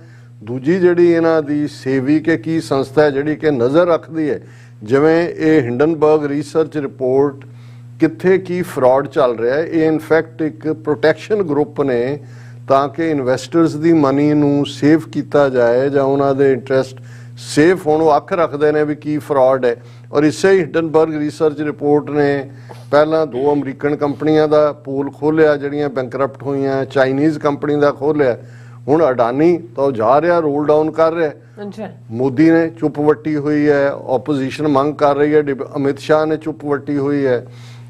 ਦੂਜੀ ਜਿਹੜੀ ਇਹਨਾਂ ਦੀ ਸੇਵਿਕ ਕੀ ਸੰਸਥਾ ਹੈ ਜਿਹੜੀ ਕਿ ਨਜ਼ਰ ਰੱਖਦੀ ਹੈ, ਜਿਵੇਂ ਇਹ ਹਿੰਡਨਬਰਗ ਰਿਸਰਚ ਰਿਪੋਰਟ ਕਿੱਥੇ ਕੀ ਫਰਾਡ ਚੱਲ ਰਿਹਾ ਹੈ, ਇਹ ਇਨਫੈਕਟ ਇੱਕ ਪ੍ਰੋਟੈਕਸ਼ਨ ਗਰੁੱਪ ਨੇ ਤਾਂ ਕਿ ਇਨਵੈਸਟਰਸ ਦੀ ਮਨੀ ਨੂੰ ਸੇਵ ਕੀਤਾ ਜਾਏ ਜਾਂ ਉਹਨਾਂ ਦੇ ਇੰਟਰਸਟ ਸੇਫ ਹੋਣ। ਉਹ ਅੱਖ ਰੱਖਦੇ ਨੇ ਵੀ ਕੀ ਫਰਾਡ ਹੈ। ਔਰ ਇਸੇ ਹੀ ਹਿੰਡਨਬਰਗ ਰਿਸਰਚ ਰਿਪੋਰਟ ਨੇ ਪਹਿਲਾਂ 2 ਅਮਰੀਕਨ ਕੰਪਨੀਆਂ ਦਾ ਪੂਲ ਖੋਲ੍ਹਿਆ ਜਿਹੜੀਆਂ ਬੈਂਕਰਪਟ ਹੋਈਆਂ, ਚਾਈਨੀਜ਼ ਕੰਪਨੀ ਦਾ ਖੋਲ੍ਹਿਆ। ਹੁਣ ਅਡਾਨੀ ਤਾਂ ਜਾ ਰਿਹਾ, ਰੋਲ ਡਾਊਨ ਕਰ ਰਿਹਾ। ਮੋਦੀ ਨੇ ਚੁੱਪ ਵੱਟੀ ਹੋਈ ਹੈ, ਆਪੋਜੀਸ਼ਨ ਮੰਗ ਕਰ ਰਹੀ ਹੈ, ਅਮਿਤ ਸ਼ਾਹ ਨੇ ਚੁੱਪ ਵੱਟੀ ਹੋਈ ਹੈ।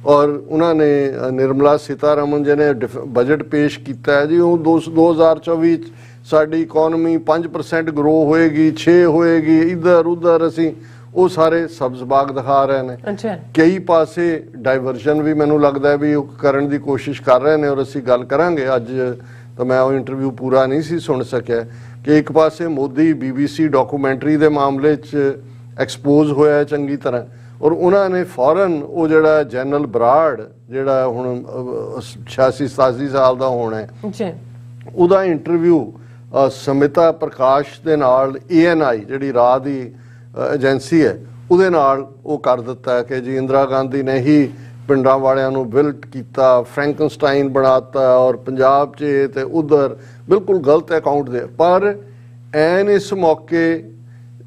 ਔਰ ਉਹਨਾਂ ਨੇ ਨਿਰਮਲਾ ਸੀਤਾਰਮਨ ਜੀ ਨੇ ਬਜਟ ਪੇਸ਼ ਕੀਤਾ ਹੈ ਜੀ, ਉਹ 2024 'ਚ ਸਾਡੀ ਇਕੋਨਮੀ 5% ਗਰੋ ਹੋਏਗੀ, 6 ਹੋਏਗੀ, ਇੱਧਰ ਉੱਧਰ ਅਸੀਂ ਉਹ ਸਾਰੇ ਸਬਜ਼ ਬਾਗ ਦਿਖਾ ਰਹੇ ਨੇ। ਕਈ ਪਾਸੇ ਡਾਇਵਰਜਨ ਵੀ ਮੈਨੂੰ ਲੱਗਦਾ ਵੀ ਉਹ ਕਰਨ ਦੀ ਕੋਸ਼ਿਸ਼ ਕਰ ਰਹੇ ਨੇ। ਔਰ ਅਸੀਂ ਗੱਲ ਕਰਾਂਗੇ ਅੱਜ, ਤਾਂ ਮੈਂ ਉਹ ਇੰਟਰਵਿਊ ਪੂਰਾ ਨਹੀਂ ਸੀ ਸੁਣ ਸਕਿਆ, ਕਿ ਇੱਕ ਪਾਸੇ ਮੋਦੀ BBC ਡਾਕੂਮੈਂਟਰੀ ਦੇ ਮਾਮਲੇ 'ਚ ਐਕਸਪੋਜ਼ ਹੋਇਆ ਚੰਗੀ ਤਰ੍ਹਾਂ, ਔਰ ਉਹਨਾਂ ਨੇ ਫੌਰਨ ਉਹ ਜਿਹੜਾ ਜਨਰਲ ਬਰਾੜ ਜਿਹੜਾ ਹੁਣ 86-87 ਸਾਲ ਦਾ ਹੋਣਾ ਹੈ, ਉਹਦਾ ਇੰਟਰਵਿਊ ਸਮਿਤਾ ਪ੍ਰਕਾਸ਼ ਦੇ ਨਾਲ ANI ਜਿਹੜੀ ਰਾਹ ਦੀ ਏਜੰਸੀ ਹੈ ਉਹਦੇ ਨਾਲ ਉਹ ਕਰ ਦਿੱਤਾ ਕਿ ਜੀ ਇੰਦਰਾ ਗਾਂਧੀ ਨੇ ਹੀ ਪਿੰਡਾਂ ਵਾਲਿਆਂ ਨੂੰ ਬਿਲਟ ਕੀਤਾ, ਫਰੈਂਕਨਸਟਾਈਨ ਬਣਾਤਾ, ਔਰ ਪੰਜਾਬ 'ਚ ਤੇ ਉਧਰ ਬਿਲਕੁਲ ਗਲਤ ਅਕਾਊਂਟ ਦੇ। ਪਰ ਐਨ ਇਸ ਮੌਕੇ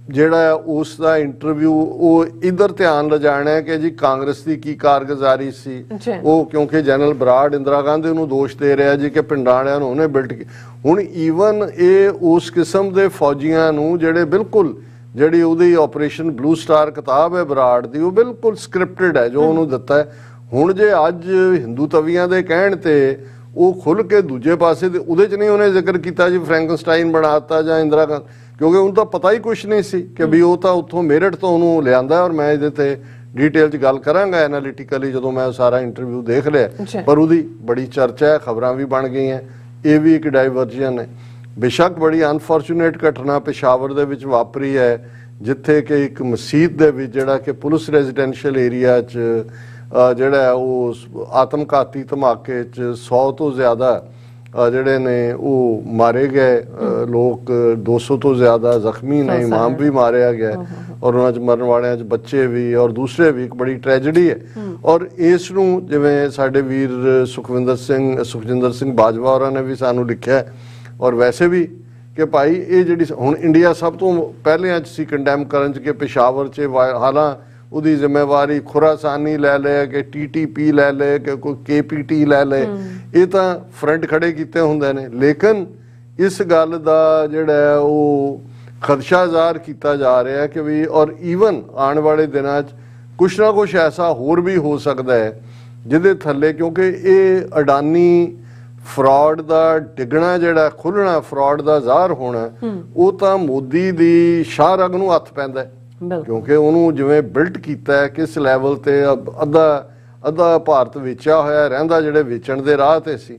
ਜਿਹੜਾ ਉਸ ਦਾ ਇੰਟਰਵਿਊ ਉਹ ਇਧਰ ਧਿਆਨ ਲਿਜਾਣਾ ਹੈ ਕਿ ਜੀ ਕਾਂਗਰਸ ਦੀ ਕੀ ਕਾਰਗੁਜ਼ਾਰੀ ਸੀ ਉਹ, ਕਿਉਂਕਿ ਜਨਰਲ ਬਰਾੜ ਇੰਦਰਾ ਗਾਂਧੀ ਨੂੰ ਦੋਸ਼ ਦੇ ਰਿਹਾ ਜੀ ਕਿ ਪਿੰਡਾਂ ਵਾਲਿਆਂ ਨੂੰ ਉਹਨੇ ਬਿਲਟ ਕੀਤਾ। ਹੁਣ ਈਵਨ ਇਹ ਉਸ ਕਿਸਮ ਦੇ ਫੌਜੀਆਂ ਨੂੰ ਜਿਹੜੇ ਬਿਲਕੁਲ ਜਿਹੜੀ ਉਹਦੀ ਆਪਰੇਸ਼ਨ ਬਲੂ ਸਟਾਰ ਕਿਤਾਬ ਹੈ ਬਰਾੜ ਦੀ, ਉਹ ਬਿਲਕੁਲ ਸਕ੍ਰਿਪਟਡ ਹੈ ਜੋ ਉਹਨੂੰ ਦਿੱਤਾ ਹੈ। ਹੁਣ ਜੇ ਅੱਜ ਹਿੰਦੂ ਤਵੀਆਂ ਦੇ ਕਹਿਣ ਤੇ ਉਹ ਖੁੱਲ ਕੇ ਦੂਜੇ ਪਾਸੇ ਤੇ ਉਹਦੇ 'ਚ ਨਹੀਂ ਉਹਨੇ ਜ਼ਿਕਰ ਕੀਤਾ ਜੀ ਫਰੈਂਕਨਸਟਾਈਨ ਬਣਾਤਾ ਜਾਂ ਇੰਦਰਾ ਗਾਂਧੀ, ਕਿਉਂਕਿ ਉਹਨੂੰ ਤਾਂ ਪਤਾ ਹੀ ਕੁਛ ਨਹੀਂ ਸੀ ਕਿ ਵੀ ਉਹ ਤਾਂ ਉੱਥੋਂ ਮੇਰਠ ਤੋਂ ਉਹਨੂੰ ਲਿਆਂਦਾ। ਔਰ ਮੈਂ ਇਹਦੇ ਤੇ ਡੀਟੇਲ 'ਚ ਗੱਲ ਕਰਾਂਗਾ ਐਨਾਲਿਟਿਕਲੀ ਜਦੋਂ ਮੈਂ ਸਾਰਾ ਇੰਟਰਵਿਊ ਦੇਖ ਲਿਆ। ਪਰ ਉਹਦੀ ਬੜੀ ਚਰਚਾ ਹੈ, ਖਬਰਾਂ ਵੀ ਬਣ ਗਈਆਂ, ਇਹ ਵੀ ਇੱਕ ਡਾਇਵਰਜਨ ਹੈ। ਬੇਸ਼ੱਕ ਬੜੀ ਅਨਫੋਰਚੂਨੇਟ ਘਟਨਾ ਪਿਸ਼ਾਵਰ ਦੇ ਵਿੱਚ ਵਾਪਰੀ ਹੈ, ਜਿੱਥੇ ਕਿ ਇੱਕ ਮਸਜਿਦ ਦੇ ਵਿੱਚ ਜਿਹੜਾ ਕਿ ਪੁਲਿਸ ਰੈਜ਼ੀਡੈਂਸ਼ੀਅਲ ਏਰੀਆ 'ਚ ਜਿਹੜਾ ਉਹ ਆਤਮਘਾਤੀ ਧਮਾਕੇ 'ਚ 100 ਤੋਂ ਜ਼ਿਆਦਾ ਜਿਹੜੇ ਨੇ ਉਹ ਮਾਰੇ ਗਏ ਲੋਕ, 200 ਤੋਂ ਜ਼ਿਆਦਾ ਜ਼ਖਮੀ ਨੇ, ਇਮਾਮ ਵੀ ਮਾਰਿਆ ਗਿਆ ਔਰ ਉਹਨਾਂ 'ਚ ਮਰਨ ਵਾਲਿਆਂ 'ਚ ਬੱਚੇ ਵੀ ਔਰ ਦੂਸਰੇ ਵੀ। ਇੱਕ ਬੜੀ ਟ੍ਰੈਜਡੀ ਹੈ। ਔਰ ਇਸ ਨੂੰ ਜਿਵੇਂ ਸਾਡੇ ਵੀਰ ਸੁਖਜਿੰਦਰ ਸਿੰਘ ਬਾਜਵਾ ਹੋਰਾਂ ਨੇ ਵੀ ਸਾਨੂੰ ਲਿਖਿਆ, ਔਰ ਵੈਸੇ ਵੀ ਕਿ ਭਾਈ ਇਹ ਜਿਹੜੀ ਹੁਣ ਇੰਡੀਆ ਸਭ ਤੋਂ ਪਹਿਲਿਆਂ 'ਚ ਸੀ ਕੰਡੈਮ ਕਰਨ 'ਚ ਕਿ ਪਿਸ਼ਾਵਰ 'ਚ ਹਾਲਾਂ ਉਹਦੀ ਜ਼ਿੰਮੇਵਾਰੀ ਖੁਰਾਸਾਨੀ ਲੈ ਲੈ ਕਿ TTP ਲੈ ਲੈ ਕਿ ਕੋਈ KPT ਲੈ ਲੈ, ਇਹ ਤਾਂ ਫਰੰਟ ਖੜੇ ਕੀਤੇ ਹੁੰਦੇ ਨੇ। ਲੇਕਿਨ ਇਸ ਗੱਲ ਦਾ ਜਿਹੜਾ ਉਹ ਖਦਸ਼ਾ ਜ਼ਾਹਰ ਕੀਤਾ ਜਾ ਰਿਹਾ ਕਿ ਵੀ ਔਰ ਈਵਨ ਆਉਣ ਵਾਲੇ ਦਿਨਾਂ 'ਚ ਕੁਛ ਨਾ ਕੁਛ ਐਸਾ ਹੋਰ ਵੀ ਹੋ ਸਕਦਾ ਹੈ ਜਿਹਦੇ ਥੱਲੇ, ਕਿਉਂਕਿ ਇਹ ਅਡਾਨੀ ਫਰਾਡ ਦਾ ਡਿੱਗਣਾ ਜਿਹੜਾ ਖੁੱਲਣਾ, ਫਰਾਡ ਦਾ ਜ਼ਾਹਰ ਹੋਣਾ, ਉਹ ਤਾਂ ਮੋਦੀ ਦੀ ਸ਼ਾਹ ਰਗ ਨੂੰ ਹੱਥ ਪੈਂਦਾ ਹੈ। ਕਿਉਂਕਿ ਉਹਨੂੰ ਜਿਵੇਂ ਬਿਲਟ ਕੀਤਾ ਹੈ ਕਿਸ ਲੈਵਲ ਤੇ ਅੱਧਾ ਭਾਰਤ ਵੇਚਿਆ ਹੋਇਆ ਰਹਿੰਦਾ ਜਿਹੜੇ ਵੇਚਣ ਦੇ ਰਾਹ ਤੇ ਸੀ।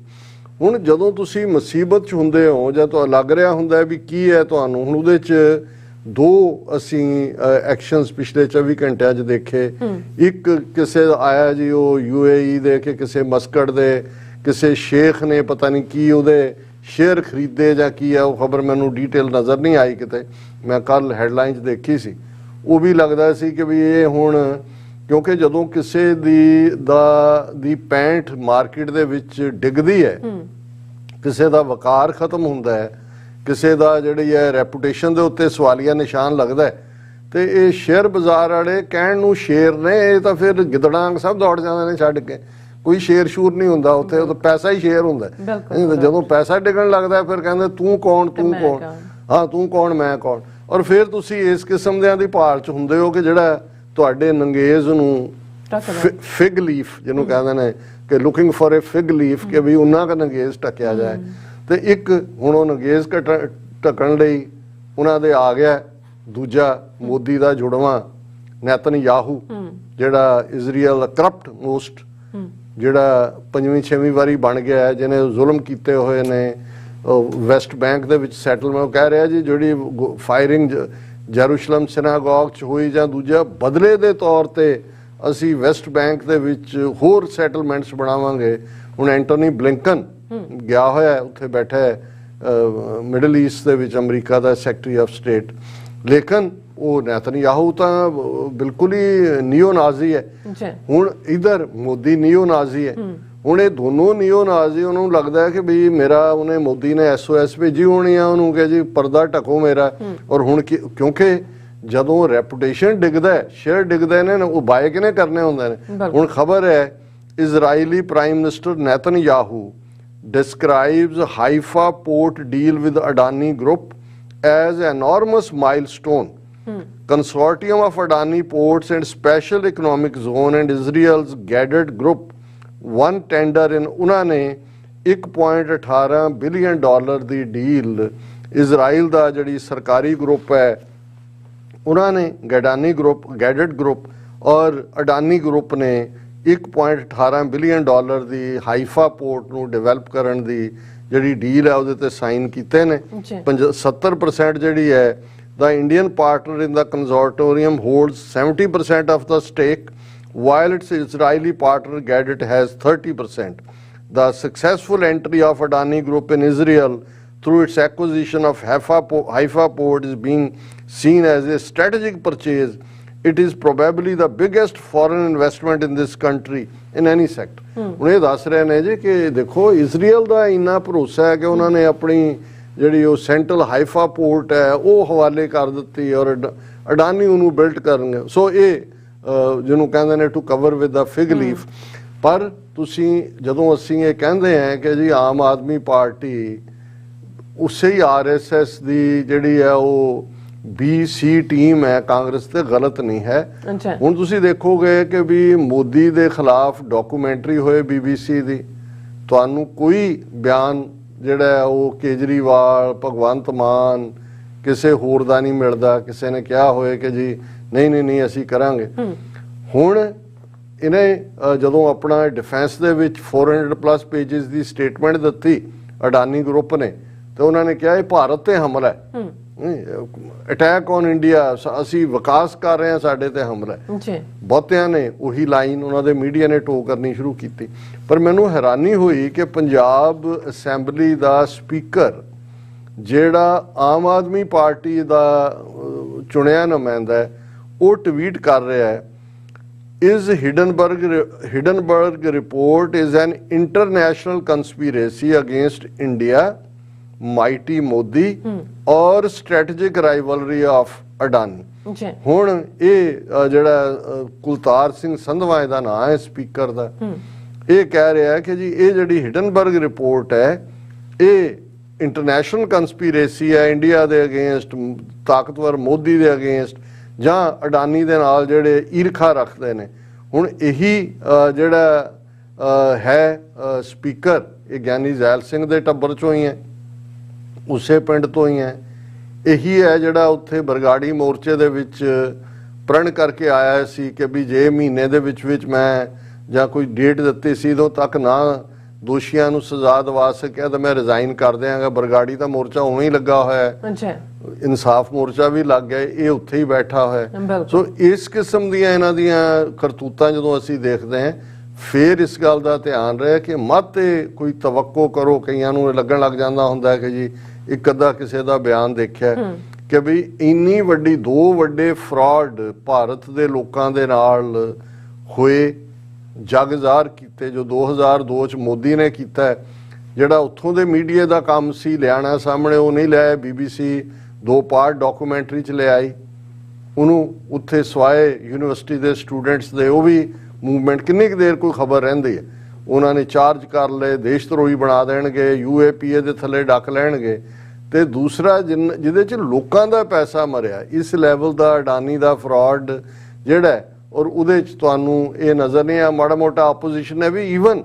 ਹੁਣ ਜਦੋਂ ਤੁਸੀਂ ਮੁਸੀਬਤ 'ਚ ਹੁੰਦੇ ਹੋ ਜਾਂ ਤੁਹਾਨੂੰ ਲੱਗ ਰਿਹਾ ਹੁੰਦਾ ਵੀ ਕੀ ਹੈ ਤੁਹਾਨੂੰ, ਹੁਣ ਉਹਦੇ 'ਚ 2 ਅਸੀਂ ਐਕਸ਼ਨਸ ਪਿਛਲੇ 24 ਘੰਟਿਆਂ 'ਚ ਦੇਖੇ। ਇੱਕ ਕਿਸੇ ਦਾ ਆਇਆ ਜੀ ਉਹ UAE ਦੇ ਕਿ ਕਿਸੇ ਮਸਕਟ ਦੇ ਕਿਸੇ ਸ਼ੇਖ ਨੇ ਪਤਾ ਨਹੀਂ ਕੀ ਉਹਦੇ ਸ਼ੇਅਰ ਖਰੀਦੇ ਜਾਂ ਕੀ ਹੈ, ਉਹ ਖਬਰ ਮੈਨੂੰ ਡੀਟੇਲ ਨਜ਼ਰ ਨਹੀਂ ਆਈ ਕਿਤੇ, ਮੈਂ ਕੱਲ ਹੈਡਲਾਈਨ 'ਚ ਦੇਖੀ ਸੀ। ਉਹ ਵੀ ਲੱਗਦਾ ਸੀ ਕਿ ਵੀ ਇਹ ਹੁਣ ਕਿਉਂਕਿ ਜਦੋਂ ਕਿਸੇ ਦੀ ਪੈਂਟ ਮਾਰਕੀਟ ਦੇ ਵਿੱਚ ਡਿੱਗਦੀ ਹੈ, ਕਿਸੇ ਦਾ ਵਕਾਰ ਖਤਮ ਹੁੰਦਾ ਹੈ, ਕਿਸੇ ਦਾ ਜਿਹੜੀ ਹੈ ਰੈਪੂਟੇਸ਼ਨ ਦੇ ਉੱਤੇ ਸਵਾਲੀਆ ਨਿਸ਼ਾਨ ਲੱਗਦਾ ਹੈ, ਤੇ ਇਹ ਸ਼ੇਅਰ ਬਾਜ਼ਾਰ ਵਾਲੇ ਕਹਿਣ ਨੂੰ ਸ਼ੇਰ ਨੇ, ਇਹ ਤਾਂ ਫਿਰ ਗਿੱਦੜਾਂ ਸਭ ਦੌੜ ਜਾਂਦੇ ਨੇ ਛੱਡ ਕੇ। ਕੋਈ ਸ਼ੇਰ ਸ਼ੂਰ ਨਹੀਂ ਹੁੰਦਾ ਉੱਥੇ, ਉਹ ਤਾਂ ਪੈਸਾ ਹੀ ਸ਼ੇਰ ਹੁੰਦਾ। ਜਦੋਂ ਪੈਸਾ ਡਿੱਗਣ ਲੱਗਦਾ ਫਿਰ ਕਹਿੰਦੇ ਤੂੰ ਕੌਣ, ਹਾਂ ਤੂੰ ਕੌਣ ਮੈਂ ਕੌਣ। ਔਰ ਫਿਰ ਤੁਸੀਂ ਇਸ ਕਿਸਮ ਦਿਆਂ ਦੀ ਭਾਲ 'ਚ ਹੁੰਦੇ ਹੋ ਕਿ ਜਿਹੜਾ ਤੁਹਾਡੇ ਨੰਗੇਜ਼ ਨੂੰ ਫਿਗ ਲੀਫ ਜਿਹਨੂੰ ਕਹਿੰਦੇ ਨੇ ਕਿ looking for a fig leaf ਕਿ ਵੀ ਉਹਨਾਂ ਦਾ ਨੰਗੇਜ਼ ਢੱਕਿਆ ਜਾਏ। ਤੇ ਇੱਕ ਹੁਣ ਉਹ ਨੰਗੇਜ਼ ਢੱਕਣ ਲਈ ਉਹਨਾਂ ਦੇ ਆ ਗਿਆ ਦੂਜਾ ਮੋਦੀ ਦਾ ਜੁੜਵਾਂ ਨੈਤਨਯਾਹੂ, ਜਿਹੜਾ ਇਜ਼ਰਾਈਲ ਕਰਪਟ ਮੋਸਟ ਜਿਹੜਾ 5ਵੀਂ 6ਵੀਂ ਵਾਰੀ ਬਣ ਗਿਆ ਹੈ, ਜਿਹਨੇ ਜ਼ੁਲਮ ਕੀਤੇ ਹੋਏ ਨੇ, ਵੈਸਟ ਬੈਂਕ ਦੇ ਵਿੱਚ ਸੈਟਲਮੈਂਟ ਉਹ ਕਹਿ ਰਿਹਾ ਜੀ ਜਿਹੜੀ ਫਾਇਰਿੰਗ ਜੈਰੂਸ਼ਲਮ ਸਿਨਾਗੋਗ 'ਚ ਹੋਈ ਜਾਂ ਦੂਜਾ ਬਦਲੇ ਦੇ ਤੌਰ ਤੇ ਅਸੀਂ ਵੈਸਟ ਬੈਂਕ ਦੇ ਵਿੱਚ ਹੋਰ ਸੈਟਲਮੈਂਟਸ ਬਣਾਵਾਂਗੇ। ਹੁਣ ਐਂਟੋਨੀ ਬਲਿੰਕਨ ਗਿਆ ਹੋਇਆ ਉੱਥੇ ਬੈਠਾ ਹੈ ਮਿਡਲ ਈਸਟ ਦੇ ਵਿੱਚ America the secretary of state, ਲੇਕਿਨ ਉਹ ਨੇਤਨਯਾਹੂ ਤਾਂ ਬਿਲਕੁਲ ਹੀ ਨਿਓ ਨਾਜ਼ੀ ਹੈ। ਹੁਣ ਇਧਰ ਮੋਦੀ ਨਿਓ ਨਾਜ਼ੀ ਹੈ। ਹੁਣ ਇਹ ਦੋਨੋਂ ਨਿਓ ਨਾਜ਼ੀ ਉਹਨੂੰ ਲੱਗਦਾ ਹੈ ਕਿ ਵੀ ਮੇਰਾ ਉਹਨੇ ਮੋਦੀ ਨੇ SOS ਭੇਜੀ ਹੋਣੀ ਆ ਉਹਨੂੰ ਕਿ ਜੀ ਪਰਦਾ ਢਕੋ ਮੇਰਾ। ਔਰ ਹੁਣ ਕਿਉਂਕਿ ਜਦੋਂ ਰੈਪੂਟੇਸ਼ਨ ਡਿੱਗਦਾ ਹੈ, ਸ਼ੇਅਰ ਡਿੱਗਦੇ ਨੇ ਉਹ ਬਾਏ ਕਿਨੇ ਕਰਨੇ ਹੁੰਦੇ ਨੇ। ਹੁਣ ਖਬਰ ਹੈ Israeli prime minister Netanyahu describes Haifa port deal with Adani Group as an enormous milestone. Consortium of Adani Ports and Special Economic Zone and Israel's Gadded Group won tender in ਉਹਨਾਂ ਨੇ $1.18 billion ਦੀ deal Israel ਦਾ ਜਿਹੜੀ ਸਰਕਾਰੀ group ਹੈ ਉਹਨਾਂ ਨੇ ਗੈਡਡ group ਔਰ Adani group ਨੇ $1.18 billion ਦੀ ਹਾਈਫਾ port ਨੂੰ ਡਿਵੈਲਪ ਕਰਨ ਦੀ ਜਿਹੜੀ ਡੀਲ ਹੈ ਉਹਦੇ ਤੇ ਸਾਈਨ ਕੀਤੇ ਨੇ। 70% ਜਿਹੜੀ ਹੈ the Indian partner in the consortium holds 70% of the stake while its Israeli partner Gadded has 30%. The successful entry of Adani Group in Israel through its acquisition of Haifa port is being seen as a strategic purchase. It is probably the biggest foreign investment in this country in any sector. ਹੁਣ ਇਹ ਦੱਸ ਰਹੇ ਨੇ ਜੀ ਕਿ ਦੇਖੋ Israel ਦਾ ਇੰਨਾ ਭਰੋਸਾ ਹੈ ਕਿ ਉਹਨਾਂ ਨੇ ਆਪਣੀ ਜਿਹੜੀ ਉਹ ਸੈਂਟਰਲ ਹਾਈਫਾ ਪੋਰਟ ਹੈ ਉਹ ਹਵਾਲੇ ਕਰ ਦਿੱਤੀ ਔਰ ਅਡਾਨੀ ਉਹਨੂੰ ਬਿਲਡ ਕਰਨਗੇ। ਸੋ ਇਹ ਜਿਹਨੂੰ ਕਹਿੰਦੇ ਨੇ to cover with the fig leaf. ਪਰ ਤੁਸੀਂ ਜਦੋਂ ਅਸੀਂ ਇਹ ਕਹਿੰਦੇ ਹਾਂ ਕਿ ਜੀ ਆਮ ਆਦਮੀ ਪਾਰਟੀ ਉਸੇ ਹੀ RSS ਦੀ ਜਿਹੜੀ ਹੈ ਉਹ BC ਟੀਮ ਹੈ ਕਾਂਗਰਸ ਤੇ ਗਲਤ ਨਹੀਂ ਹੈ। ਹੁਣ ਤੁਸੀਂ ਦੇਖੋਗੇ ਕਿ ਵੀ ਮੋਦੀ ਦੇ ਖਿਲਾਫ ਡਾਕੂਮੈਂਟਰੀ ਹੋਏ BBC ਦੀ, ਤੁਹਾਨੂੰ ਕੋਈ ਬਿਆਨ ਜਿਹੜਾ ਉਹ ਕੇਜਰੀਵਾਲ ਭਗਵੰਤ ਮਾਨ ਕਿਸੇ ਹੋਰ ਦਾ ਨਹੀਂ ਮਿਲਦਾ। ਕਿਸੇ ਨੇ ਕਿਹਾ ਹੋਏ ਕਿ ਜੀ ਨਹੀਂ ਅਸੀਂ ਕਰਾਂਗੇ। ਹੁਣ ਇਹਨੇ ਜਦੋਂ ਆਪਣਾ ਡਿਫੈਂਸ ਦੇ ਵਿੱਚ 400+ ਪੇजेस ਦੀ ਸਟੇਟਮੈਂਟ ਦਿੱਤੀ ਅਡਾਨੀ ਗਰੁੱਪ ਨੇ ਤੇ ਉਹਨਾਂ ਨੇ ਕਿਹਾ ਇਹ ਭਾਰਤ ਤੇ ਹਮਲਾ ਹੈ, ਅਟੈਕ ਔਨ ਇੰਡੀਆ, ਅਸੀਂ ਵਿਕਾਸ ਕਰ ਰਹੇ ਹਾਂ ਸਾਡੇ ਤੇ ਹਮਲਾ ਹੈ। ਬਹੁਤਿਆਂ ਨੇ ਉਹੀ ਲਾਈਨ ਉਹਨਾਂ ਦੇ ਮੀਡੀਆ ਨੇ ਟੋ ਕਰਨੀ ਸ਼ੁਰੂ ਕੀਤੀ। ਪਰ ਮੈਨੂੰ ਹੈਰਾਨੀ ਹੋਈ ਕਿ ਪੰਜਾਬ ਅਸੈਂਬਲੀ ਦਾ ਸਪੀਕਰ ਜਿਹੜਾ ਆਮ ਆਦਮੀ ਪਾਰਟੀ ਦਾ ਚੁਣਿਆ ਨੁਮਾਇੰਦਾ ਹੈ ਉਹ ਟਵੀਟ ਕਰ ਰਿਹਾ ਹੈ Hindenburg report is an international conspiracy against India, mighty Modi or strategic rivalry of Adani। ਹੁਣ ਇਹ ਜਿਹੜਾ ਕੁਲਤਾਰ ਸਿੰਘ ਸੰਧਵਾ ਦਾ ਨਾਂ ਹੈ ਸਪੀਕਰ ਦਾ, ਇਹ ਕਹਿ ਰਿਹਾ ਹੈ ਕਿ ਜੀ ਇਹ ਜਿਹੜੀ ਹਿਡਨਬਰਗ ਰਿਪੋਰਟ ਹੈ ਇਹ ਇੰਟਰਨੈਸ਼ਨਲ ਕੰਸਪੀਰੇਸੀ ਹੈ ਇੰਡੀਆ ਦੇ ਅਗੇਂਸਟ, ਤਾਕਤਵਰ ਮੋਦੀ ਦੇ ਅਗੇਂਸਟ ਜਾਂ ਅਡਾਨੀ ਦੇ ਨਾਲ ਜਿਹੜੇ ਈਰਖਾ ਰੱਖਦੇ ਨੇ। ਹੁਣ ਇਹੀ ਜਿਹੜਾ ਹੈ ਸਪੀਕਰ ਇਹ ਗਿਆਨੀ ਜ਼ੈਲ ਸਿੰਘ ਦੇ ਟੱਬਰ ਚੋਂ ਹੀ ਹੈ, ਉਸੇ ਪਿੰਡ ਤੋਂ ਹੀ ਹੈ। ਇਹੀ ਹੈ ਜਿਹੜਾ ਉੱਥੇ ਬਰਗਾੜੀ ਮੋਰਚੇ ਦੇ ਵਿੱਚ ਪ੍ਰਣ ਕਰਕੇ ਆਇਆ ਸੀ ਕਿ ਵੀ ਜੇ ਮਹੀਨੇ ਦੇ ਵਿੱਚ ਮੈਂ ਜਾਂ ਕੋਈ ਡੇਟ ਦਿੱਤੀ ਸੀ ਉਦੋਂ ਤੱਕ ਨਾ ਦੋਸ਼ੀਆਂ ਨੂੰ ਸਜ਼ਾ ਦਿਵਾ ਸਕਿਆ ਤਾਂ ਮੈਂ ਰਿਜ਼ਾਈਨ ਕਰ ਦਿਆਂਗਾ। ਬਰਗਾੜੀ ਦਾ ਮੋਰਚਾ ਉਵੇਂ ਹੀ ਲੱਗਾ ਹੋਇਆ ਹੈ, ਇਨਸਾਫ ਮੋਰਚਾ ਵੀ ਲੱਗ ਗਿਆ, ਇਹ ਉੱਥੇ ਹੀ ਬੈਠਾ ਹੋਇਆ। ਸੋ ਇਸ ਕਿਸਮ ਦੀਆਂ ਇਹਨਾਂ ਦੀਆਂ ਕਰਤੂਤਾਂ ਜਦੋਂ ਅਸੀਂ ਦੇਖਦੇ ਹਾਂ ਫਿਰ ਇਸ ਗੱਲ ਦਾ ਧਿਆਨ ਰਹੇ ਕਿ ਮਤ ਕੋਈ ਤਵੱਕੋ ਕਰੋ। ਕਈਆਂ ਨੂੰ ਲੱਗਣ ਲੱਗ ਜਾਂਦਾ ਹੁੰਦਾ ਕਿ ਜੀ ਇੱਕ ਅੱਧਾ ਕਿਸੇ ਦਾ ਬਿਆਨ ਦੇਖਿਆ ਕਿ ਵੀ ਇੰਨੀ ਵੱਡੀ ਦੋ ਵੱਡੇ ਫਰਾਡ ਭਾਰਤ ਦੇ ਲੋਕਾਂ ਦੇ ਨਾਲ ਹੋਏ, ਜਗ ਜ਼ਾਹਰ ਕੀਤੇ ਜੋ 2002 ਚ ਮੋਦੀ ਨੇ ਕੀਤਾ। ਜਿਹੜਾ ਉੱਥੋਂ ਦੇ ਮੀਡੀਆ ਦਾ ਕੰਮ ਸੀ ਲਿਆਣਾ ਸਾਹਮਣੇ ਉਹ ਨਹੀਂ ਲਿਆਇਆ। BBC 2 ਪਾਰਟ ਡਾਕੂਮੈਂਟਰੀ ਚ ਲਿਆਈ ਉਹਨੂੰ, ਉੱਥੇ ਸਵਾਏ ਯੂਨੀਵਰਸਿਟੀ ਦੇ ਸਟੂਡੈਂਟਸ ਦੇ ਉਹ ਵੀ ਮੂਵਮੈਂਟ ਕਿੰਨੀ ਕੁ ਦੇਰ ਕੋਈ ਖਬਰ ਰਹਿੰਦੀ ਹੈ। ਉਹਨਾਂ ਨੇ ਚਾਰਜ ਕਰ ਲਏ, ਦੇਸ਼ ਧਰੋਹੀ ਬਣਾ ਦੇਣਗੇ, UAPA ਦੇ ਥੱਲੇ ਡੱਕ ਲੈਣਗੇ। ਤੇ ਦੂਸਰਾ ਜਿਹਦੇ ਚ ਲੋਕਾਂ ਦਾ ਪੈਸਾ ਮਰਿਆ, ਇਸ ਲੈਵਲ ਦਾ ਅਡਾਨੀ ਦਾ ਫਰਾਡ ਜਿਹੜਾ, ਔਰ ਉਹਦੇ ਚ ਤੁਹਾਨੂੰ ਇਹ ਨਜ਼ਰ ਨਹੀਂ ਆ। ਮਾੜਾ ਮੋਟਾ ਆਪੋਜੀਸ਼ਨ ਨੇ ਵੀ, ਈਵਨ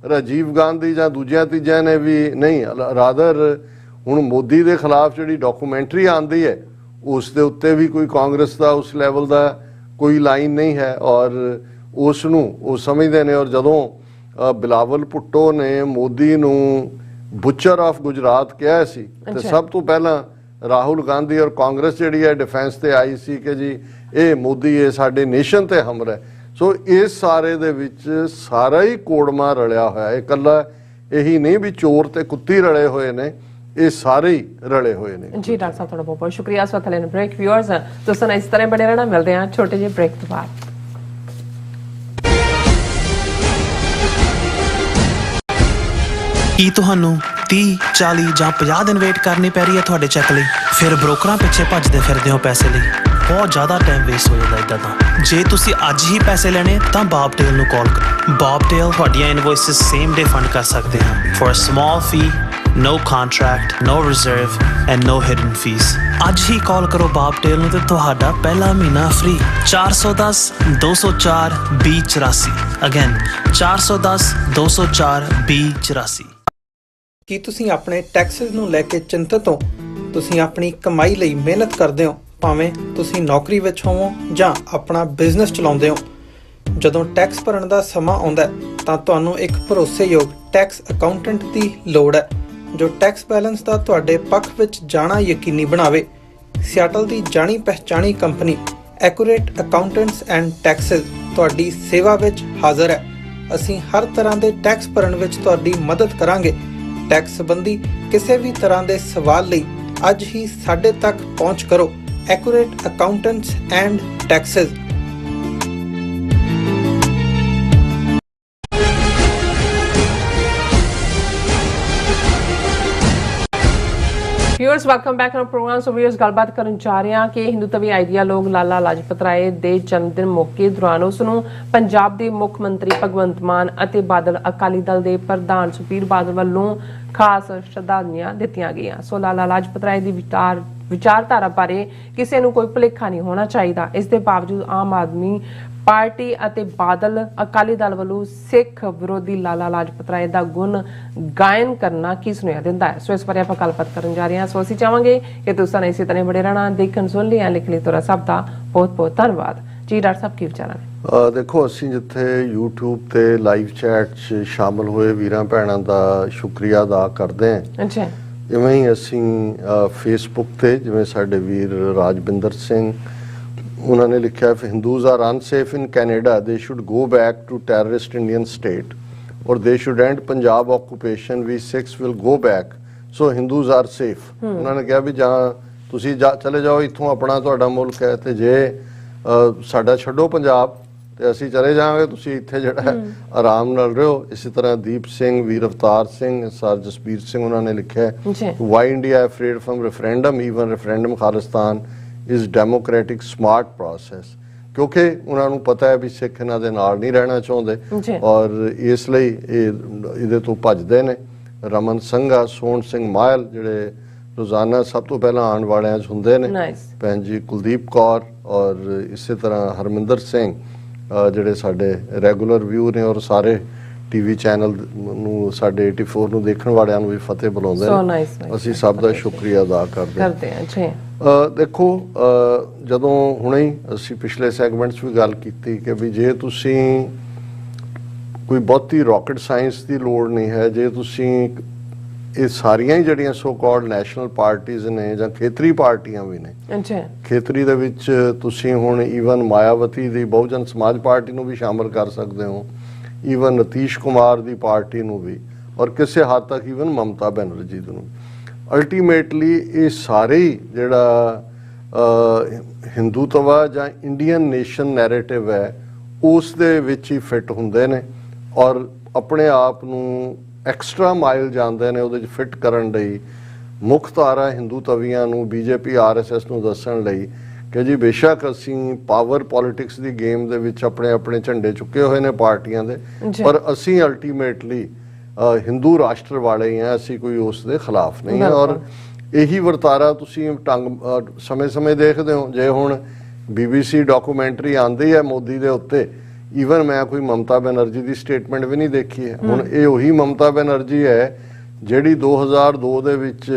ਰਾਜੀਵ ਗਾਂਧੀ ਜਾਂ ਦੂਜਿਆਂ ਤੀਜਿਆਂ ਨੇ ਵੀ ਨਹੀਂ, ਰਾਦਰ ਹੁਣ ਮੋਦੀ ਦੇ ਖਿਲਾਫ ਜਿਹੜੀ ਡਾਕੂਮੈਂਟਰੀ ਆਉਂਦੀ ਹੈ ਉਸ ਦੇ ਉੱਤੇ ਵੀ ਕੋਈ ਕਾਂਗਰਸ ਦਾ ਉਸ ਲੈਵਲ ਦਾ ਕੋਈ ਲਾਈਨ ਨਹੀਂ ਹੈ ਔਰ ਉਸ ਨੂੰ ਉਹ ਸਮਝਦੇ ਨੇ। ਔਰ ਜਦੋਂ ਬਿਲਾਵਲ ਭੁੱਟੋ ਨੇ ਮੋਦੀ ਨੂੰ ਬੁੱਚਰ ਆਫ ਗੁਜਰਾਤ ਕਿਹਾ ਸੀ ਤੇ ਸਭ ਤੋਂ ਪਹਿਲਾਂ ਰਾਹੁਲ ਗਾਂਧੀ ਔਰ ਕਾਂਗਰਸ ਜਿਹੜੀ ਹੈ ਡਿਫੈਂਸ ਤੇ ਆਈ ਸੀ ਕਿ ਜੀ ਇਹ ਮੋਦੀ ਇਹ ਸਾਡੇ ਨੇਸ਼ਨ ਤੇ ਹਮਲਾ ਹੈ। ਸੋ ਇਸ ਸਾਰੇ ਦੇ ਵਿੱਚ ਸਾਰਾ ਹੀ ਕੋੜਮਾ ਰਲਿਆ ਹੋਇਆ ਹੈ। ਇਕੱਲਾ ਇਹੀ ਨਹੀਂ ਵੀ ਚੋਰ ਤੇ ਕੁੱਤੀ ਰਲੇ ਹੋਏ ਨੇ, ਇਹ ਸਾਰੇ ਹੀ ਰਲੇ ਹੋਏ ਨੇ। ਜੀ ਡਾਕਟਰ ਸਾਹਿਬ ਤੁਹਾਡਾ ਬਹੁਤ ਬਹੁਤ ਸ਼ੁਕਰੀਆ। ਇਸ ਵਕਤ ਲੈਣ ਬ੍ਰੇਕ। ਵਿਊਅਰਸ ਤੁਸੀਂ ਇਸ ਤਰ੍ਹਾਂ ਬਣੇ ਰਹਿਣਾ, ਮਿਲਦੇ ਹਾਂ ਛੋਟੇ ਜਿਹੇ ਬ੍ਰੇਕ ਤੋਂ ਬਾਅਦ। ਕੀ ਤੁਹਾਨੂੰ 30, 40 ਜਾਂ 50 ਦਿਨ ਵੇਟ ਕਰਨੀ ਪੈ ਰਹੀ ਹੈ ਤੁਹਾਡੇ ਚੈੱਕ ਲਈ? ਫਿਰ ਬ੍ਰੋਕਰਾਂ ਪਿੱਛੇ ਭੱਜਦੇ ਫਿਰਦੇ ਹੋ ਪੈਸੇ ਲਈ, ਬਹੁਤ ਜ਼ਿਆਦਾ ਟਾਈਮ ਵੇਸਟ ਹੋ ਜਾਂਦਾ ਇੱਦਾਂ ਤਾਂ। ਜੇ ਤੁਸੀਂ ਅੱਜ ਹੀ ਪੈਸੇ ਲੈਣੇ ਤਾਂ ਬੌਬਟੇਲ ਨੂੰ ਕਾਲ ਕਰੋ। ਬੌਬਟੇਲ ਤੁਹਾਡੀਆਂ ਇਨਵੋਇਸਿਸ ਸੇਮ ਡੇ ਫੰਡ ਕਰ ਸਕਦੇ ਹਨ for a small fee, no contract, no reserve and no hidden fees। ਅੱਜ ਹੀ ਕਾਲ ਕਰੋ ਬੌਬਟੇਲ ਨੂੰ ਤੇ ਤੁਹਾਡਾ ਪਹਿਲਾ ਮਹੀਨਾ ਫ੍ਰੀ। 410 204 2084 ਅਗੇਨ 410 204 2084। ਕੀ ਤੁਸੀਂ ਆਪਣੇ ਟੈਕਸਿਸ ਨੂੰ ਲੈ ਕੇ ਚਿੰਤਤ ਹੋ? ਤੁਸੀਂ ਆਪਣੀ ਕਮਾਈ ਲਈ ਮਿਹਨਤ ਕਰਦੇ ਹੋ, ਭਾਵੇਂ ਤੁਸੀਂ ਨੌਕਰੀ ਵਿੱਚ ਹੋਵੋ ਜਾਂ ਆਪਣਾ ਬਿਜ਼ਨਸ ਚਲਾਉਂਦੇ ਹੋ। ਜਦੋਂ ਟੈਕਸ ਭਰਨ ਦਾ ਸਮਾਂ ਆਉਂਦਾ ਤਾਂ ਤੁਹਾਨੂੰ ਇੱਕ ਭਰੋਸੇਯੋਗ ਟੈਕਸ ਅਕਾਊਂਟੈਂਟ ਦੀ ਲੋੜ ਹੈ ਜੋ ਟੈਕਸ ਬੈਲੈਂਸ ਦਾ ਤੁਹਾਡੇ ਪੱਖ ਵਿੱਚ ਜਾਣਾ ਯਕੀਨੀ ਬਣਾਵੇ। ਸਿਆਟਲ ਦੀ ਜਾਣੀ ਪਹਿਚਾਣੀ company Accurate accountants and Taxes ਤੁਹਾਡੀ ਸੇਵਾ ਵਿੱਚ ਹਾਜ਼ਰ ਹੈ। ਅਸੀਂ ਹਰ ਤਰ੍ਹਾਂ ਦੇ ਟੈਕਸ ਭਰਨ ਵਿੱਚ ਤੁਹਾਡੀ ਮਦਦ ਕਰਾਂਗੇ। ਟੈਕਸ ਸੰਬੰਧੀ ਕਿਸੇ ਵੀ ਤਰ੍ਹਾਂ ਦੇ ਸਵਾਲ ਲਈ ਅੱਜ ਹੀ ਸਾਡੇ ਤੱਕ ਪਹੁੰਚ ਕਰੋ। Accurate accountants and taxes. Viewers welcome back on programme. So viewers ਗੱਲਬਾਤ ਕਰਨ ਜਾ ਰਹੇ ਹਾਂ ਕਿ ਹਿੰਦੂਤਵੀ ਆਈਡੀਆਲੋਗ ਲਾਲਾ ਲਾਜਪਤ ਰਾਏ ਦੇ ਜਨਮ ਦਿਨ ਮੌਕੇ ਦੌਰਾਨ ਉਸ ਨੂੰ ਪੰਜਾਬ ਦੇ ਮੁੱਖ ਮੰਤਰੀ ਭਗਵੰਤ ਮਾਨ ਅਤੇ ਬਾਦਲ ਅਕਾਲੀ ਦਲ ਦੇ ਪ੍ਰਧਾਨ ਸੁਖਬੀਰ ਬਾਦਲ ਵੱਲੋਂ ਖਾਸ ਸ਼ਰਧਾਂਜਲੀਆਂ ਦਿੱਤੀਆਂ ਗਈਆਂ। ਸੋ ਲਾਲਾ ਲਾਜਪਤ ਰਾਏ ਦੀ ਵਿਚਾਰਧਾਰਾ ਬਾਰੇ ਕਿਸੇ ਨੂੰ ਕੋਈ ਭੁਲੇਖਾ ਨਹੀਂ ਹੋਣਾ ਚਾਹੀਦਾ। ਇਸ ਦੇ ਬਾਵਜੂਦ ਆਮ ਆਦਮੀ ਪਾਰਟੀ ਅਤੇ ਬਾਦਲ ਅਕਾਲੀ ਦਲ ਵੱਲੋਂ ਸਿੱਖ ਵਿਰੋਧੀ ਲਾਲਾ ਲਾਜਪਤ ਰਾਏ ਦਾ ਗੁਣ ਗਾਇਨ ਕਰਨਾ ਕੀ ਸੁਣਿਆ ਦਿੰਦਾ ਹੈ। ਸੋ ਇਸ ਬਾਰੇ ਆਪਾਂ ਗੱਲਬਾਤ ਕਰਨ ਜਾ ਰਹੇ ਹਾਂ। ਸੋ ਅਸੀਂ ਚਾਹਾਂਗੇ ਕਿ ਤੁਸੀਂ ਇਸੇ ਤਰ੍ਹਾਂ ਬੜੇ ਰਹਿਣਾ, ਦੇਖਣ ਸੁਣ ਲਿਆ, ਲਿਖ ਲਈ ਤੁਹਾਡਾ ਸਭ ਦਾ ਬਹੁਤ ਬਹੁਤ ਧੰਨਵਾਦ। ਜੀ ਡਾਕਟਰ ਸਾਹਿਬ ਕੀ ਵਿਚਾਰਾਂ ਨੇ? ਦੇਖੋ, ਅਸੀਂ ਜਿੱਥੇ YouTube ਤੇ ਲਾਈਵ ਚੈਟ 'ਚ ਸ਼ਾਮਲ ਹੋਏ ਵੀਰਾਂ ਭੈਣਾਂ ਦਾ ਸ਼ੁਕਰੀਆ ਅਦਾ ਕਰਦੇ ਹਾਂ। ਅੱਛਾ, ਇਵੇਂ ਹੀ ਅਸੀਂ ਫੇਸਬੁੱਕ ਤੇ ਜਿਵੇਂ ਸਾਡੇ ਵੀਰ ਰਾਜਵਿੰਦਰ ਸਿੰਘ ਉਹਨਾਂ ਨੇ ਲਿਖਿਆ, if Hindus are unsafe in Canada, they should go back to terrorist Indian state, or they should end Punjab occupation, we Sikhs will go back, so Hindus are safe। ਉਹਨਾਂ ਨੇ ਕਿਹਾ ਵੀ ਜਾਂ ਤੁਸੀਂ ਚਲੇ ਜਾਓ ਇੱਥੋਂ, ਆਪਣਾ ਤੁਹਾਡਾ ਮੁਲਕ ਹੈ, ਤੇ ਜੇ ਸਾਡਾ ਛੱਡੋ ਪੰਜਾਬ ਤੇ ਅਸੀਂ ਚਲੇ ਜਾਵਾਂਗੇ, ਤੁਸੀਂ ਇੱਥੇ ਜਿਹੜਾ ਆਰਾਮ ਨਾਲ ਰਹੋ। ਇਸੇ ਤਰ੍ਹਾਂ ਦੀਪ ਸਿੰਘ, ਵੀਰ ਅਵਤਾਰ ਸਿੰਘ, ਸਰ ਜਸਬੀਰ ਸਿੰਘ ਉਹਨਾਂ ਨੇ ਲਿਖਿਆ, why India afraid from referendum, even referendum Khalistan is democratic smart process। ਕਿਉਂਕਿ ਉਹਨਾਂ ਨੂੰ ਪਤਾ ਹੈ ਵੀ ਸਿੱਖ ਇਹਨਾਂ ਦੇ ਨਾਲ ਨਹੀਂ ਰਹਿਣਾ ਚਾਹੁੰਦੇ ਔਰ ਇਸ ਲਈ ਇਹਦੇ ਤੋਂ ਭੱਜਦੇ ਨੇ। ਰਮਨ ਸੰਘਾ, ਸੋਹਣ ਸਿੰਘ ਮਾਇਲ ਜਿਹੜੇ ਰੋਜ਼ਾਨਾ ਸਭ ਤੋਂ ਪਹਿਲਾਂ ਆਉਣ ਵਾਲਿਆਂ 'ਚ ਹੁੰਦੇ ਨੇ, ਭੈਣ ਜੀ ਕੁਲਦੀਪ ਕੌਰ, ਔਰ ਇਸੇ ਤਰ੍ਹਾਂ ਹਰਮਿੰਦਰ ਸਿੰਘ ਜਿਹੜੇ ਸਾਡੇ ਰੈਗੂਲਰ ਵਿਊ ਨੇ, ਔਰ ਸਾਰੇ ਟੀਵੀ ਚੈਨਲ ਨੂੰ ਸਾਡੇ 84 ਨੂੰ ਦੇਖਣ ਵਾਲਿਆਂ ਨੂੰ ਵੀ ਫਤਿਹ ਬੁਲਾਉਂਦੇ ਨੇ। ਅਸੀਂ ਸਭ ਦਾ ਸ਼ੁਕਰੀਆ ਅਦਾ ਕਰਦੇ ਹਾਂ। ਦੇਖੋ, ਜਦੋਂ ਹੁਣੇ ਹੀ ਅਸੀਂ ਪਿਛਲੇ ਸੈਗਮੈਂਟ 'ਚ ਵੀ ਗੱਲ ਕੀਤੀ ਕਿ ਵੀ ਜੇ ਤੁਸੀਂ ਕੋਈ ਬਹੁਤੀ ਰਾਕਟ ਸਾਇੰਸ ਦੀ ਲੋੜ ਨਹੀਂ ਹੈ, ਜੇ ਤੁਸੀਂ ਇਹ ਸਾਰੀਆਂ ਹੀ ਜਿਹੜੀਆਂ ਸੋ ਕਾਲਡ ਨੈਸ਼ਨਲ ਪਾਰਟੀਆਂ ਨੇ ਜਾਂ ਖੇਤਰੀ ਪਾਰਟੀਆਂ ਵੀ ਨੇ, ਖੇਤਰੀ ਦੇ ਵਿੱਚ ਤੁਸੀਂ ਹੁਣ ਈਵਨ ਮਾਇਆਵਤੀ ਦੀ ਬਹੁਜਨ ਸਮਾਜ ਪਾਰਟੀ ਨੂੰ ਵੀ ਸ਼ਾਮਲ ਕਰ ਸਕਦੇ ਹੋ, ਈਵਨ ਨਤੀਸ਼ ਕੁਮਾਰ ਦੀ ਪਾਰਟੀ ਨੂੰ ਵੀ, ਔਰ ਕਿਸੇ ਹੱਦ ਤੱਕ ਈਵਨ ਮਮਤਾ ਬੈਨਰਜੀ ਨੂੰ। ਅਲਟੀਮੇਟਲੀ ਇਹ ਸਾਰੇ ਹੀ ਜਿਹੜਾ ਹਿੰਦੂਤਵਾ ਜਾਂ ਇੰਡੀਅਨ ਨੇਸ਼ਨ ਨੈਰੇਟਿਵ ਹੈ ਉਸ ਦੇ ਵਿੱਚ ਹੀ ਫਿੱਟ ਹੁੰਦੇ ਨੇ ਔਰ ਆਪਣੇ ਆਪ ਨੂੰ ਐਕਸਟਰਾ ਮਾਈਲ ਜਾਂਦੇ ਨੇ ਉਹਦੇ 'ਚ ਫਿੱਟ ਕਰਨ ਲਈ। ਮੁੱਖ ਧਾਰਾ ਹਿੰਦੂ ਤਵੀਆਂ ਨੂੰ, BJP RSS ਨੂੰ ਦੱਸਣ ਲਈ ਕਿ ਜੀ ਬੇਸ਼ੱਕ ਅਸੀਂ ਪਾਵਰ ਪੋਲਿਟਿਕਸ ਦੀ ਗੇਮ ਦੇ ਵਿੱਚ ਆਪਣੇ ਆਪਣੇ ਝੰਡੇ ਚੁੱਕੇ ਹੋਏ ਨੇ ਪਾਰਟੀਆਂ ਦੇ, ਪਰ ਅਸੀਂ ਅਲਟੀਮੇਟਲੀ ਹਿੰਦੂ ਰਾਸ਼ਟਰ ਵਾਲੇ ਹੀ ਹਾਂ, ਅਸੀਂ ਕੋਈ ਉਸ ਦੇ ਖਿਲਾਫ ਨਹੀਂ ਹੈ। ਔਰ ਇਹੀ ਵਰਤਾਰਾ ਤੁਸੀਂ ਸਮੇਂ-ਸਮੇਂ ਦੇਖਦੇ ਹੋ। ਜੇ ਹੁਣ BBC ਡਾਕੂਮੈਂਟਰੀ ਆਉਂਦੀ ਹੈ ਮੋਦੀ ਦੇ ਉੱਤੇ, ਈਵਨ ਮੈਂ ਕੋਈ ਮਮਤਾ ਬੈਨਰਜੀ ਦੀ ਸਟੇਟਮੈਂਟ ਵੀ ਨਹੀਂ ਦੇਖੀ ਹੈ। ਹੁਣ ਇਹ ਉਹੀ ਮਮਤਾ ਬੈਨਰਜੀ ਹੈ ਜਿਹੜੀ 2002 ਦੇ ਵਿੱਚ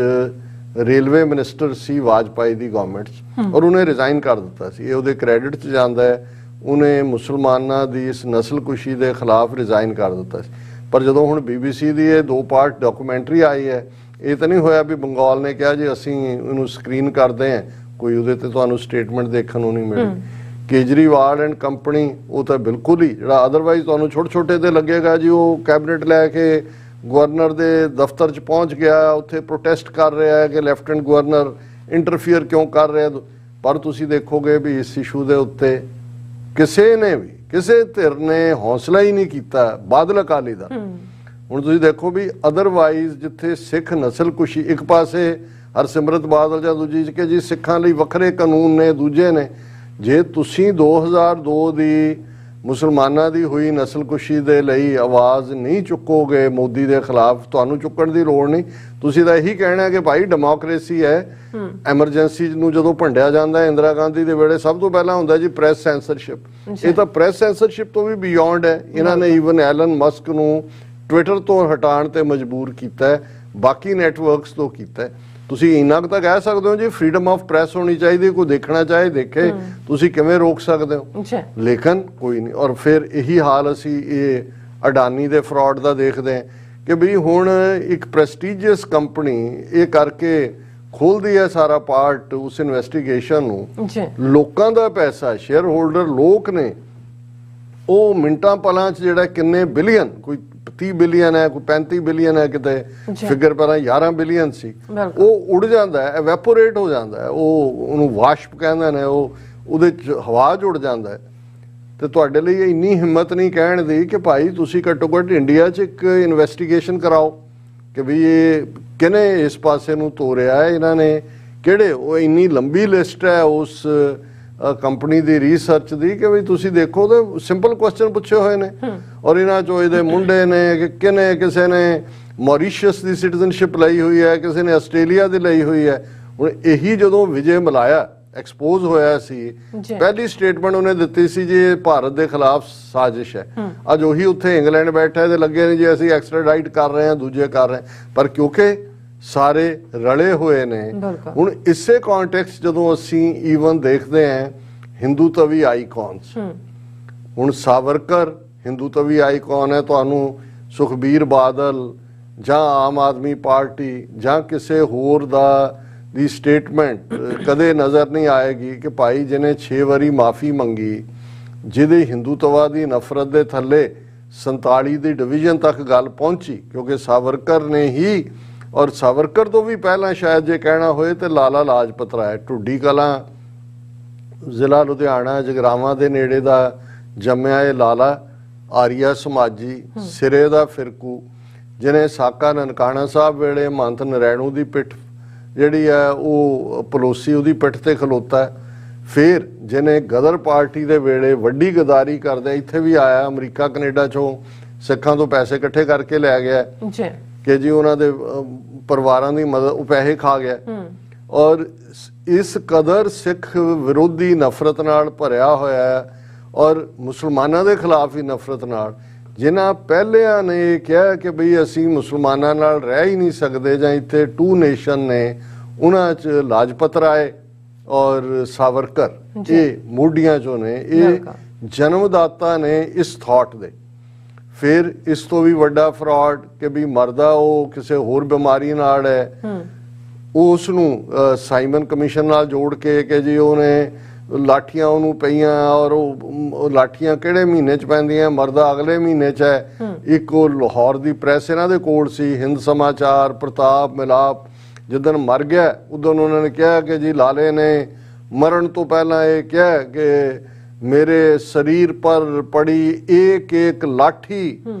ਰੇਲਵੇ ਮਿਨਿਸਟਰ ਸੀ ਵਾਜਪਾਈ ਦੀ ਗਵਰਨਮੈਂਟ 'ਚ, ਔਰ ਉਹਨੇ ਰਿਜ਼ਾਈਨ ਕਰ ਦਿੱਤਾ ਸੀ। ਇਹ ਉਹਦੇ ਕ੍ਰੈਡਿਟ 'ਚ ਜਾਂਦਾ ਹੈ। ਉਹਨੇ ਮੁਸਲਮਾਨਾਂ ਦੀ ਇਸ ਨਸਲਕੁਸ਼ੀ ਦੇ ਖਿਲਾਫ ਰਿਜ਼ਾਈਨ ਕਰ ਦਿੱਤਾ ਸੀ। ਪਰ ਜਦੋਂ ਹੁਣ BBC ਦੀ ਇਹ 2 ਪਾਰਟ ਡਾਕੂਮੈਂਟਰੀ ਆਈ ਹੈ, ਇਹ ਤਾਂ ਨਹੀਂ ਹੋਇਆ ਵੀ ਬੰਗਾਲ ਨੇ ਕਿਹਾ ਜੀ ਅਸੀਂ ਇਹਨੂੰ ਸਕਰੀਨ ਕਰਦੇ ਹਾਂ, ਕੋਈ ਉਹਦੇ ਤੇ ਤੁਹਾਨੂੰ ਸਟੇਟਮੈਂਟ ਦੇਖਣ ਨੂੰ ਨਹੀਂ ਮਿਲੀ। ਕੇਜਰੀਵਾਲ ਐਂਡ ਕੰਪਨੀ ਉਹ ਤਾਂ ਬਿਲਕੁਲ ਹੀ ਜਿਹੜਾ ਅਦਰਵਾਈਜ਼ ਤੁਹਾਨੂੰ ਛੋਟੇ ਛੋਟੇ ਤੇ ਲੱਗੇਗਾ ਜੀ ਉਹ ਕੈਬਨਿਟ ਲੈ ਕੇ ਗਵਰਨਰ ਦੇ ਦਫ਼ਤਰ 'ਚ ਪਹੁੰਚ ਗਿਆ, ਉੱਥੇ ਪ੍ਰੋਟੈਸਟ ਕਰ ਰਿਹਾ ਹੈ ਕਿ ਲੈਫਟੀਨੈਂਟ ਗਵਰਨਰ ਇੰਟਰਫੀਅਰ ਕਿਉਂ ਕਰ ਰਿਹਾ। ਪਰ ਤੁਸੀਂ ਦੇਖੋਗੇ ਵੀ ਇਸ ਇਸ਼ੂ ਦੇ ਉੱਤੇ ਕਿਸੇ ਨੇ ਵੀ ਕਿਸੇ ਧਿਰ ਨੇ ਹੌਸਲਾ ਹੀ ਨਹੀਂ ਕੀਤਾ, ਬਾਦਲ ਅਕਾਲੀ ਦਾ। ਹੁਣ ਤੁਸੀਂ ਦੇਖੋ ਵੀ ਅਦਰਵਾਈਜ਼ ਜਿੱਥੇ ਸਿੱਖ ਨਸਲਕੁਸ਼ੀ ਇੱਕ ਪਾਸੇ ਹਰਸਿਮਰਤ ਬਾਦਲ ਜਾਂ ਦੂਜੀ ਕਿ ਜੀ ਸਿੱਖਾਂ ਲਈ ਵੱਖਰੇ ਕਾਨੂੰਨ ਨੇ, ਦੂਜੇ ਨੇ। ਜੇ ਤੁਸੀਂ 2002 ਦੀ ਮੁਸਲਮਾਨਾਂ ਦੀ ਹੋਈ ਨਸਲਕੁਸ਼ੀ ਦੇ ਲਈ ਆਵਾਜ਼ ਨਹੀਂ ਚੁੱਕੋਗੇ ਮੋਦੀ ਦੇ ਖਿਲਾਫ, ਤੁਹਾਨੂੰ ਚੁੱਕਣ ਦੀ ਲੋੜ ਨਹੀਂ। ਤੁਸੀਂ ਤਾਂ ਇਹੀ ਕਹਿਣਾ ਕਿ ਭਾਈ ਡੈਮੋਕ੍ਰੇਸੀ ਹੈ। ਐਮਰਜੈਂਸੀ ਨੂੰ ਜਦੋਂ ਭੰਡਿਆ ਜਾਂਦਾ ਹੈ ਇੰਦਰਾ ਗਾਂਧੀ ਦੇ ਵੇਲੇ ਸਭ ਤੋਂ ਪਹਿਲਾਂ ਹੁੰਦਾ ਜੀ ਪ੍ਰੈਸ ਸੈਂਸਰਸ਼ਿਪ। ਇਹ ਤਾਂ ਪ੍ਰੈਸ ਸੈਂਸਰਸ਼ਿਪ ਤੋਂ ਵੀ ਬਿਯੋਂਡ ਹੈ। ਇਹਨਾਂ ਨੇ ਈਵਨ ਐਲਨ ਮਸਕ ਨੂੰ ਟਵਿੱਟਰ ਤੋਂ ਹਟਾਉਣ ਤੇ ਮਜਬੂਰ ਕੀਤਾ ਹੈ, ਬਾਕੀ ਨੈਟਵਰਕਸ ਤੋਂ ਕੀਤਾ ਹੈ। ਤੁਸੀਂ ਇੰਨਾ ਕੁ ਤਾਂ ਕਹਿ ਸਕਦੇ ਹੋ ਜੀ ਫਰੀडम ਆਫ ਪ੍ਰੈਸ ਹੋਣੀ ਚਾਹੀਦੀ, ਕੋਈ ਦੇਖਣਾ ਚਾਹੇ ਦੇਖੇ, ਤੁਸੀਂ ਕਿਵੇਂ ਰੋਕ ਸਕਦੇ ਹੋ? ਲੇਕਿਨ ਕੋਈ ਨਹੀਂ। ਔਰ ਫਿਰ ਇਹੀ ਹਾਲ ਅਸੀਂ ਇਹ ਅਡਾਨੀ ਦੇ ਫਰਾਡ ਦਾ ਦੇਖਦੇ ਹਾਂ ਕਿ ਵੀ ਹੁਣ ਇੱਕ ਪ੍ਰੈਸਟੀਜੀਅਸ ਕੰਪਨੀ ਇਹ ਕਰਕੇ ਖੋਲਦੀ ਹੈ ਸਾਰਾ ਪਾਰਟ ਉਸ ਇਨਵੈਸਟੀਗੇਸ਼ਨ ਨੂੰ। ਲੋਕਾਂ ਦਾ ਪੈਸਾ, ਸ਼ੇਅਰ ਹੋਲਡਰ ਲੋਕ ਨੇ, ਉਹ ਮਿੰਟਾਂ ਪਲਾਂ 'ਚ ਜਿਹੜਾ ਕਿੰਨੇ ਬਿਲੀਅਨ, ਕੋਈ 30 ਬਿਲੀਅਨ ਹੈ, ਕੋਈ 35 ਬਿਲੀਅਨ ਹੈ, ਕਿਤੇ ਫਿਗਰ ਪਹਿਲਾਂ 11 ਬਿਲੀਅਨ ਸੀ, ਉਹ ਉੜ ਜਾਂਦਾ ਹੈ, ਐਵੈਪੋਰੇਟ ਹੋ ਜਾਂਦਾ ਹੈ। ਉਹਨੂੰ ਵਾਸ਼ਪ ਕਹਿੰਦੇ ਨੇ, ਉਹਦੇ 'ਚ ਹਵਾ 'ਚ ਉੜ ਜਾਂਦਾ ਹੈ। ਤੇ ਤੁਹਾਡੇ ਲਈ ਇੰਨੀ ਹਿੰਮਤ ਨਹੀਂ ਕਹਿਣ ਦੀ ਕਿ ਭਾਈ ਤੁਸੀਂ ਘੱਟੋ ਘੱਟ ਇੰਡੀਆ 'ਚ ਇੱਕ ਇਨਵੈਸਟੀਗੇਸ਼ਨ ਕਰਾਓ ਕਿ ਵੀ ਇਹ ਕਿਹਨੇ ਇਸ ਪਾਸੇ ਨੂੰ ਤੋਰਿਆ ਹੈ, ਇਹਨਾਂ ਨੇ ਕਿਹੜੇ। ਉਹ ਇੰਨੀ ਲੰਬੀ ਲਿਸਟ ਹੈ ਉਸ ਕੰਪਨੀ ਦੀ ਰਿਸਰਚ ਦੀ ਕਿ ਵੀ ਤੁਸੀਂ ਦੇਖੋ ਤੇ ਸਿੰਪਲ ਕੁਐਸਚਨ ਪੁੱਛੇ ਹੋਏ ਨੇ। ਔਰ ਇਹਨਾਂ 'ਚੋਂ ਇਹਦੇ ਮੁੰਡੇ ਨੇ ਕਿ ਕਿਹਨੇ, ਕਿਸੇ ਨੇ ਮੌਰੀਸ਼ੀਅਸ ਦੀ ਸਿਟੀਜ਼ਨਸ਼ਿਪ ਲਈ ਹੋਈ ਹੈ, ਕਿਸੇ ਨੇ ਆਸਟ੍ਰੇਲੀਆ ਦੀ ਲਈ ਹੋਈ ਹੈ। ਹੁਣ ਇਹੀ ਜਦੋਂ ਵਿਜੇ ਮਲਾਇਆ ਐਕਸਪੋਜ਼ ਹੋਇਆ ਸੀ, ਪਹਿਲੀ ਸਟੇਟਮੈਂਟ ਉਹਨੇ ਦਿੱਤੀ ਸੀ ਜੀ ਭਾਰਤ ਦੇ ਖਿਲਾਫ ਸਾਜ਼ਿਸ਼ ਹੈ। ਅੱਜ ਉਹੀ ਉੱਥੇ ਇੰਗਲੈਂਡ ਬੈਠਾ ਤੇ ਲੱਗੇ ਨੇ ਜੀ ਅਸੀਂ ਐਕਸਟ੍ਰਾਡਾਈਟ ਕਰ ਰਹੇ ਹਾਂ, ਦੂਜੇ ਕਰ ਰਹੇ, ਪਰ ਕਿਉਂਕਿ ਸਾਰੇ ਰਲੇ ਹੋਏ ਨੇ। ਹੁਣ ਇਸੇ ਕੌਨਟੈਕਸਟ ਜਦੋਂ ਅਸੀਂ ਈਵਨ ਦੇਖਦੇ ਹਾਂ ਹਿੰਦੂਤਵੀ ਆਈਕਨਸ, ਹੁਣ ਸਾਵਰਕਰ ਹਿੰਦੂਤਵੀ ਆਈਕਨ ਹੈ। ਤੁਹਾਨੂੰ ਸੁਖਬੀਰ ਬਾਦਲ ਜਾਂ ਆਮ ਆਦਮੀ ਪਾਰਟੀ ਜਾਂ ਕਿਸੇ ਹੋਰ ਦੀ ਸਟੇਟਮੈਂਟ ਕਦੇ ਨਜ਼ਰ ਨਹੀਂ ਆਏਗੀ ਕਿ ਭਾਈ ਜਿਹਨੇ 6 ਵਾਰੀ ਮਾਫੀ ਮੰਗੀ, ਜਿਹਦੇ ਹਿੰਦੂਤਵਾ ਦੀ ਨਫ਼ਰਤ ਦੇ ਥੱਲੇ 47 ਦੀ ਡਿਵੀਜ਼ਨ ਤੱਕ ਗੱਲ ਪਹੁੰਚੀ, ਕਿਉਂਕਿ ਸਾਵਰਕਰ ਨੇ ਹੀ, ਔਰ ਸਾਵਰਕਰ ਤੋਂ ਵੀ ਪਹਿਲਾਂ ਸ਼ਾਇਦ ਜੇ ਕਹਿਣਾ ਹੋਏ ਤੇ ਲਾਲਾ ਲਾਜਪਤ ਰਾਏ, ਢੁੱਡੀ ਕਲਾਂ ਜ਼ਿਲ੍ਹਾ ਲੁਧਿਆਣਾ ਜਗਰਾਵਾਂ ਦੇ ਨੇੜੇ ਦਾ ਜੰਮਿਆ ਇਹ ਲਾਲਾ, ਆਰੀਆ ਸਮਾਜੀ, ਸਿਰੇ ਦਾ ਫਿਰਕੂ, ਜਿਹਨੇ ਸਾਕਾ ਨਨਕਾਣਾ ਸਾਹਿਬ ਵੇਲੇ ਮਹੰਤ ਨਰੈਣੂ ਦੀ ਪਿੱਠ ਜਿਹੜੀ ਹੈ ਉਹ ਪਲੋਸੀ ਉਹਦੀ ਪਿੱਠ ਤੇ ਖਲੋਤਾ ਹੈ। ਫਿਰ ਜਿਹਨੇ ਗਦਰ ਪਾਰਟੀ ਦੇ ਵੇਲੇ ਵੱਡੀ ਗਦਾਰੀ ਕਰਦੇ, ਇੱਥੇ ਵੀ ਆਇਆ ਅਮਰੀਕਾ ਕੈਨੇਡਾ ਚੋਂ ਸਿੱਖਾਂ ਤੋਂ ਪੈਸੇ ਇਕੱਠੇ ਕਰਕੇ ਲੈ ਗਿਆ ਕਿ ਜੀ ਉਹਨਾਂ ਦੇ ਪਰਿਵਾਰਾਂ ਦੀ ਮਦਦ, ਉਹ ਪੈਸੇ ਖਾ ਗਿਆ। ਔਰ ਇਸ ਕਦਰ ਸਿੱਖ ਵਿਰੋਧੀ ਨਫ਼ਰਤ ਨਾਲ ਭਰਿਆ ਹੋਇਆ ਹੈ, ਔਰ ਮੁਸਲਮਾਨਾਂ ਦੇ ਖਿਲਾਫ ਹੀ ਨਫ਼ਰਤ ਨਾਲ, ਜਿਨ੍ਹਾਂ ਪਹਿਲਿਆਂ ਨੇ ਇਹ ਕਿਹਾ ਕਿ ਬਈ ਅਸੀਂ ਮੁਸਲਮਾਨਾਂ ਨਾਲ ਰਹਿ ਹੀ ਨਹੀਂ ਸਕਦੇ ਜਾਂ ਇੱਥੇ 2 ਨੇਸ਼ਨ ਨੇ, ਉਹਨਾਂ 'ਚ ਲਾਜਪਤ ਰਾਏ ਔਰ ਸਾਵਰਕਰ ਇਹ ਮੋਢੀਆਂ 'ਚੋਂ ਨੇ, ਇਹ ਜਨਮਦਾਤਾ ਨੇ ਇਸ ਥਾਟ ਦੇ। ਫਿਰ ਇਸ ਤੋਂ ਵੀ ਵੱਡਾ ਫਰਾਡ ਕਿ ਵੀ ਮਰਦਾ ਉਹ ਕਿਸੇ ਹੋਰ ਬਿਮਾਰੀ ਨਾਲ ਹੈ, ਉਸ ਨੂੰ ਸਾਈਮਨ ਕਮਿਸ਼ਨ ਨਾਲ ਜੋੜ ਕੇ ਕਿ ਜੀ ਉਹਨੇ ਲਾਠੀਆਂ ਉਹਨੂੰ ਪਈਆਂ, ਔਰ ਉਹ ਲਾਠੀਆਂ ਕਿਹੜੇ ਮਹੀਨੇ 'ਚ ਪੈਂਦੀਆਂ, ਮਰਦਾ ਅਗਲੇ ਮਹੀਨੇ 'ਚ ਹੈ। ਇੱਕ ਉਹ ਲਾਹੌਰ ਦੀ ਪ੍ਰੈਸ ਇਹਨਾਂ ਦੇ ਕੋਲ ਸੀ, ਹਿੰਦ ਸਮਾਚਾਰ, ਪ੍ਰਤਾਪ, ਮਿਲਾਪ, ਜਿੱਦਣ ਮਰ ਗਿਆ ਉਦੋਂ ਉਹਨਾਂ ਨੇ ਕਿਹਾ ਕਿ ਜੀ ਲਾਲੇ ਨੇ ਮਰਨ ਤੋਂ ਪਹਿਲਾਂ ਇਹ ਕਿਹਾ ਕਿ मेरे शरीर पर पड़ी एक एक लाठी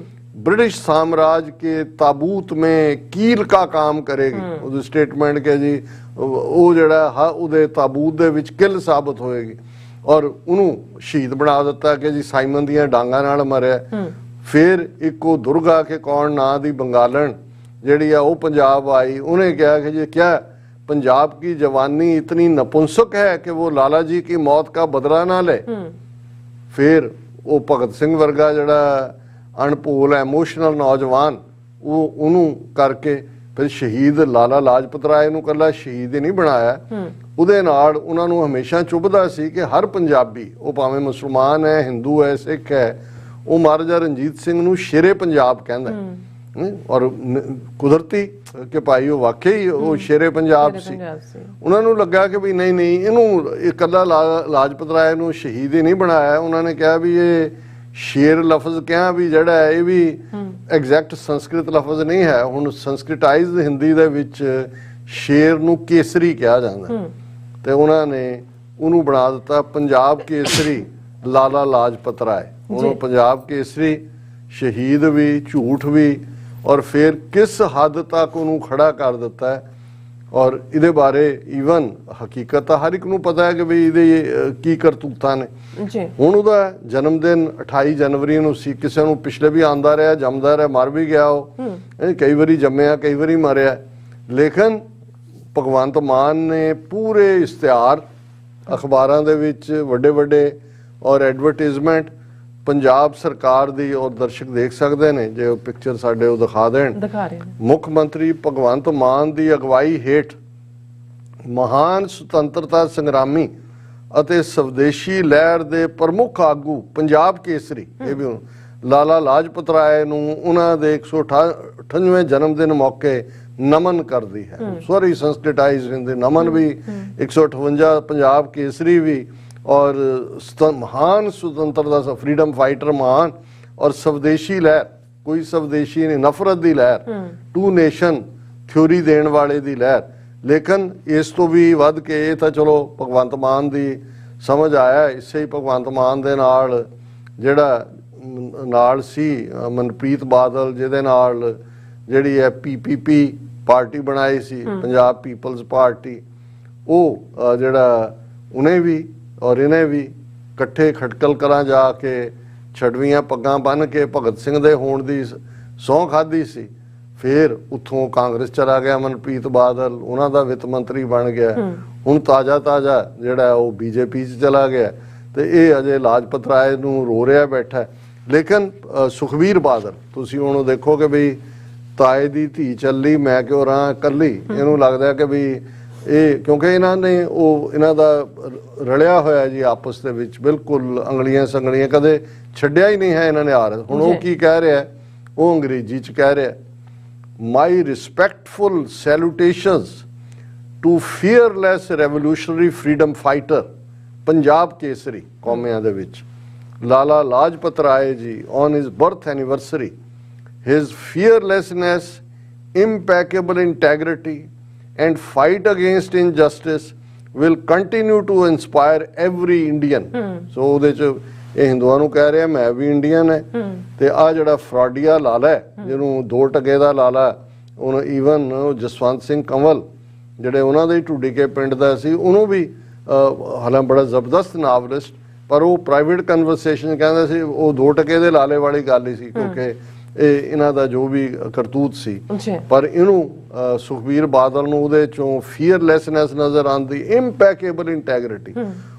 ब्रिटिश साम्राज्य के ताबूत में कील का काम करेगी। ਉਹਦੀ ਸਟੇਟਮੈਂਟ ਕਿ ਜੀ ਉਹ ਜਿਹੜਾ ਉਹਦੇ ਤਾਬੂਤ ਦੇ ਵਿੱਚ ਕਿਲ ਸਾਬਤ ਹੋਏਗੀ, ਔਰ ਉਹਨੂੰ ਸ਼ਹੀਦ ਬਣਾ ਦਿੱਤਾ ਕਿ ਜੀ ਸਾਈਮਨ ਦੀਆਂ ਡਾਂਗਾਂ ਨਾਲ ਮਰਿਆ। ਫਿਰ ਇੱਕ ਉਹ ਦੁਰਗਾ ਕੇ ਕੌਣ ਨਾਂ ਦੀ ਬੰਗਾਲਣ ਜਿਹੜੀ ਆ ਉਹ ਪੰਜਾਬ ਆਈ, ਉਹਨੇ ਕਿਹਾ ਕਿ ਜੀ ਕਿਆ पंजाब की जवानी इतनी नपुंसक है कि वो लाला जी की मौत का बदला ना ले। फिर वो भगत सिंह वर्गा जड़ा अनभोल इमोशनल नौजवान वो उन्हों करके फिर शहीद लाला लाजपत राय नूं कल्ला शहीद ही नहीं बनाया, उहदे नाल उन्हां नूं हमेशा चुभदा सी कि हर पंजाबी वो भावें मुसलमान है, हिंदू है, सिख है, ਉਹ ਮਹਾਰਾਜਾ ਰਣਜੀਤ ਸਿੰਘ ਨੂੰ ਸ਼ੇਰੇ ਪੰਜਾਬ ਕਹਿੰਦਾ ਔਰ ਕੁਦਰਤੀ ਕਿ ਭਾਈ ਉਹ ਵਾਕਈ ਉਹ ਸ਼ੇਰੇ ਪੰਜਾਬ ਸੀ। ਉਹਨਾਂ ਨੂੰ ਲੱਗਾ ਕਿ ਵੀ ਨਹੀਂ ਇਹਨੂੰ ਇਕੱਲਾ ਲਾਜਪਤ ਰਾਏ ਨੂੰ ਸ਼ਹੀਦ ਹੀ ਨਹੀਂ ਬਣਾਇਆ। ਉਹਨਾਂ ਨੇ ਕਿਹਾ ਵੀ ਇਹ ਸ਼ੇਰ ਲਫ਼ਜ਼ ਕਿਹਾ ਵੀ ਜਿਹੜਾ ਹੈ ਇਹ ਵੀ ਐਗਜ਼ੈਕਟ ਸੰਸਕ੍ਰਿਤ ਲਫ਼ਜ਼ ਨਹੀਂ ਹੈ। ਹੁਣ ਸੰਸਕ੍ਰਿਟਾਈਜ਼ਡ ਹਿੰਦੀ ਦੇ ਵਿੱਚ ਸ਼ੇਰ ਨੂੰ ਕੇਸਰੀ ਕਿਹਾ ਜਾਂਦਾ ਤੇ ਉਹਨਾਂ ਨੇ ਉਹਨੂੰ ਬਣਾ ਦਿੱਤਾ ਪੰਜਾਬ ਕੇਸਰੀ ਲਾਲਾ ਲਾਜਪਤ ਰਾਏ। ਉਹਨੂੰ ਪੰਜਾਬ ਕੇਸਰੀ, ਸ਼ਹੀਦ ਵੀ, ਝੂਠ ਵੀ, ਔਰ ਫਿਰ ਕਿਸ ਹੱਦ ਤੱਕ ਉਹਨੂੰ ਖੜਾ ਕਰ ਦਿੱਤਾ ਹੈ। ਔਰ ਇਹਦੇ ਬਾਰੇ ਈਵਨ ਹਕੀਕਤ ਤਾਂ ਹਰ ਇੱਕ ਨੂੰ ਪਤਾ ਹੈ ਕਿ ਵੀ ਇਹਦੇ ਕੀ ਕਰਤੂਤਾਂ ਨੇ। ਹੁਣ ਉਹਦਾ ਜਨਮ ਦਿਨ 28 ਜਨਵਰੀ ਨੂੰ ਸੀ। ਕਿਸੇ ਨੂੰ ਪਿਛਲੇ ਵੀ ਆਂਦਾ ਰਿਹਾ, ਜੰਮਦਾ ਰਿਹਾ, ਮਰ ਵੀ ਗਿਆ। ਉਹ ਕਈ ਵਾਰੀ ਜੰਮਿਆ, ਕਈ ਵਾਰੀ ਮਰਿਆ। ਲੇਕਿਨ ਭਗਵੰਤ ਮਾਨ ਨੇ ਪੂਰੇ ਇਸ਼ਤਿਹਾਰ ਅਖਬਾਰਾਂ ਦੇ ਵਿੱਚ ਵੱਡੇ ਵੱਡੇ ਔਰ ਐਡਵਰਟਾਈਜ਼ਮੈਂਟ ਪੰਜਾਬ ਸਰਕਾਰ ਦੀ, ਔਰ ਦਰਸ਼ਕ ਦੇਖ ਸਕਦੇ ਨੇ ਜੇ ਉਹ ਪਿਕਚਰ ਸਾਡੇ ਉਹ ਦਿਖਾ ਦੇਣ। ਮੁੱਖ ਮੰਤਰੀ ਭਗਵੰਤ ਮਾਨ ਦੀ ਅਗਵਾਈ ਹੇਠ ਮਹਾਨ ਸੁਤੰਤਰਤਾ ਸੰਗਰਾਮੀ ਅਤੇ ਸਵਦੇਸ਼ੀ ਲਹਿਰ ਦੇ ਪ੍ਰਮੁੱਖ ਆਗੂ ਪੰਜਾਬ ਕੇਸਰੀ ਇਹ ਵੀ ਲਾਲਾ ਲਾਜਪਤ ਰਾਏ ਨੂੰ ਉਹਨਾਂ ਦੇ 158ਵੇਂ ਜਨਮ ਦਿਨ ਮੌਕੇ ਨਮਨ ਕਰਦੀ ਹੈ। ਸੌਰੀ ਸੰਸਕ੍ਰਿਟਾਈਜ਼ਡ ਹਿੰਦੀ ਨਮਨ ਵੀ 158 ਪੰਜਾਬ ਕੇਸਰੀ ਵੀ ਔਰ ਮਹਾਨ ਸੁਤੰਤਰਤਾ ਫਰੀडम फाइटर महान और स्वदेशी लहर कोई स्वदेशी नहीं नफरत दी लहर टू नेशन थ्योरी देने वाले दी लहर। लेकिन इस तो भी वध के ये तो चलो भगवंत मान दी समझ आया। इसे ही भगवंत मान दे नाल जिहड़ा नाल सी मनप्रीत बादल जिहदे नाल जिहड़ी है PPP पार्टी बनाई सी पंजाब पीपल्स पार्टी वो जिहड़ा उन्हें भी और इन्हें भी इकट्ठे खटकल करा जाके छड़वियां पग्गां बन के भगत सिंह दे होण दी सौं खाधी सी। फिर उत्थों कांग्रेस चला गया मनप्रीत बादल, उन्हां दा वित्त मंत्री बन गया। हुण ताज़ा जिहड़ा वो BJP च चला गया ते ये अजे लाजपत राय नूं रो रिहा बैठा है। लेकिन सुखबीर बादल तुसीं हुण देखो कि बई ताए दी धी ਚੱਲੀ मैं क्यों रहां कल्ली। इहनूं लगदा कि बई ਇਹ ਕਿਉਂਕਿ ਇਹਨਾਂ ਨੇ ਉਹ ਇਹਨਾਂ ਦਾ ਰਲਿਆ ਹੋਇਆ ਜੀ ਆਪਸ ਦੇ ਵਿੱਚ ਬਿਲਕੁਲ ਅੰਗਲੀਆਂ ਸੰਗਲੀਆਂ ਕਦੇ ਛੱਡਿਆ ਹੀ ਨਹੀਂ ਹੈ ਇਹਨਾਂ ਨੇ। ਹੁਣ ਉਹ ਕੀ ਕਹਿ ਰਿਹਾ ਉਹ ਅੰਗਰੇਜ਼ੀ ਚ ਕਹਿ ਰਿਹਾ my respectful salutations to fearless revolutionary freedom fighter Punjab Kesari ਕੌਮਿਆਂ ਦੇ ਵਿੱਚ Lala Lajpat Rai ji on his birth anniversary his fearlessness impeccable integrity and fight against injustice will continue to inspire every Indian. So ਉਹਦੇ ਚ ਇਹ ਹਿੰਦੂਆਂ ਨੂੰ ਕਹਿ ਰਿਹਾ ਮੈਂ ਵੀ ਇੰਡੀਅਨ ਹੈ ਤੇ ਆ ਜਿਹੜਾ ਫਰਾਡੀਆ ਲਾਲਾ ਹੈ ਜਿਹਨੂੰ 2 ਟਕੇ ਦਾ ਲਾਲਾ ਉਹਨੂੰ ਈਵਨ ਜਸਵੰਤ ਸਿੰਘ ਕੰਵਲ ਜਿਹੜੇ ਉਹਨਾਂ ਦੇ ਢੁੱਡੀ ਕੇ ਪਿੰਡ ਦਾ ਸੀ ਉਹਨੂੰ ਵੀ ਹਾਲਾਂ ਬੜਾ ਜ਼ਬਰਦਸਤ ਨਾਵਲਿਸਟ ਪਰ ਉਹ ਪ੍ਰਾਈਵੇਟ ਕਨਵਰਸੇਸ਼ਨ ਕਹਿੰਦਾ ਸੀ ਉਹ 2 ਟਕੇ ਦੇ ਲਾਲੇ ਵਾਲੀ ਗੱਲ ਹੀ ਸੀ ਕਿਉਂਕਿ ਇਹ ਇਹਨਾਂ ਦਾ ਜੋ ਵੀ ਕਰਤੂਤ ਸੀ। ਪਰ ਇਹਨੂੰ ਸੁਖਬੀਰ ਬਾਦਲ ਨੂੰ ਉਹਦੇ ਚੋਂ ਫੀਅਰਲੈਸਨੈਸ ਨਜ਼ਰ ਆਉਂਦੀ, ਇੰਪੈਕੇਬਲ ਇੰਟੈਗਰਿਟੀ।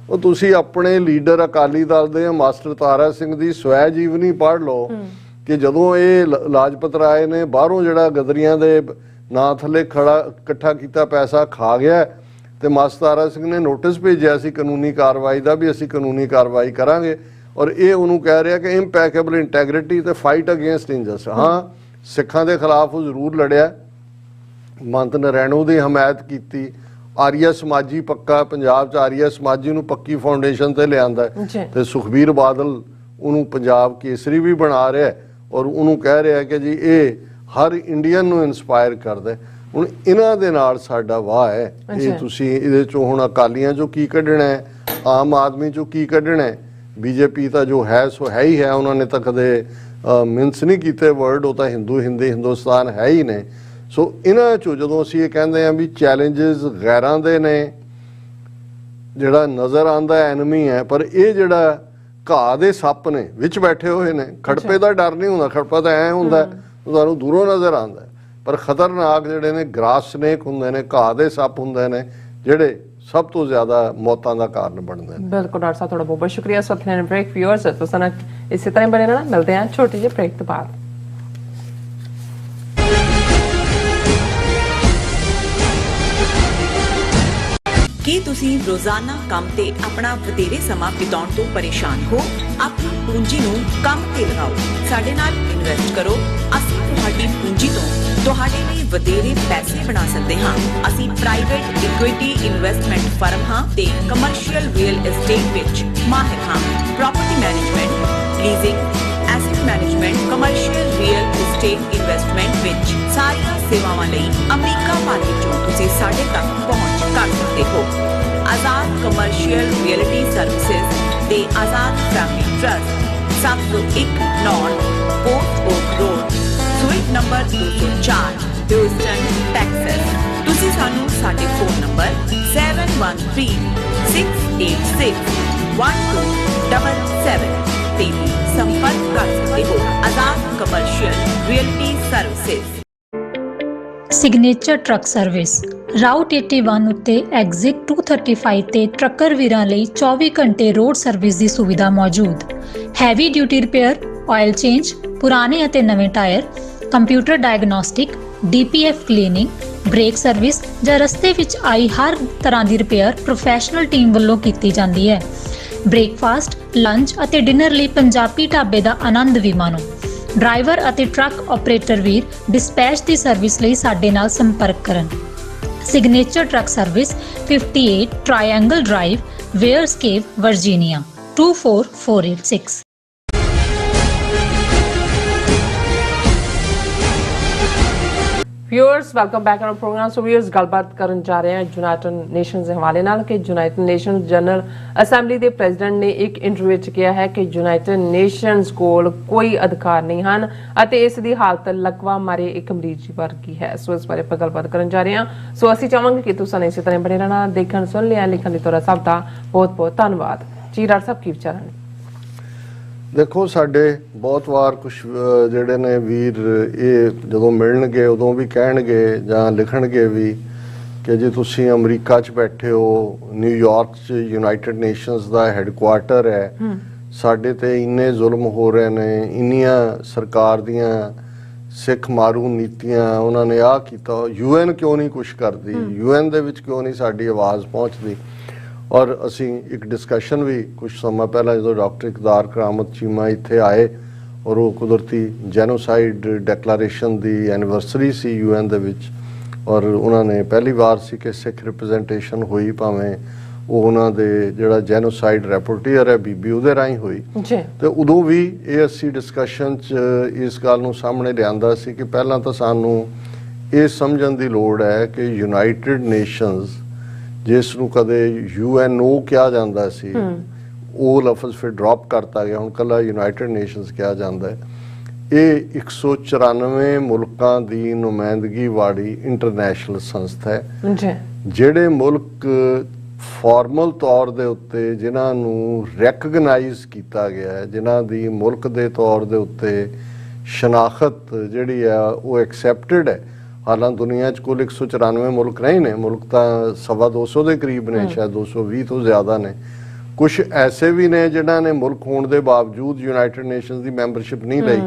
ਉਹ ਤੁਸੀਂ ਆਪਣੇ ਲੀਡਰ ਅਕਾਲੀ ਦਲ ਦੇ ਮਾਸਟਰ ਤਾਰਾ ਸਿੰਘ ਦੀ ਸਵੈ ਜੀਵਨੀ ਪੜ੍ਹ ਲਓ ਕਿ ਜਦੋਂ ਇਹ ਲਾਜਪਤ ਰਾਏ ਨੇ ਬਾਹਰੋਂ ਜਿਹੜਾ ਗਦਰੀਆਂ ਦੇ ਨਾਂ ਥੱਲੇ ਖੜਾ ਇਕੱਠਾ ਕੀਤਾ ਪੈਸਾ ਖਾ ਗਿਆ ਤੇ ਮਾਸਟਰ ਤਾਰਾ ਸਿੰਘ ਨੇ ਨੋਟਿਸ ਭੇਜਿਆ ਸੀ ਕਾਨੂੰਨੀ ਕਾਰਵਾਈ ਦਾ ਵੀ ਅਸੀਂ ਕਾਨੂੰਨੀ ਕਾਰਵਾਈ ਕਰਾਂਗੇ ਔਰ ਇਹ ਉਹਨੂੰ ਕਹਿ ਰਿਹਾ ਕਿ ਇੰਪੈਕੇਬਲ ਇੰਟੈਗਰਿਟੀ ਤੇ ਫਾਈਟ ਅਗੇਂਸਟ ਇੰਜਸਟਿਸ। ਹਾਂ ਸਿੱਖਾਂ ਦੇ ਖਿਲਾਫ ਉਹ ਜ਼ਰੂਰ ਲੜਿਆ, ਮੰਤ ਨਰੈਣੂ ਦੀ ਹਮਾਇਤ ਕੀਤੀ, ਆਰੀਆ ਸਮਾਜੀ ਪੱਕਾ ਪੰਜਾਬ 'ਚ ਆਰੀਆ ਸਮਾਜੀ ਨੂੰ ਪੱਕੀ ਫਾਊਂਡੇਸ਼ਨ ਤੇ ਲਿਆਂਦਾ ਤੇ ਸੁਖਬੀਰ ਬਾਦਲ ਉਹਨੂੰ ਪੰਜਾਬ ਕੇਸਰੀ ਵੀ ਬਣਾ ਰਿਹਾ ਔਰ ਉਹਨੂੰ ਕਹਿ ਰਿਹਾ ਕਿ ਜੀ ਇਹ ਹਰ ਇੰਡੀਅਨ ਨੂੰ ਇਨਸਪਾਇਰ ਕਰਦਾ। ਹੁਣ ਇਹਨਾਂ ਦੇ ਨਾਲ ਸਾਡਾ ਵਾਹ ਹੈ। ਇਹ ਤੁਸੀਂ ਇਹਦੇ ਚੋਂ ਹੁਣ ਅਕਾਲੀਆਂ ਚੋਂ ਕੀ ਕੱਢਣਾ ਹੈ, ਆਮ ਆਦਮੀ ਚੋਂ ਕੀ ਕੱਢਣਾ ਹੈ। BJP ਤਾਂ ਜੋ ਹੈ ਸੋ ਹੈ ਹੀ ਹੈ, ਉਹਨਾਂ ਨੇ ਤਾਂ ਕਦੇ ਮਿੰਸ ਨਹੀਂ ਕੀਤੇ ਵਰਡ, ਉਹ ਤਾਂ ਹਿੰਦੁਸਤਾਨ ਹੈ ਹੀ ਨੇ। ਸੋ ਇਹਨਾਂ ਚੋਂ ਜਦੋਂ ਅਸੀਂ ਇਹ ਕਹਿੰਦੇ ਹਾਂ ਵੀ ਚੈਲੰਜਸ ਗੈਰਾਂ ਦੇ ਨੇ, ਜਿਹੜਾ ਨਜ਼ਰ ਆਉਂਦਾ ਐਨਮੀ ਹੈ, ਪਰ ਇਹ ਜਿਹੜਾ ਘਾਹ ਦੇ ਸੱਪ ਨੇ ਵਿੱਚ ਬੈਠੇ ਹੋਏ ਨੇ, ਖੜਪੇ ਦਾ ਡਰ ਨਹੀਂ ਹੁੰਦਾ, ਖੜਪਾ ਤਾਂ ਐ ਹੁੰਦਾ ਤੁਹਾਨੂੰ ਦੂਰੋਂ ਨਜ਼ਰ ਆਉਂਦਾ, ਪਰ ਖਤਰਨਾਕ ਜਿਹੜੇ ਨੇ ਗ੍ਰਾਸ ਸਨੇਕ ਹੁੰਦੇ ਨੇ, ਘਾਹ ਦੇ ਸੱਪ ਹੁੰਦੇ ਨੇ ਜਿਹੜੇ ਸਭ ਤੋਂ ਜ਼ਿਆਦਾ ਮੌਤਾਂ ਦਾ ਕਾਰਨ ਬਣਦੇ ਨੇ। ਬਿਲਕੁਲ ਡਾਕਟਰ ਸਾਹਿਬ, ਤੁਹਾਡਾ ਬਹੁਤ ਬਹੁਤ ਸ਼ੁਕਰੀਆ। ਸਤਿ ਬ੍ਰੇਕ ਵਿਊਅਰਸ ਤੁਸੀਂ ਨਾਲ ਇਸੇ ਤਰ੍ਹਾਂ ਬਣੇ ਰਹਿਣਾ, ਮਿਲਦੇ ਹਾਂ ਛੋਟੇ ਜਿਹੇ ਬ੍ਰੇਕ ਤੋਂ ਬਾਅਦ। ਕੀ ਤੁਸੀਂ ਰੋਜ਼ਾਨਾ ਕੰਮ ਤੇ ਆਪਣਾ ਵਧੇਰੇ ਸਮਾਂ ਬਿਤਾਉਣ ਤੋਂ ਪਰੇਸ਼ਾਨ ਹੋ? ਆਪਣੀ ਪੂੰਜੀ ਨੂੰ ਕੰਮ ਤੇ ਲਗਾਓ, ਸਾਡੇ ਨਾਲ ਇਨਵੈਸਟ ਕਰੋ। ਅਸੀਂ ਤੁਹਾਡੀ ਪੂੰਜੀ ਤੋਂ ਤੁਹਾਡੇ ਲਈ ਵਧੇਰੇ ਪੈਸੇ ਬਣਾ ਸਕਦੇ ਹਾਂ। ਅਸੀਂ ਪ੍ਰਾਈਵੇਟ ਇਕੁਇਟੀ ਇਨਵੈਸਟਮੈਂਟ ਫਰਮ ਹਾਂ ਤੇ ਕਮਰਸ਼ੀਅਲ ਰੀਅਲ ਐਸਟੇਟ ਵਿੱਚ ਮਾਹਿਰ ਹਾਂ। Property management, leasing, asset management, commercial real estate investment ਵਿੱਚ ਸਾਰੀਆਂ ਸੇਵਾਵਾਂ ਲਈ ਅਮਰੀਕਾ ਭਰ ਵਿੱਚੋਂ ਤੁਸੀਂ ਸਾਡੇ ਤੱਕ ਪਹੁੰਚ ਕਰ ਸਕਦੇ ਹੋ। ਆਜ਼ਾਦ ਕਮਰਸ਼ੀਅਲ ਰੀਅਲਟੀ ਸਰਵਿਸਿਜ਼ ਤੇ Azad family trust 701 North Port Oak Road, suite number 204, Houston, Texas. ਤੁਸੀਂ ਸਾਨੂੰ ਸਾਡੇ ਫੋਨ ਨੰਬਰ 7136861277 ਤੇ ਵੀ ਸੰਪਰਕ ਕਰ ਸਕਦੇ ਹੋ। Azad commercial realty services. Signature truck service route 81 ਉੱਤੇ ਐਗਜ਼ਿਟ 235 ਤੇ ਟਰੱਕਰ ਵੀਰਾਂ ਲਈ 24 ਘੰਟੇ ਰੋਡ ਸਰਵਿਸ ਦੀ ਸੁਵਿਧਾ ਮੌਜੂਦ। Heavy duty repair, oil change, ਪੁਰਾਣੇ ਅਤੇ ਨਵੇਂ tyre, computer diagnostic, DPF cleaning, brake service ਜਾਂ ਰਸਤੇ ਵਿੱਚ ਆਈ ਹਰ ਤਰ੍ਹਾਂ ਦੀ ਰਿਪੇਅਰ ਪ੍ਰੋਫੈਸ਼ਨਲ ਟੀਮ ਵੱਲੋਂ ਕੀਤੀ ਜਾਂਦੀ ਹੈ। ਬ੍ਰੇਕਫਾਸਟ, ਲੰਚ ਅਤੇ ਡਿਨਰ ਲਈ ਪੰਜਾਬੀ ਢਾਬੇ ਦਾ ਆਨੰਦ ਵੀ ਮਾਣੋ। ਡਰਾਈਵਰ ਅਤੇ ਟਰੱਕ ਆਪਰੇਟਰ ਵੀਰ ਡਿਸਪੈਚ ਦੀ ਸਰਵਿਸ ਲਈ ਸਾਡੇ ਨਾਲ ਸੰਪਰਕ ਕਰਨ। Signature truck service 58 triangle drive, Weyers Cave, Virginia 24486। Viewers welcome back on program. So viewers ਗੱਲਬਾਤ ਕਰਨ ਜਾ ਰਹੇ ਹਾਂ ਯੂਨਾਈਟਿਡ ਨੇਸ਼ਨਸ ਦੇ ਹਵਾਲੇ ਨਾਲ ਕਿ ਯੂਨਾਈਟਿਡ ਨੇਸ਼ਨਸ ਜਨਰਲ ਅਸੈਂਬਲੀ ਦੇ ਪ੍ਰੈਜ਼ੀਡੈਂਟ ਨੇ ਇੱਕ ਇੰਟਰਵਿਊ ਵਿੱਚ ਕਿਹਾ ਹੈ ਕਿ ਯੂਨਾਈਟਿਡ ਨੇਸ਼ਨਸ ਕੋਲ ਕੋਈ ਅਧਿਕਾਰ ਨਹੀਂ ਹਨ ਅਤੇ ਇਸ ਦੀ ਹਾਲਤ ਲਕਵਾ ਮਾਰੇ ਇੱਕ ਮਰੀਜ਼ ਵਰਗੀ ਹੈ। ਸੋ ਇਸ ਬਾਰੇ ਆਪਾਂ ਗੱਲਬਾਤ ਕਰਨ ਜਾ ਰਹੇ ਹਾਂ। ਸੋ ਅਸੀਂ ਚਾਹਾਂਗੇ ਕਿ ਤੁਸੀਂ ਇਸੇ ਤਰ੍ਹਾਂ ਬਣੇ ਰਹਿਣਾ। ਦੇਖਣ ਸੁਣ ਲਿਆ, ਲਿਖਣ ਲਈ ਤੁਹਾਡਾ ਸਭ ਦਾ ਬਹੁਤ ਬਹੁਤ ਧੰਨਵਾਦ ਜੀ। ਡਾਕਟਰ ਸਾਹਿਬ ਕੀ ਵਿਚਾਰ ਨੇ? ਦੇਖੋ, ਸਾਡੇ ਬਹੁਤ ਵਾਰ ਕੁਝ ਜਿਹੜੇ ਨੇ ਵੀਰ ਇਹ ਜਦੋਂ ਮਿਲਣਗੇ ਉਦੋਂ ਵੀ ਕਹਿਣਗੇ ਜਾਂ ਲਿਖਣਗੇ ਵੀ ਕਿ ਜੇ ਤੁਸੀਂ ਅਮਰੀਕਾ 'ਚ ਬੈਠੇ ਹੋ, ਨਿਊਯਾਰਕ 'ਚ ਯੂਨਾਈਟਿਡ ਨੇਸ਼ਨਸ ਦਾ ਹੈੱਡਕੁਆਰਟਰ ਹੈ, ਸਾਡੇ ਤੇ ਇੰਨੇ ਜ਼ੁਲਮ ਹੋ ਰਹੇ ਨੇ, ਇੰਨੀਆਂ ਸਰਕਾਰ ਦੀਆਂ ਸਿੱਖ ਮਾਰੂ ਨੀਤੀਆਂ, ਉਹਨਾਂ ਨੇ ਆਹ ਕੀਤਾ, UN ਕਿਉਂ ਨਹੀਂ ਕੁਛ ਕਰਦੀ, UN ਦੇ ਵਿੱਚ ਕਿਉਂ ਨਹੀਂ ਸਾਡੀ ਆਵਾਜ਼ ਪਹੁੰਚਦੀ। ਔਰ ਅਸੀਂ ਇੱਕ ਡਿਸਕਸ਼ਨ ਵੀ ਕੁਝ ਸਮਾਂ ਪਹਿਲਾਂ ਜਦੋਂ ਡਾਕਟਰ ਇਕਦਾਰ ਕਰਾਮਤ ਚੀਮਾ ਇੱਥੇ ਆਏ ਔਰ ਉਹ ਕੁਦਰਤੀ ਜੈਨੋਸਾਈਡ ਡੈਕਲੇਰੇਸ਼ਨ ਦੀ ਐਨੀਵਰਸਰੀ ਸੀ UN ਦੇ ਵਿੱਚ, ਔਰ ਉਹਨਾਂ ਨੇ ਪਹਿਲੀ ਵਾਰ ਸੀ ਕਿ ਸਿੱਖ ਰਿਪਰੈਜ਼ੈਂਟੇਸ਼ਨ ਹੋਈ, ਭਾਵੇਂ ਉਹ ਉਹਨਾਂ ਦੇ ਜਿਹੜਾ ਜੈਨੋਸਾਈਡ ਰੈਪੋਰਟੀਅਰ ਹੈ ਬੀਬੀ ਉਹਦੇ ਰਾਹੀਂ ਹੋਈ। ਤੇ ਉਦੋਂ ਵੀ ਇਹ ਅਸੀਂ ਡਿਸਕਸ਼ਨ 'ਚ ਇਸ ਗੱਲ ਨੂੰ ਸਾਹਮਣੇ ਲਿਆਂਦਾ ਸੀ ਕਿ ਪਹਿਲਾਂ ਤਾਂ ਸਾਨੂੰ ਇਹ ਸਮਝਣ ਦੀ ਲੋੜ ਹੈ ਕਿ ਯੂਨਾਈਟਿਡ ਨੇਸ਼ਨਸ, ਜਿਸ ਨੂੰ ਕਦੇ UNO ਕਿਹਾ ਜਾਂਦਾ ਸੀ, ਉਹ ਲਫ਼ਜ਼ ਫਿਰ ਡ੍ਰੌਪ ਕਰਤਾ ਗਿਆ, ਹੁਣ ਕੱਲਾ ਯੂਨਾਈਟਿਡ ਨੇਸ਼ਨਸ ਕਿਹਾ ਜਾਂਦਾ ਹੈ। ਇਹ 194 ਮੁਲਕਾਂ ਦੀ ਨੁਮਾਇੰਦਗੀ ਵਾਲੀ ਇੰਟਰਨੈਸ਼ਨਲ ਸੰਸਥਾ ਹੈ। ਜਿਹੜੇ ਮੁਲਕ ਫਾਰਮਲ ਤੌਰ ਦੇ ਉੱਤੇ ਜਿਨ੍ਹਾਂ ਨੂੰ ਰੈਕਗਨਾਈਜ਼ ਕੀਤਾ ਗਿਆ ਹੈ, ਜਿਨ੍ਹਾਂ ਦੀ ਮੁਲਕ ਦੇ ਤੌਰ ਦੇ ਉੱਤੇ ਸ਼ਨਾਖਤ ਜਿਹੜੀ ਆ ਉਹ ਐਕਸੈਪਟਡ ਹੈ। ਹਾਲਾਂ ਦੁਨੀਆ 'ਚ ਕੁੱਲ 194 ਮੁਲਕ ਨਹੀਂ ਨੇ, ਮੁਲਕ ਤਾਂ 250 ਦੇ ਕਰੀਬ ਨੇ, ਸ਼ਾਇਦ 220 ਤੋਂ ਜ਼ਿਆਦਾ ਨੇ। ਕੁਝ ਐਸੇ ਵੀ ਨੇ ਜਿਨ੍ਹਾਂ ਨੇ ਮੁਲਕ ਹੋਣ ਦੇ ਬਾਵਜੂਦ ਯੂਨਾਈਟਿਡ ਨੇਸ਼ਨਸ ਦੀ ਮੈਂਬਰਸ਼ਿਪ ਨਹੀਂ ਲਈ,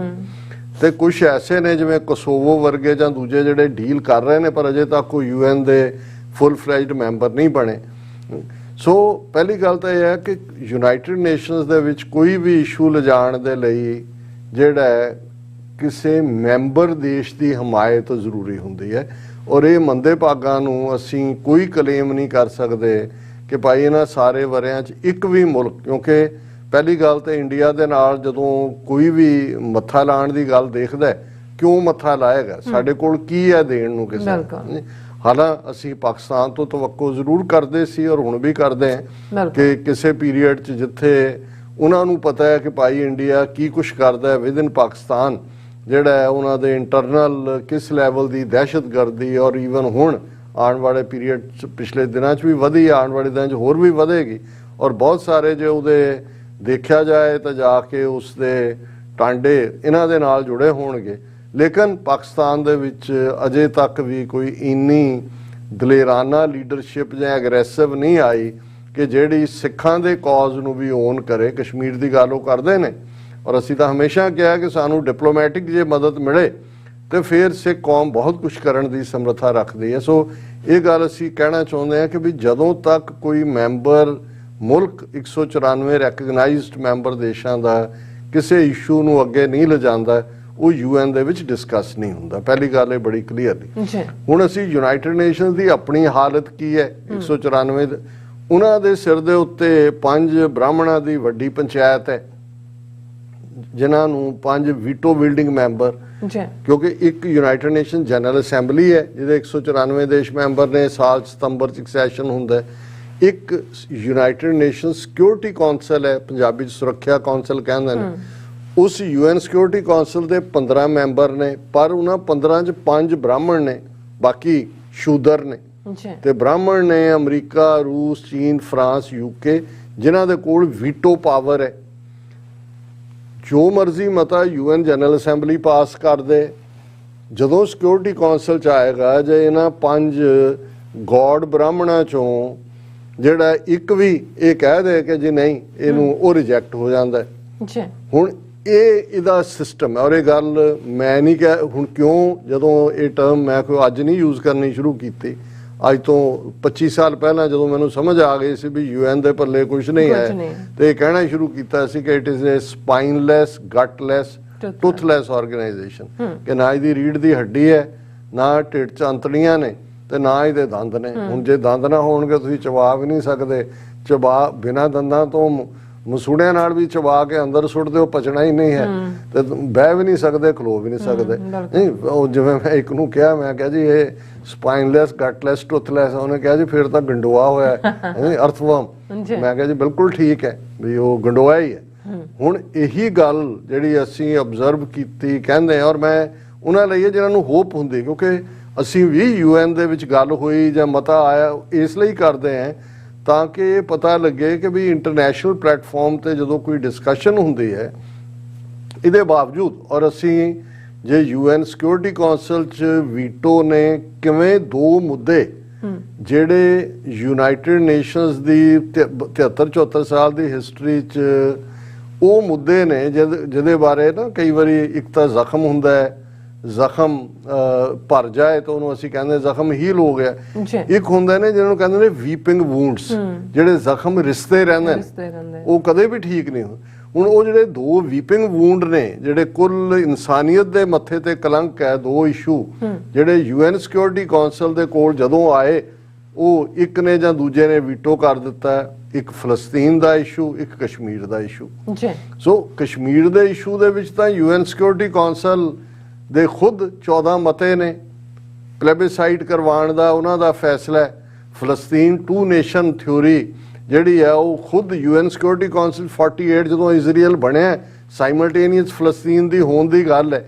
ਤੇ ਕੁਝ ਐਸੇ ਨੇ ਜਿਵੇਂ ਕੋਸੋਵੋ ਵਰਗੇ ਜਾਂ ਦੂਜੇ ਜਿਹੜੇ ਡੀਲ ਕਰ ਰਹੇ ਨੇ ਪਰ ਅਜੇ ਤੱਕ ਉਹ UN ਦੇ ਫੁੱਲ ਫਲੈਜਡ ਮੈਂਬਰ ਨਹੀਂ ਬਣੇ। ਸੋ ਪਹਿਲੀ ਗੱਲ ਤਾਂ ਇਹ ਹੈ ਕਿ ਯੂਨਾਈਟਿਡ ਨੇਸ਼ਨਸ ਦੇ ਵਿੱਚ ਕੋਈ ਵੀ ਇਸ਼ੂ ਲਿਜਾਣ ਦੇ ਲਈ ਜਿਹੜਾ ਕਿਸੇ ਮੈਂਬਰ ਦੇਸ਼ ਦੀ ਹਮਾਇਤ ਜ਼ਰੂਰੀ ਹੁੰਦੀ ਹੈ। ਔਰ ਇਹ ਮੰਦੇ ਭਾਗਾਂ ਨੂੰ ਅਸੀਂ ਕੋਈ ਕਲੇਮ ਨਹੀਂ ਕਰ ਸਕਦੇ ਕਿ ਭਾਈ ਇਹਨਾਂ ਸਾਰੇ ਵਰਿਆਂ 'ਚ ਇੱਕ ਵੀ ਮੁਲਕ, ਕਿਉਂਕਿ ਪਹਿਲੀ ਗੱਲ ਤਾਂ ਇੰਡੀਆ ਦੇ ਨਾਲ ਜਦੋਂ ਕੋਈ ਵੀ ਮੱਥਾ ਲਾਉਣ ਦੀ ਗੱਲ ਦੇਖਦਾ ਕਿਉਂ ਮੱਥਾ ਲਾਏਗਾ, ਸਾਡੇ ਕੋਲ ਕੀ ਹੈ ਦੇਣ ਨੂੰ ਕਿਸੇ ਨੂੰ। ਹਾਲਾਂ ਅਸੀਂ ਪਾਕਿਸਤਾਨ ਤੋਂ ਤਵੱਕੋ ਜ਼ਰੂਰ ਕਰਦੇ ਸੀ ਔਰ ਹੁਣ ਵੀ ਕਰਦੇ ਹਾਂ ਕਿ ਕਿਸੇ ਪੀਰੀਅਡ 'ਚ ਜਿੱਥੇ ਉਹਨਾਂ ਨੂੰ ਪਤਾ ਹੈ ਕਿ ਭਾਈ ਇੰਡੀਆ ਕੀ ਕੁਛ ਕਰਦਾ ਹੈ ਵਿਦ ਇਨ ਪਾਕਿਸਤਾਨ, ਜਿਹੜਾ ਹੈ ਉਹਨਾਂ ਦੇ ਇੰਟਰਨਲ ਕਿਸ ਲੈਵਲ ਦੀ ਦਹਿਸ਼ਤਗਰਦੀ, ਔਰ ਈਵਨ ਹੁਣ ਆਉਣ ਵਾਲੇ ਪੀਰੀਅਡ 'ਚ ਪਿਛਲੇ ਦਿਨਾਂ 'ਚ ਵੀ ਵਧੀ, ਆਉਣ ਵਾਲੇ ਦਿਨਾਂ 'ਚ ਹੋਰ ਵੀ ਵਧੇਗੀ। ਔਰ ਬਹੁਤ ਸਾਰੇ ਜੇ ਉਹਦੇ ਦੇਖਿਆ ਜਾਏ ਤਾਂ ਜਾ ਕੇ ਉਸ ਦੇ ਟਾਂਡੇ ਇਹਨਾਂ ਦੇ ਨਾਲ ਜੁੜੇ ਹੋਣਗੇ। ਲੇਕਿਨ ਪਾਕਿਸਤਾਨ ਦੇ ਵਿੱਚ ਅਜੇ ਤੱਕ ਵੀ ਕੋਈ ਇੰਨੀ ਦਲੇਰਾਨਾ ਲੀਡਰਸ਼ਿਪ ਜਾਂ ਐਗਰੈਸਿਵ ਨਹੀਂ ਆਈ ਕਿ ਜਿਹੜੀ ਸਿੱਖਾਂ ਦੇ ਕੌਜ਼ ਨੂੰ ਵੀ ਓਨ ਕਰੇ। ਕਸ਼ਮੀਰ ਦੀ ਗੱਲ ਉਹ ਕਰਦੇ ਨੇ, ਔਰ ਅਸੀਂ ਤਾਂ ਹਮੇਸ਼ਾ ਕਿਹਾ ਕਿ ਸਾਨੂੰ ਡਿਪਲੋਮੈਟਿਕ ਜੇ ਮਦਦ ਮਿਲੇ ਤੇ ਫਿਰ ਸਿੱਖ ਕੌਮ ਬਹੁਤ ਕੁਝ ਕਰਨ ਦੀ ਸਮਰੱਥਾ ਰੱਖਦੀ ਹੈ। ਸੋ ਇਹ ਗੱਲ ਅਸੀਂ ਕਹਿਣਾ ਚਾਹੁੰਦੇ ਹਾਂ ਕਿ ਵੀ ਜਦੋਂ ਤੱਕ ਕੋਈ ਮੈਂਬਰ ਮੁਲਕ 194 ਰੈਕਗਨਾਈਜ਼ਡ ਮੈਂਬਰ ਦੇਸ਼ਾਂ ਦਾ ਕਿਸੇ ਇਸ਼ੂ ਨੂੰ ਅੱਗੇ ਨਹੀਂ ਲਿਜਾਂਦਾ, ਉਹ UN ਦੇ ਵਿੱਚ ਡਿਸਕਸ ਨਹੀਂ ਹੁੰਦਾ। ਪਹਿਲੀ ਗੱਲ ਇਹ ਬੜੀ ਕਲੀਅਰਲੀ। ਹੁਣ ਅਸੀਂ ਯੂਨਾਈਟਿਡ ਨੇਸ਼ਨਸ ਦੀ ਆਪਣੀ ਹਾਲਤ ਕੀ ਹੈ 194 ਉਹਨਾਂ ਦੇ ਸਿਰ ਦੇ ਉੱਤੇ 5 ਬ੍ਰਾਹਮਣਾਂ ਦੀ ਵੱਡੀ ਪੰਚਾਇਤ ਹੈ, ਜਿਨ੍ਹਾਂ ਨੂੰ 5 ਵੀਟੋ ਬਿਲਡਿੰਗ ਮੈਂਬਰ, ਕਿਉਂਕਿ ਇੱਕ ਯੂਨਾਈਟਿਡ ਨੇਸ਼ਨ ਜਨਰਲ ਅਸੈਂਬਲੀ ਹੈ ਜਿਹਦੇ 194 ਦੇਸ਼ ਮੈਂਬਰ ਨੇ, ਸਾਲ ਸਤੰਬਰ 'ਚ ਇੱਕ ਸੈਸ਼ਨ ਹੁੰਦਾ ਹੈ। ਇੱਕ ਯੂਨਾਈਟਿਡ ਨੇਸ਼ਨ ਸਿਕਿਉਰਿਟੀ ਕੌਂਸਲ ਹੈ, ਪੰਜਾਬੀ 'ਚ ਸੁਰੱਖਿਆ ਕੌਂਸਲ ਕਹਿੰਦੇ ਨੇ। ਉਸ UN ਸਿਕਿਉਰਿਟੀ ਕੌਂਸਲ ਦੇ 15 ਮੈਂਬਰ ਨੇ, ਪਰ ਉਹਨਾਂ 15 'ਚ 5 ਬ੍ਰਾਹਮਣ ਨੇ, ਬਾਕੀ ਸ਼ੂਦਰ ਨੇ। ਤੇ ਬ੍ਰਾਹਮਣ ਨੇ ਅਮਰੀਕਾ, ਰੂਸ, ਚੀਨ, ਫਰਾਂਸ, UK, ਜਿਨ੍ਹਾਂ ਦੇ ਕੋਲ ਵੀਟੋ ਪਾਵਰ ਹੈ। ਜੋ ਮਰਜ਼ੀ ਮਤਾ UN ਜਨਰਲ ਅਸੈਂਬਲੀ ਪਾਸ ਕਰ ਦੇ, ਜਦੋਂ ਸਿਕਿਉਰਿਟੀ ਕੌਂਸਲ 'ਚ ਆਏਗਾ, ਜੇ ਇਹਨਾਂ 5 ਗੋਡ ਬ੍ਰਾਹਮਣਾਂ 'ਚੋਂ ਜਿਹੜਾ ਇੱਕ ਵੀ ਇਹ ਕਹਿ ਦੇ ਕਿ ਜੀ ਨਹੀਂ ਇਹਨੂੰ, ਉਹ ਰਿਜੈਕਟ ਹੋ ਜਾਂਦਾ। ਹੁਣ ਇਹਦਾ ਸਿਸਟਮ ਹੈ। ਔਰ ਇਹ ਗੱਲ ਮੈਂ ਨਹੀਂ ਕਹਿ, ਹੁਣ ਕਿਉਂ ਜਦੋਂ ਇਹ ਟਰਮ ਮੈਂ ਕੋਈ ਅੱਜ ਨਹੀਂ ਯੂਜ਼ ਕਰਨੀ ਸ਼ੁਰੂ ਕੀਤੀ, ਅੱਜ ਤੋਂ 25 ਸਾਲ ਪਹਿਲਾਂ ਜਦੋਂ ਮੈਨੂੰ ਸਮਝ ਆ ਗਈ ਸੀ ਵੀ UN ਦੇ ਪੱਲੇ ਕੁਝ ਨਹੀਂ ਹੈ, ਤੇ ਇਹ ਕਹਿਣਾ ਸ਼ੁਰੂ ਕੀਤਾ ਸੀ ਕਿ ਇਟ ਇਜ਼ ਏ ਸਪਾਈਨਲੈਸ, ਗਟਲੈਸ, ਟੁੱਥਲੈਸ ਆਰਗੇਨਾਈਜੇਸ਼ਨ, ਕਿ ਨਾ ਇਹਦੀ ਰੀੜ ਦੀ ਹੱਡੀ ਹੈ, ਨਾ ਢਿੱਡ 'ਚ ਅੰਤੜੀਆਂ ਨੇ, ਤੇ ਨਾ ਇਹਦੇ ਦੰਦ ਨੇ। ਹੁਣ ਜੇ ਦੰਦ ਨਾ ਹੋਣਗੇ ਤੁਸੀਂ ਚਬਾ ਵੀ ਨਹੀਂ ਸਕਦੇ, ਬਿਨਾਂ ਦੰਦਾਂ ਤੋਂ ਮਸੂੜਿਆਂ ਨਾਲ ਵੀ ਚਬਾ ਕੇ ਅੰਦਰ ਸੁੱਟ ਦਿਓ, ਪਚਣਾ ਹੀ ਨਹੀਂ ਹੈ, ਤੇ ਬਹਿ ਵੀ ਨਹੀਂ ਸਕਦੇ, ਖਲੋ ਵੀ ਨਹੀਂ ਸਕਦੇ। ਨਹੀਂ, ਉਹ ਜਿਵੇਂ ਮੈਂ ਇੱਕ ਨੂੰ ਕਿਹਾ, ਮੈਂ ਕਿਹਾ ਜੀ ਇਹ ਸਪਾਈਨਲੈਸ, ਗਟਲੈਸ, ਟੁੱਥਲੈਸ, ਉਹਨੇ ਕਿਹਾ ਜੀ ਫਿਰ ਤਾਂ ਗੰਡੋਆ ਹੋਇਆ ਹੈ, ਅਰਥਵਰਮ। ਮੈਂ ਕਿਹਾ ਜੀ ਬਿਲਕੁਲ ਠੀਕ ਹੈ ਵੀ ਉਹ ਗੰਡੋਆ ਹੀ ਹੈ। ਹੁਣ ਇਹੀ ਗੱਲ ਜਿਹੜੀ ਅਸੀਂ ਅਬਜ਼ਰਵ ਕੀਤੀ ਕਹਿੰਦੇ, ਔਰ ਮੈਂ ਉਹਨਾਂ ਲਈ ਜਿਹਨਾਂ ਨੂੰ ਹੋਪ ਹੁੰਦੀ, ਕਿਉਂਕਿ ਅਸੀਂ ਵੀ UN ਦੇ ਵਿੱਚ ਗੱਲ ਹੋਈ ਜਾਂ ਮਤਾ ਆਇਆ ਇਸ ਲਈ ਕਰਦੇ ਹਾਂ ਤਾਂ ਕਿ ਇਹ ਪਤਾ ਲੱਗੇ ਕਿ ਵੀ ਇੰਟਰਨੈਸ਼ਨਲ ਪਲੇਟਫਾਰਮ ਤੇ ਜਦੋਂ ਕੋਈ ਡਿਸਕਸ਼ਨ ਹੁੰਦੀ ਹੈ, ਇਹਦੇ ਬਾਵਜੂਦ, ਔਰ ਅਸੀਂ ਜੇ UN ਸਿਕਿਉਰਿਟੀ ਕੌਂਸਲ 'ਚ ਵੀਟੋ ਨੇ ਕਿਵੇਂ 2 ਮੁੱਦੇ ਜਿਹੜੇ ਯੂਨਾਈਟਿਡ ਨੇਸ਼ਨਸ ਦੀ 73-74 ਸਾਲ ਦੀ ਹਿਸਟਰੀ 'ਚ ਉਹ ਮੁੱਦੇ ਨੇ ਜਿਹਦੇ ਬਾਰੇ ਨਾ ਕਈ ਵਾਰੀ ਇੱਕ ਤਾਂ ਜ਼ਖਮ ਹੁੰਦਾ ਹੈ, ਜ਼ਖਮ ਭਰ ਜਾਏ ਤਾਂ ਉਹਨੂੰ ਅਸੀਂ ਕਹਿੰਦੇ ਜ਼ਖਮ ਹੀਲ ਹੋ ਗਿਆ। ਇੱਕ ਹੁੰਦੇ ਨੇ ਜਿਹਨਾਂ ਨੂੰ ਕਹਿੰਦੇ ਨੇ ਵੀਪਿੰਗ ਵੂੰਡਸ, ਜਿਹੜੇ ਜ਼ਖਮ ਰਿਸ਼ਤੇ ਰਹਿੰਦੇ ਨੇ, ਉਹ ਕਦੇ ਵੀ ਠੀਕ ਨਹੀਂ ਹੁੰਦੇ। ਹੁਣ ਉਹ ਜਿਹੜੇ 2 ਵੀਪਿੰਗ ਵੂੰਡ ਨੇ, ਜਿਹੜੇ ਕੁੱਲ ਇਨਸਾਨੀਅਤ ਦੇ ਮੱਥੇ ਤੇ ਕਲੰਕ ਹੈ, 2 ਇਸ਼ੂ ਜਿਹੜੇ UN ਸਿਕਿਉਰਿਟੀ ਕੌਂਸਲ ਦੇ ਕੋਲ ਜਦੋਂ ਆਏ, ਉਹ ਇੱਕ ਨੇ ਜਾਂ ਦੂਜੇ ਨੇ ਵੀਟੋ ਕਰ ਦਿੱਤਾ। ਇੱਕ ਫਲਸਤੀਨ ਦਾ ਇਸ਼ੂ, ਇੱਕ ਕਸ਼ਮੀਰ ਦਾ ਇਸ਼ੂ। ਸੋ ਕਸ਼ਮੀਰ ਦੇ ਇਸ਼ੂ ਦੇ ਵਿੱਚ ਤਾਂ UN ਸਿਕਿਉਰਿਟੀ ਕੌਂਸਲ ਦੇ ਖੁਦ 14 ਮਤੇ ਨੇ, ਪਲੇਬਿਸਾਈਟ ਕਰਵਾਉਣ ਦਾ ਉਹਨਾਂ ਦਾ ਫੈਸਲਾ ਹੈ। ਫਲਸਤੀਨ 2 ਨੇਸ਼ਨ ਥਿਊਰੀ ਜਿਹੜੀ ਹੈ ਉਹ ਖੁਦ UN ਸਿਕਿਉਰਿਟੀ ਕੌਂਸਲ 48 ਜਦੋਂ ਇਜ਼ਰਾਈਲ ਬਣਿਆ, ਸਾਈਮਲਟੇਨੀਅਸ ਫਲਸਤੀਨ ਦੀ ਹੋਣ ਦੀ ਗੱਲ ਹੈ,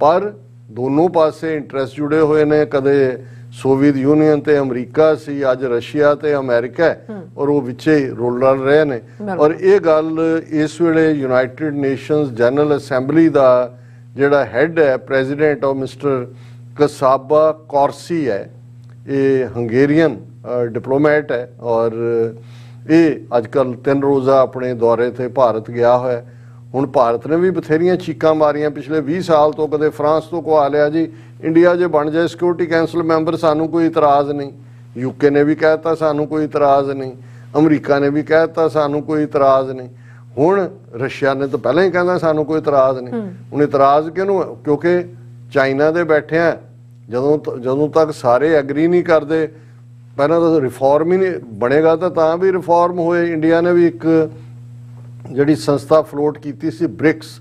ਪਰ ਦੋਨੋਂ ਪਾਸੇ ਇੰਟਰਸਟ ਜੁੜੇ ਹੋਏ ਨੇ। ਕਦੇ ਸੋਵੀਅਤ ਯੂਨੀਅਨ ਤੇ ਅਮਰੀਕਾ ਸੀ, ਅੱਜ ਰਸ਼ੀਆ ਤੇ ਅਮਰੀਕਾ ਹੈ, ਔਰ ਉਹ ਵਿੱਚੇ ਰੋਲ ਰਹੇ ਨੇ। ਔਰ ਇਹ ਗੱਲ ਇਸ ਵੇਲੇ ਯੂਨਾਈਟਿਡ ਨੇਸ਼ਨਸ ਜਨਰਲ ਅਸੈਂਬਲੀ ਦਾ ਜਿਹੜਾ ਹੈਡ ਹੈ, ਪ੍ਰੈਜ਼ੀਡੈਂਟ ਉਹ ਮਿਸਟਰ ਕਸਾਬਾ ਕੌਰਸੀ ਹੈ, ਇਹ ਹੰਗੇਰੀਅਨ ਡਿਪਲੋਮੈਟ ਹੈ, ਔਰ ਇਹ ਅੱਜ ਕੱਲ੍ਹ 3 ਰੋਜ਼ਾ ਆਪਣੇ ਦੌਰੇ ਤੇ ਭਾਰਤ ਗਿਆ ਹੋਇਆ। ਹੁਣ ਭਾਰਤ ਨੇ ਵੀ ਬਥੇਰੀਆਂ ਚੀਕਾਂ ਮਾਰੀਆਂ ਪਿਛਲੇ 20 ਸਾਲ ਤੋਂ, ਕਦੇ ਫਰਾਂਸ ਤੋਂ ਕਹਾ ਲਿਆ ਜੀ ਇੰਡੀਆ ਜੇ ਬਣ ਜਾਏ ਸਿਕਿਉਰਿਟੀ ਕੌਂਸਲ ਮੈਂਬਰ ਸਾਨੂੰ ਕੋਈ ਇਤਰਾਜ਼ ਨਹੀਂ, UK ਨੇ ਵੀ ਕਹਿ ਦਿੱਤਾ ਸਾਨੂੰ ਕੋਈ ਇਤਰਾਜ਼ ਨਹੀਂ, ਅਮਰੀਕਾ ਨੇ ਵੀ ਕਹਿ ਦਿੱਤਾ ਸਾਨੂੰ ਕੋਈ ਇਤਰਾਜ਼ ਨਹੀਂ। ਹੁਣ ਰਸ਼ੀਆ ਨੇ ਤਾਂ ਪਹਿਲਾਂ ਹੀ ਕਹਿੰਦਾ ਸਾਨੂੰ ਕੋਈ ਇਤਰਾਜ਼ ਨਹੀਂ। ਹੁਣ ਇਤਰਾਜ਼ ਕਿਹਨੂੰ? ਕਿਉਂਕਿ ਚਾਈਨਾ ਦੇ ਬੈਠਿਆਂ ਜਦੋਂ ਤੱਕ ਸਾਰੇ ਐਗਰੀ ਨਹੀਂ ਕਰਦੇ, ਪਹਿਲਾਂ ਤਾਂ ਰਿਫਾਰਮ ਹੀ ਨਹੀਂ ਬਣੇਗਾ, ਤਾਂ ਵੀ ਰਿਫਾਰਮ ਹੋਏ। ਇੰਡੀਆ ਨੇ ਵੀ ਇੱਕ ਜਿਹੜੀ ਸੰਸਥਾ ਫਲੋਟ ਕੀਤੀ ਸੀ ਬ੍ਰਿਕਸ,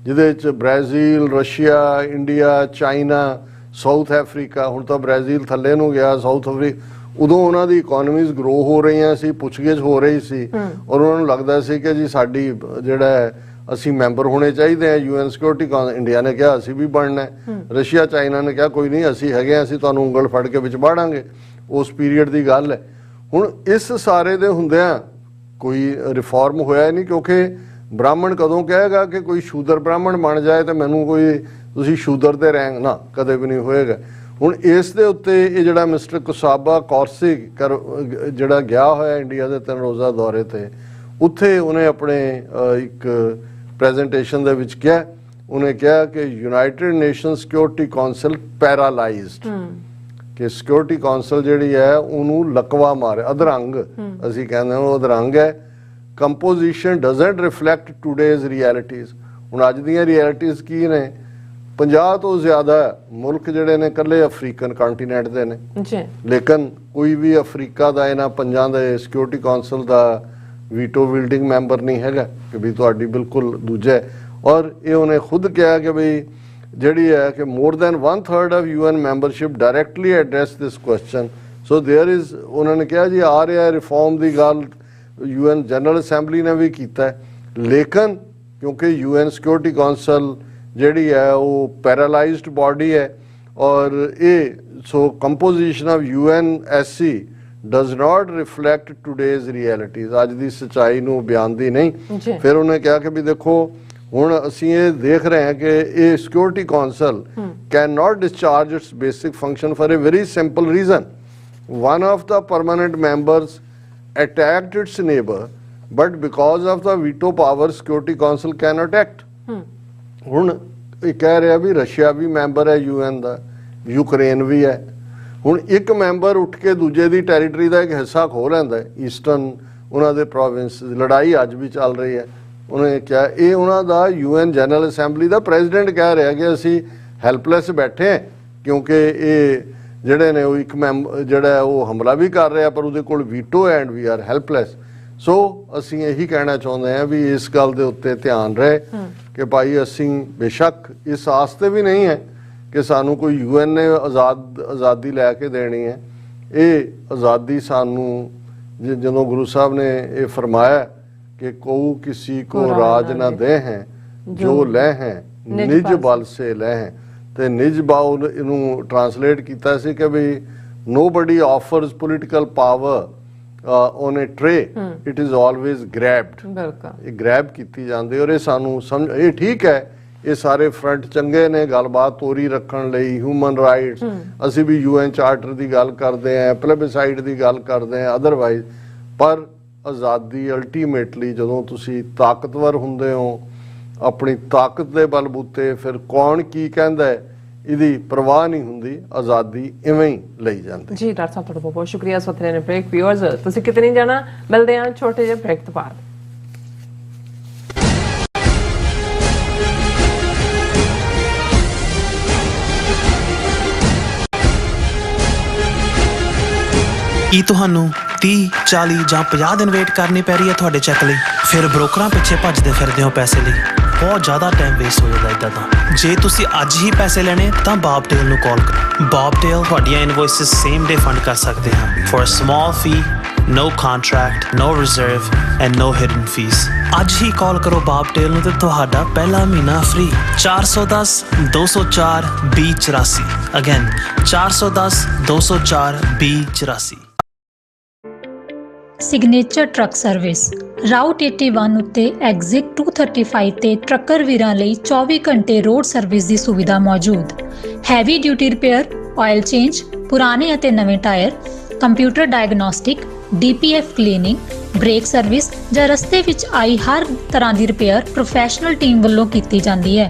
ਜਿਹਦੇ ਵਿੱਚ Brazil, Russia, India, China, south Africa, ਹੁਣ ਤਾਂ ਬ੍ਰਾਜ਼ੀਲ ਥੱਲੇ ਨੂੰ ਗਿਆ, ਸਾਊਥ ਅਫਰੀਕਾ, ਉਦੋਂ ਉਹਨਾਂ ਦੀ ਇਕਨੋਮੀਜ਼ ਗਰੋ ਹੋ ਰਹੀਆਂ ਸੀ, ਪੁੱਛਗਿੱਛ ਹੋ ਰਹੀ ਸੀ, ਔਰ ਉਹਨਾਂ ਨੂੰ ਲੱਗਦਾ ਸੀ ਕਿ ਜੀ ਸਾਡੀ ਜਿਹੜਾ ਅਸੀਂ ਮੈਂਬਰ ਹੋਣੇ ਚਾਹੀਦੇ ਆ UN ਸਿਕਿਉਰਿਟੀ ਕੌਂਸਲ। ਇੰਡੀਆ ਨੇ ਕਿਹਾ ਅਸੀਂ ਵੀ ਬਣਨਾ, ਰਸ਼ੀਆ ਚਾਈਨਾ ਨੇ ਕਿਹਾ ਕੋਈ ਨਹੀਂ ਅਸੀਂ ਹੈਗੇ, ਅਸੀਂ ਤੁਹਾਨੂੰ ਉਂਗਲ ਫੜ ਕੇ ਵਿੱਚ ਬਾੜਾਂਗੇ। ਉਸ ਪੀਰੀਅਡ ਦੀ ਗੱਲ ਹੈ। ਹੁਣ ਇਸ ਸਾਰੇ ਦੇ ਹੁੰਦਿਆਂ ਕੋਈ ਰਿਫਾਰਮ ਹੋਇਆ ਨਹੀਂ, ਕਿਉਂਕਿ ਬ੍ਰਾਹਮਣ ਕਦੋਂ ਕਹੇਗਾ ਕਿ ਕੋਈ ਸ਼ੂਦਰ ਬ੍ਰਾਹਮਣ ਬਣ ਜਾਏ ਤੇ ਮੈਨੂੰ ਕੋਈ ਤੁਸੀਂ ਸ਼ੂਦਰ ਦੇ ਰੈਂਕ ਨਾ, ਕਦੇ ਵੀ ਨਹੀਂ ਹੋਏਗਾ। ਹੁਣ ਇਸ ਦੇ ਉੱਤੇ ਇਹ ਜਿਹੜਾ ਮਿਸਟਰ ਕਸਾਬਾ ਕੌਰਸੀ ਜਿਹੜਾ ਗਿਆ ਹੋਇਆ ਇੰਡੀਆ ਦੇ 3 ਰੋਜ਼ਾ ਦੌਰੇ ਤੇ, ਉੱਥੇ ਉਹਨੇ ਆਪਣੇ ਇੱਕ ਪ੍ਰੈਜੈਂਟੇਸ਼ਨ ਦੇ ਵਿੱਚ ਕਿਹਾ, ਉਹਨੇ ਕਿਹਾ ਕਿ ਯੂਨਾਈਟਿਡ ਨੇਸ਼ਨ ਸਿਕਿਉਰਿਟੀ ਕੌਂਸਲ ਪੈਰਾਲਾਈਜ਼ਡ, ਕਿ ਸਿਕਿਉਰਿਟੀ ਕੌਂਸਲ ਜਿਹੜੀ ਹੈ ਉਹਨੂੰ ਲਕਵਾ ਮਾਰੇ, ਅਧਰੰਗ ਅਸੀਂ ਕਹਿੰਦੇ ਹਾਂ, ਉਹ ਅਧਰੰਗ ਹੈ। Composition doesn't reflect today's realities. ਹੁਣ ਅੱਜ ਦੀਆਂ ਰਿਐਲਿਟੀਜ਼ ਕੀ ਨੇ? 50 ਤੋਂ ਜ਼ਿਆਦਾ ਮੁਲਕ ਜਿਹੜੇ ਨੇ ਇਕੱਲੇ ਅਫਰੀਕਨ ਕੰਟੀਨੈਂਟ ਦੇ ਨੇ ਜੀ, ਲੇਕਿਨ ਕੋਈ ਵੀ ਅਫਰੀਕਾ ਦਾ ਇਹਨਾਂ ਪੰਜਾਂ ਦੇ ਸਿਕਿਉਰਿਟੀ ਕੌਂਸਲ ਦਾ ਵੀਟੋ ਵਿਲਡਿੰਗ ਮੈਂਬਰ ਨਹੀਂ ਹੈਗਾ ਕਿ ਵੀ ਤੁਹਾਡੀ ਬਿਲਕੁਲ ਦੂਜਾ ਹੈ। ਔਰ ਇਹ ਉਹਨੇ ਖੁਦ ਕਿਹਾ ਕਿ ਵੀ ਜਿਹੜੀ ਹੈ ਕਿ more than 1/3 of UN membership directly address this question. So there is, ਉਹਨਾਂ ਨੇ ਕਿਹਾ ਜੀ ਆ ਰਿਹਾ ਰਿਫਾਰਮ ਦੀ ਗੱਲ UN ਜਨਰਲ ਅਸੈਂਬਲੀ ਨੇ ਵੀ ਕੀਤਾ ਹੈ, ਲੇਕਿਨ ਕਿਉਂਕਿ UN ਸਿਕਿਉਰਿਟੀ ਕੌਂਸਲ ਜਿਹੜੀ ਹੈ ਉਹ ਪੈਰਾਲਾਈਜ਼ਡ ਬਾਡੀ ਹੈ ਔਰ ਇਹ so composition of UNSC does not reflect today's realities, ਅੱਜ ਦੀ ਸੱਚਾਈ ਨੂੰ ਬਿਆਨਦੀ ਨਹੀਂ। ਫਿਰ ਉਹਨੇ ਕਿਹਾ ਕਿ ਵੀ ਦੇਖੋ ਹੁਣ ਅਸੀਂ ਇਹ ਦੇਖ ਰਹੇ ਹਾਂ ਕਿ ਇਹ security council can not discharge its basic function for a very simple reason. One of the permanent members attacked its neighbor, but because of the veto power security council cannot act। ਹੁਣ ਇਹ ਕਹਿ ਰਿਹਾ ਵੀ Russia ਵੀ member ਹੈ UN ਦਾ, Ukraine ਵੀ ਹੈ। ਹੁਣ ਇੱਕ member ਉੱਠ ਕੇ ਦੂਜੇ ਦੀ ਟੈਰੀਟਰੀ ਦਾ ਇੱਕ ਹਿੱਸਾ ਖੋਹ ਲੈਂਦਾ ਹੈ, ਈਸਟਰਨ ਉਹਨਾਂ ਦੇ ਪ੍ਰੋਵਿੰਸ। ਲੜਾਈ ਅੱਜ ਵੀ ਚੱਲ ਰਹੀ ਹੈ। ਉਹਨੇ ਕਿਹਾ ਇਹ ਉਹਨਾਂ ਦਾ UN ਜਨਰਲ ਅਸੈਂਬਲੀ ਦਾ ਪ੍ਰੈਜ਼ੀਡੈਂਟ ਕਹਿ ਰਿਹਾ ਕਿ ਅਸੀਂ ਹੈਲਪਲੈਸ ਬੈਠੇ ਹਾਂ ਕਿਉਂਕਿ ਇਹ ਜਿਹੜੇ ਨੇ ਉਹ ਇੱਕ ਜਿਹੜਾ ਉਹ ਹਮਲਾ ਵੀ ਕਰ ਰਿਹਾ ਪਰ ਉਹਦੇ ਕੋਲ veto and we are helpless. So ਅਸੀਂ ਇਹੀ ਕਹਿਣਾ ਚਾਹੁੰਦੇ ਹਾਂ ਵੀ ਇਸ ਗੱਲ ਦੇ ਉੱਤੇ ਧਿਆਨ ਰਹੇ ਕਿ ਭਾਈ ਅਸੀਂ ਬੇਸ਼ੱਕ ਇਸ ਆਸ ਤੇ ਵੀ ਨਹੀਂ ਹੈ ਕਿ ਸਾਨੂੰ ਕੋਈ UN ਨੇ ਆਜ਼ਾਦੀ ਲੈ ਕੇ ਦੇਣੀ ਹੈ। ਇਹ ਆਜ਼ਾਦੀ ਸਾਨੂੰ ਜਦੋਂ ਗੁਰੂ ਸਾਹਿਬ ਨੇ ਇਹ ਫਰਮਾਇਆ ਕਿ ਕਉ ਕਿਸੀ ਕੋ ਰਾਜ ਨਾ ਦੇ ਹੈ ਜੋ ਲੈ ਹੈ ਨਿਜ ਬਲ ਸੇ ਲੈ ਹੈ, ਤੇ ਨਿਜ ਬਾਉ ਇਹਨੂੰ ਟਰਾਂਸਲੇਟ ਕੀਤਾ ਸੀ ਕਿ ਵੀ nobody offers political power on a tray, it is always grabbed। ਬਿਲਕੁਲ ਇਹ ਗ੍ਰੈਬ ਕੀਤੀ ਜਾਂਦੀ ਔਰ ਇਹ ਸਾਨੂੰ ਸਮਝ, ਇਹ ਠੀਕ ਹੈ, ਇਹ ਸਾਰੇ ਫਰੰਟ ਚੰਗੇ ਨੇ ਗੱਲਬਾਤ ਤੋਰੀ ਰੱਖਣ ਲਈ, ਹਿਊਮਨ ਰਾਈਟਸ, ਅਸੀਂ ਵੀ UN ਚਾਰਟਰ ਦੀ ਗੱਲ ਕਰਦੇ ਹਾਂ, ਪਲੇਬਿਸਾਈਡ ਦੀ ਗੱਲ ਕਰਦੇ ਹਾਂ ਅਦਰਵਾਈਜ਼, ਪਰ ਆਜ਼ਾਦੀ ਅਲਟੀਮੇਟਲੀ ਜਦੋਂ ਤੁਸੀਂ ਤਾਕਤਵਰ ਹੁੰਦੇ ਹੋ ਆਪਣੀ ਤਾਕਤ ਦੇ ਬਲਬੂਤੇ, ਫਿਰ ਕੌਣ ਕੀ ਕਹਿੰਦਾ ਹੈ ਇਹਦੀ ਪਰਵਾਹ ਨਹੀਂ ਹੁੰਦੀ, ਆਜ਼ਾਦੀ ਇਵੇਂ ਹੀ ਲਈ ਜਾਂਦੀ। ਜੀ ਡਾਕਟਰ ਸਾਹਿਬ, ਤੁਹਾਡਾ ਬਹੁਤ ਬਹੁਤ ਸ਼ੁਕਰੀਆ। ਸੋਤਰੇ ਨੇ ਬ੍ਰੇਕ ਵਿਊਅਰਸ, ਤੁਸੀਂ ਕਿਤੇ ਨਹੀਂ ਜਾਣਾ, ਮਿਲਦੇ ਹਾਂ ਛੋਟੇ ਜਿਹੇ ਬ੍ਰੇਕ ਤੋਂ ਬਾਅਦ। ਕੀ ਤੁਹਾਨੂੰ 30, 40 ਜਾਂ 50 ਦਿਨ ਵੇਟ ਕਰਨੀ ਪੈ ਰਹੀ ਹੈ ਤੁਹਾਡੇ ਚੈੱਕ ਲਈ? ਫਿਰ ਬ੍ਰੋਕਰਾਂ ਪਿੱਛੇ ਭੱਜਦੇ ਫਿਰਦੇ ਹੋ ਪੈਸੇ ਲਈ, ਬਹੁਤ ਜ਼ਿਆਦਾ ਟਾਈਮ ਵੇਸਟ ਹੋ ਜਾਂਦਾ ਇੱਦਾਂ ਤਾਂ। ਜੇ ਤੁਸੀਂ ਅੱਜ ਹੀ ਪੈਸੇ ਲੈਣੇ ਤਾਂ ਬੌਬਟੇਲ ਨੂੰ ਕਾਲ ਕਰੋ। ਬੌਬਟੇਲ ਤੁਹਾਡੀਆਂ ਇਨਵੋਇਸਿਸ ਸੇਮ ਡੇ ਫੰਡ ਕਰ ਸਕਦੇ ਹਨ for a small fee, no contract, no reserve and no hidden fees। ਅੱਜ ਹੀ ਕਾਲ ਕਰੋ ਬੌਬਟੇਲ ਨੂੰ ਤੇ ਤੁਹਾਡਾ ਪਹਿਲਾ ਮਹੀਨਾ free. 410 204 2084। Again 410 204 2084। Signature truck service route 81 ਉੱਤੇ ਐਗਜ਼ਿਟ 235 ਤੇ ਟਰੱਕਰ ਵੀਰਾਂ ਲਈ 24 ਘੰਟੇ ਰੋਡ ਸਰਵਿਸ ਦੀ ਸੁਵਿਧਾ ਮੌਜੂਦ। Heavy duty repair, oil change, ਪੁਰਾਣੇ ਅਤੇ ਨਵੇਂ tyre, computer diagnostic, DPF cleaning, brake service ਜਾਂ ਰਸਤੇ ਵਿੱਚ ਆਈ ਹਰ ਤਰ੍ਹਾਂ ਦੀ ਰਿਪੇਅਰ ਪ੍ਰੋਫੈਸ਼ਨਲ ਟੀਮ ਵੱਲੋਂ ਕੀਤੀ ਜਾਂਦੀ ਹੈ।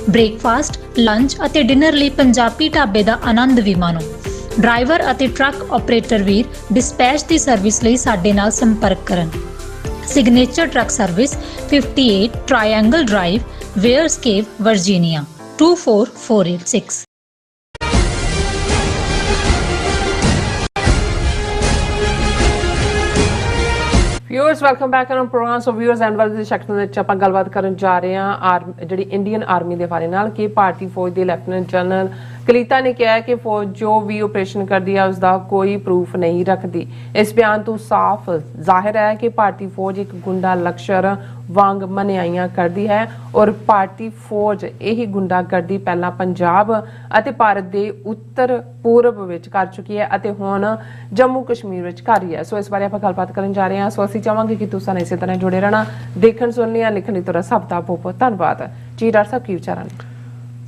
ਬ੍ਰੇਕਫਾਸਟ, ਲੰਚ ਅਤੇ ਡਿਨਰ ਲਈ ਪੰਜਾਬੀ ਢਾਬੇ ਦਾ ਆਨੰਦ ਵੀ ਮਾਣੋ। ਡਰਾਈਵਰ ਅਤੇ ਟਰੱਕ ਆਪਰੇਟਰ ਵੀਰ ਡਿਸਪੈਚ ਦੀ ਸਰਵਿਸ ਲਈ ਸਾਡੇ ਨਾਲ ਸੰਪਰਕ ਕਰਨ। Signature truck service 58 triangle drive, Weyers Cave, Virginia 24486। Viewers, welcome back on programme. So viewers, end ਵਾਲੇ ਸੈਕਸ਼ਨ ਵਿੱਚ ਆਪਾਂ ਗੱਲਬਾਤ ਕਰਨ ਜਾ ਰਹੇ ਹਾਂ ਜਿਹੜੀ ਇੰਡੀਅਨ ਆਰਮੀ ਦੇ ਬਾਰੇ ਨਾਲ ਕਿ ਭਾਰਤੀ ਫੌਜ ਦੇ ਲੈਫਟੀਨੈਂਟ ਜਨਰਲ ਕਲੀਤਾ ਨੇ ਕਿਹਾ ਕਿ ਫੌਜ ਜੋ ਵੀ ਆਪਰੇਸ਼ਨ ਕਰਦੀ ਹੈ ਉਸ ਦਾ ਕੋਈ ਪ੍ਰੂਫ ਨਹੀਂ ਰੱਖਦੀ। ਇਸ ਬਿਆਨ ਤੋਂ ਸਾਫ਼ ਜ਼ਾਹਿਰ ਹੈ ਕਿ ਭਾਰਤੀ ਫੌਜ ਇੱਕ ਗੁੰਡਾ ਲਸ਼ਕਰ ਵਾਂਗ ਮਨਿਆਈਆਂ ਕਰਦੀ ਹੈ ਔਰ ਭਾਰਤੀ ਫੌਜ ਇਹੀ ਗੁੰਡਾਗਰਦੀ ਪਹਿਲਾਂ ਪੰਜਾਬ ਅਤੇ ਭਾਰਤ ਦੇ ਉੱਤਰ ਪੂਰਬ ਵਿੱਚ ਕਰ ਚੁੱਕੀ ਹੈ ਅਤੇ ਹੁਣ ਜੰਮੂ ਕਸ਼ਮੀਰ ਵਿੱਚ ਕਰ ਰਹੀ ਹੈ। ਸੋ ਇਸ ਬਾਰੇ ਆਪਾਂ ਗੱਲਬਾਤ ਕਰਨ ਜਾ ਰਹੇ ਹਾਂ। ਸੋ ਅਸੀਂ ਚਾਹਾਂਗੇ ਕਿ ਤੁਸੀਂ ਇਸੇ ਤਰ੍ਹਾਂ ਜੁੜੇ ਰਹਿਣਾ, ਦੇਖਣ ਸੁਣਨੀਆਂ, ਲਿਖਣ ਦੀ ਤਰ੍ਹਾਂ ਸਭ ਦਾ ਬਹੁਤ ਬਹੁਤ ਧੰਨਵਾਦ। ਜੀ ਡਾਕਟਰ ਸਾਹਿਬ, ਕੀ ਵਿਚਾਰਾਂ ਨੇ?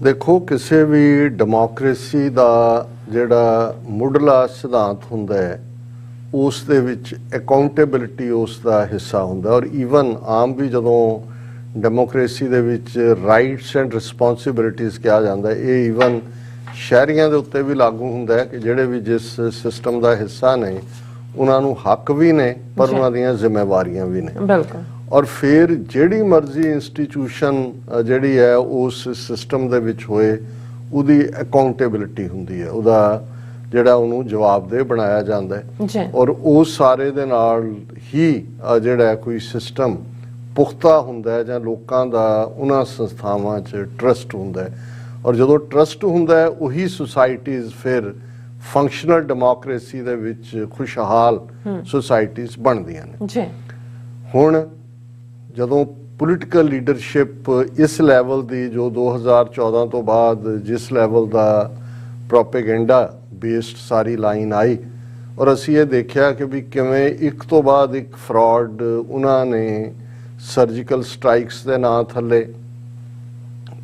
ਦੇਖੋ, ਕਿਸੇ ਵੀ ਡੈਮੋਕ੍ਰੇਸੀ ਦਾ ਜਿਹੜਾ ਮੁੱਢਲਾ ਸਿਧਾਂਤ ਹੁੰਦਾ ਹੈ ਉਸ ਦੇ ਵਿੱਚ ਅਕਾਊਂਟੇਬਿਲਿਟੀ ਉਸ ਦਾ ਹਿੱਸਾ ਹੁੰਦਾ ਔਰ ਈਵਨ ਆਮ ਵੀ ਜਦੋਂ ਡੈਮੋਕ੍ਰੇਸੀ ਦੇ ਵਿੱਚ ਰਾਈਟਸ ਐਂਡ ਰਿਸਪੌਂਸਿਬਿਲਿਟੀਜ਼ ਕਿਹਾ ਜਾਂਦਾ, ਇਹ ਈਵਨ ਸ਼ਹਿਰੀਆਂ ਦੇ ਉੱਤੇ ਵੀ ਲਾਗੂ ਹੁੰਦਾ ਹੈ ਕਿ ਜਿਹੜੇ ਵੀ ਜਿਸ ਸਿਸਟਮ ਦਾ ਹਿੱਸਾ ਨੇ ਉਹਨਾਂ ਨੂੰ ਹੱਕ ਵੀ ਨੇ ਪਰ ਉਹਨਾਂ ਦੀਆਂ ਜ਼ਿੰਮੇਵਾਰੀਆਂ ਵੀ ਨੇ। ਬਿਲਕੁਲ। ਔਰ ਫਿਰ ਜਿਹੜੀ ਮਰਜ਼ੀ ਇੰਸਟੀਟਿਊਸ਼ਨ ਜਿਹੜੀ ਹੈ ਉਸ ਸਿਸਟਮ ਦੇ ਵਿੱਚ ਹੋਏ ਉਹਦੀ ਅਕਾਊਂਟੇਬਿਲਿਟੀ ਹੁੰਦੀ ਹੈ, ਉਹਦਾ ਜਿਹੜਾ ਉਹਨੂੰ ਜਵਾਬਦੇਹ ਬਣਾਇਆ ਜਾਂਦਾ ਹੈ ਜੀ। ਔਰ ਉਸ ਸਾਰੇ ਦੇ ਨਾਲ ਹੀ ਜਿਹੜਾ ਕੋਈ ਸਿਸਟਮ ਪੁਖਤਾ ਹੁੰਦਾ ਹੈ ਜਾਂ ਲੋਕਾਂ ਦਾ ਉਹਨਾਂ ਸੰਸਥਾਵਾਂ 'ਚ ਟਰਸਟ ਹੁੰਦਾ ਹੈ। ਔਰ ਜਦੋਂ ਟਰਸਟ ਹੁੰਦਾ ਹੈ ਉਹੀ ਸੁਸਾਇਟੀਜ਼ ਫਿਰ ਫੰਕਸ਼ਨਲ ਡੈਮੋਕ੍ਰੇਸੀ ਦੇ ਵਿੱਚ ਖੁਸ਼ਹਾਲ ਸੁਸਾਇਟੀਜ਼ ਬਣਦੀਆਂ ਨੇ। ਜੀ। ਹੁਣ ਜਦੋਂ ਪੋਲੀਟੀਕਲ ਲੀਡਰਸ਼ਿਪ ਇਸ ਲੈਵਲ ਦੀ ਜੋ 2014 ਤੋਂ ਬਾਅਦ ਜਿਸ ਲੈਵਲ ਦਾ ਪ੍ਰੋਪੇਗੈਂਡਾ ਬੇਸਡ ਸਾਰੀ ਲਾਈਨ ਆਈ ਔਰ ਅਸੀਂ ਇਹ ਦੇਖਿਆ ਕਿ ਵੀ ਕਿਵੇਂ ਇੱਕ ਤੋਂ ਬਾਅਦ ਇੱਕ ਫਰਾਡ ਉਹਨਾਂ ਨੇ ਸਰਜੀਕਲ ਸਟ੍ਰਾਈਕਸ ਦੇ ਨਾਂ ਥੱਲੇ,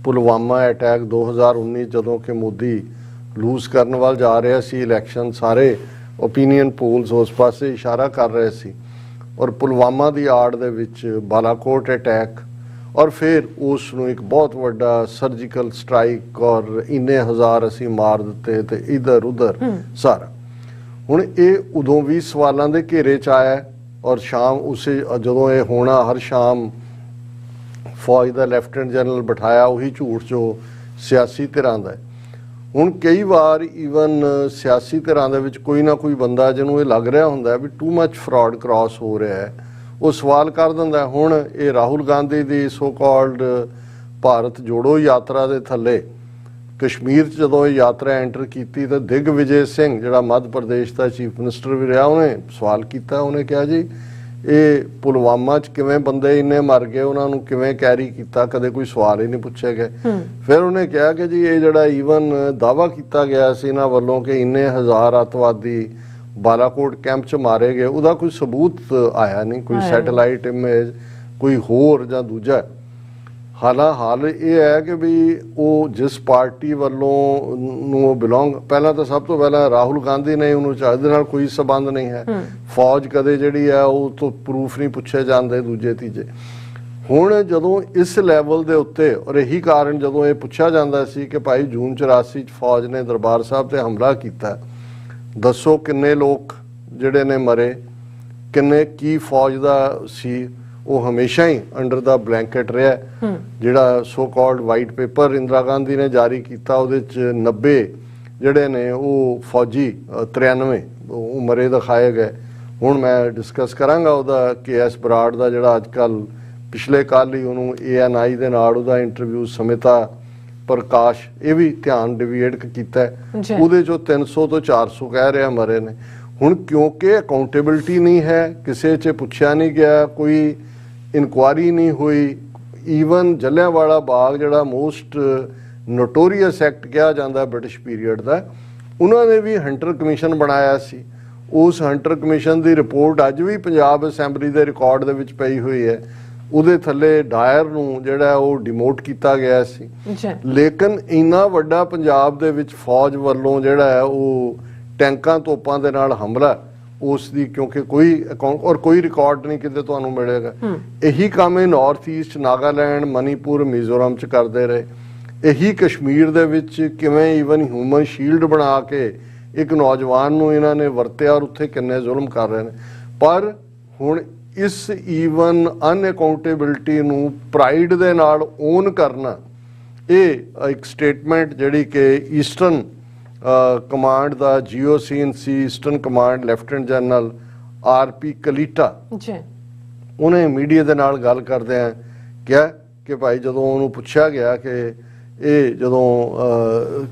ਪੁਲਵਾਮਾ ਅਟੈਕ 2019 ਜਦੋਂ ਕਿ ਮੋਦੀ ਲੂਜ਼ ਕਰਨ ਵੱਲ ਜਾ ਰਿਹਾ ਸੀ ਇਲੈਕਸ਼ਨ, ਸਾਰੇ ਓਪੀਨੀਅਨ ਪੋਲਸ ਉਸ ਪਾਸੇ ਇਸ਼ਾਰਾ ਕਰ ਰਹੇ ਸੀ ਔਰ ਪੁਲਵਾਮਾ ਦੀ ਆੜ ਦੇ ਵਿੱਚ ਬਾਲਾਕੋਟ ਅਟੈਕ ਔਰ ਫਿਰ ਉਸ ਨੂੰ ਇੱਕ ਬਹੁਤ ਵੱਡਾ ਸਰਜੀਕਲ ਸਟ੍ਰਾਈਕ ਔਰ ਇੰਨੇ ਹਜ਼ਾਰ ਅਸੀਂ ਮਾਰ ਦਿੱਤੇ ਤੇ ਇਧਰ ਉਧਰ ਸਾਰਾ। ਹੁਣ ਇਹ ਉਦੋਂ ਵੀ ਸਵਾਲਾਂ ਦੇ ਘੇਰੇ 'ਚ ਆਇਆ ਔਰ ਸ਼ਾਮ ਉਸੇ ਜਦੋਂ ਇਹ ਹੋਣਾ ਹਰ ਸ਼ਾਮ ਫੌਜ ਦਾ ਲੈਫਟੀਨੈਂਟ ਜਨਰਲ ਬਿਠਾਇਆ, ਉਹੀ ਝੂਠ ਜੋ ਸਿਆਸੀ ਧਿਰਾਂ ਦਾ ਹੈ। ਹੁਣ ਕਈ ਵਾਰ ਈਵਨ ਸਿਆਸੀ ਧਿਰਾਂ ਦੇ ਵਿੱਚ ਕੋਈ ਨਾ ਕੋਈ ਬੰਦਾ ਜਿਹਨੂੰ ਇਹ ਲੱਗ ਰਿਹਾ ਹੁੰਦਾ ਵੀ ਟੂ ਮੱਚ ਫਰਾਡ ਕ੍ਰਾਸ ਹੋ ਰਿਹਾ ਹੈ, ਉਹ ਸਵਾਲ ਕਰ ਦਿੰਦਾ। ਹੁਣ ਇਹ ਰਾਹੁਲ ਗਾਂਧੀ ਦੀ ਸੋ ਕਾਲਡ ਭਾਰਤ ਜੋੜੋ ਯਾਤਰਾ ਦੇ ਥੱਲੇ ਕਸ਼ਮੀਰ 'ਚ ਜਦੋਂ ਇਹ ਯਾਤਰਾ ਐਂਟਰ ਕੀਤੀ ਤਾਂ ਦਿਗਵਿਜੇ ਸਿੰਘ ਜਿਹੜਾ ਮੱਧ ਪ੍ਰਦੇਸ਼ ਦਾ ਚੀਫ ਮਿਨਿਸਟਰ ਵੀ ਰਿਹਾ, ਉਹਨੇ ਸਵਾਲ ਕੀਤਾ। ਉਹਨੇ ਕਿਹਾ ਜੀ ਇਹ ਪੁਲਵਾਮਾ 'ਚ ਕਿਵੇਂ ਬੰਦੇ ਇੰਨੇ ਮਰ ਗਏ, ਉਹਨਾਂ ਨੂੰ ਕਿਵੇਂ ਕੈਰੀ ਕੀਤਾ, ਕਦੇ ਕੋਈ ਸਵਾਲ ਹੀ ਨਹੀਂ ਪੁੱਛੇ ਗਏ। ਫਿਰ ਉਹਨੇ ਕਿਹਾ ਕਿ ਜੀ ਇਹ ਜਿਹੜਾ ਈਵਨ ਦਾਅਵਾ ਕੀਤਾ ਗਿਆ ਸੀ ਇਹਨਾਂ ਵੱਲੋਂ ਕਿ ਇੰਨੇ ਹਜ਼ਾਰ ਅੱਤਵਾਦੀ ਬਾਲਾਕੋਟ ਕੈਂਪ 'ਚ ਮਾਰੇ ਗਏ, ਉਹਦਾ ਕੋਈ ਸਬੂਤ ਆਇਆ ਨਹੀਂ, ਕੋਈ ਸੈਟੇਲਾਈਟ ਇਮੇਜ ਕੋਈ ਹੋਰ ਜਾਂ ਦੂਜਾ। ਹਾਲ ਇਹ ਹੈ ਕਿ ਵੀ ਉਹ ਜਿਸ ਪਾਰਟੀ ਵੱਲੋਂ ਨੂੰ ਉਹ ਬਿਲੋਂਗ, ਪਹਿਲਾਂ ਤਾਂ ਸਭ ਤੋਂ ਪਹਿਲਾਂ ਰਾਹੁਲ ਗਾਂਧੀ ਨੇ ਉਹਨੂੰ ਇਹਦੇ ਨਾਲ ਕੋਈ ਸਬੰਧ ਨਹੀਂ ਹੈ। ਫੌਜ ਕਦੇ ਜਿਹੜੀ ਹੈ ਉਹ ਤੋਂ ਪ੍ਰੂਫ ਨਹੀਂ ਪੁੱਛੇ ਜਾਂਦੇ ਦੂਜੇ ਤੀਜੇ। ਹੁਣ ਜਦੋਂ ਇਸ ਲੈਵਲ ਦੇ ਉੱਤੇ ਔਰ ਇਹੀ ਕਾਰਨ ਜਦੋਂ ਇਹ ਪੁੱਛਿਆ ਜਾਂਦਾ ਸੀ ਕਿ ਭਾਈ ਜੂਨ 84 'ਚ ਫੌਜ ਨੇ ਦਰਬਾਰ ਸਾਹਿਬ ਤੇ ਹਮਲਾ ਕੀਤਾ, ਦੱਸੋ ਕਿੰਨੇ ਲੋਕ ਜਿਹੜੇ ਨੇ ਮਰੇ, ਕਿੰਨੇ ਕੀ ਫੌਜ ਦਾ ਸੀ, ਉਹ ਹਮੇਸ਼ਾ ਹੀ ਅੰਡਰ ਦਾ ਬਲੈਂਕਟ ਰਿਹਾ। ਜਿਹੜਾ so called white paper Indira Gandhi ਨੇ ਜਾਰੀ ਕੀਤਾ ਉਹਦੇ 'ਚ 90 ਜਿਹੜੇ ਨੇ ਉਹ ਫੌਜੀ 93 ਉਹ ਮਰੇ ਦਿਖਾਏ ਗਏ। ਹੁਣ ਮੈਂ ਡਿਸਕਸ ਕਰਾਂਗਾ ਉਹਦਾ KS ਬਰਾੜ ਦਾ ਜਿਹੜਾ ਅੱਜ ਕੱਲ ਪਿਛਲੇ ਕੱਲ ਹੀ ਉਹਨੂੰ ANI ਦੇ ਨਾਲ ਉਹਦਾ ਇੰਟਰਵਿਊ ਸਮਿਤਾ ਪ੍ਰਕਾਸ਼ ਇਹ ਵੀ ਧਿਆਨ ਡਿਵੀਏਟ ਕੀਤਾ, ਉਹਦੇ 'ਚੋਂ 300 ਤੋਂ 400 ਕਹਿ ਰਿਹਾ ਮਰੇ ਨੇ। ਹੁਣ ਕਿਉਂਕਿ ਅਕਾਊਂਟੇਬਿਲਿਟੀ ਨਹੀਂ ਹੈ, ਕਿਸੇ 'ਚ ਪੁੱਛਿਆ ਨਹੀਂ ਗਿਆ, ਕੋਈ ਇਨਕੁਆਰੀ ਨਹੀਂ ਹੋਈ। ਈਵਨ ਜਲਿਆਂਵਾਲਾ ਬਾਗ ਜਿਹੜਾ ਮੋਸਟ ਨੋਟੋਰੀਅਸ ਐਕਟ ਕਿਹਾ ਜਾਂਦਾ ਬ੍ਰਿਟਿਸ਼ ਪੀਰੀਅਡ ਦਾ, ਉਹਨਾਂ ਨੇ ਵੀ ਹੰਟਰ ਕਮਿਸ਼ਨ ਬਣਾਇਆ ਸੀ। ਉਸ ਹੰਟਰ ਕਮਿਸ਼ਨ ਦੀ ਰਿਪੋਰਟ ਅੱਜ ਵੀ ਪੰਜਾਬ ਅਸੈਂਬਲੀ ਦੇ ਰਿਕਾਰਡ ਦੇ ਵਿੱਚ ਪਈ ਹੋਈ ਹੈ। ਉਹਦੇ ਥੱਲੇ ਡਾਇਰ ਨੂੰ ਜਿਹੜਾ ਉਹ ਡਿਮੋਟ ਕੀਤਾ ਗਿਆ ਸੀ। ਲੇਕਿਨ ਇੰਨਾ ਵੱਡਾ ਪੰਜਾਬ ਦੇ ਵਿੱਚ ਫੌਜ ਵੱਲੋਂ ਜਿਹੜਾ ਹੈ ਉਹ ਟੈਂਕਾਂ ਤੋਪਾਂ ਦੇ ਨਾਲ ਹਮਲਾ, ਉਸ ਦੀ ਕਿਉਂਕਿ ਕੋਈ ਅਕਾਊਂਟ ਔਰ ਕੋਈ ਰਿਕਾਰਡ ਨਹੀਂ ਕਿਤੇ ਤੁਹਾਨੂੰ ਮਿਲੇਗਾ। ਇਹੀ ਕੰਮ ਇਹ ਨਾਰਥ ਈਸਟ, ਨਾਗਾਲੈਂਡ, ਮਨੀਪੁਰ, ਮਿਜ਼ੋਰਮ 'ਚ ਕਰਦੇ ਰਹੇ। ਇਹੀ ਕਸ਼ਮੀਰ ਦੇ ਵਿੱਚ ਕਿਵੇਂ ਈਵਨ ਹਿਊਮਨ ਸ਼ੀਲਡ ਬਣਾ ਕੇ ਇੱਕ ਨੌਜਵਾਨ ਨੂੰ ਇਹਨਾਂ ਨੇ ਵਰਤਿਆ ਔਰ ਉੱਥੇ ਕਿੰਨੇ ਜ਼ੁਲਮ ਕਰ ਰਹੇ ਨੇ। ਪਰ ਹੁਣ ਇਸ ਈਵਨ ਅਨਅਕਾਊਂਟੇਬਿਲਿਟੀ ਨੂੰ ਪ੍ਰਾਈਡ ਦੇ ਨਾਲ ਓਨ ਕਰਨਾ, ਇਹ ਇੱਕ ਸਟੇਟਮੈਂਟ ਜਿਹੜੀ ਕਿ ਈਸਟਰਨ ਕਮਾਂਡ ਦਾ GOC eastern command lieutenant general RP ਕਲੀਟਾ ਉਹਨੇ ਮੀਡੀਆ ਦੇ ਨਾਲ ਗੱਲ ਕਰਦਿਆਂ ਕਿਹਾ ਕਿ ਭਾਈ ਜਦੋਂ ਉਹਨੂੰ ਪੁੱਛਿਆ ਗਿਆ ਕਿ ਇਹ ਜਦੋਂ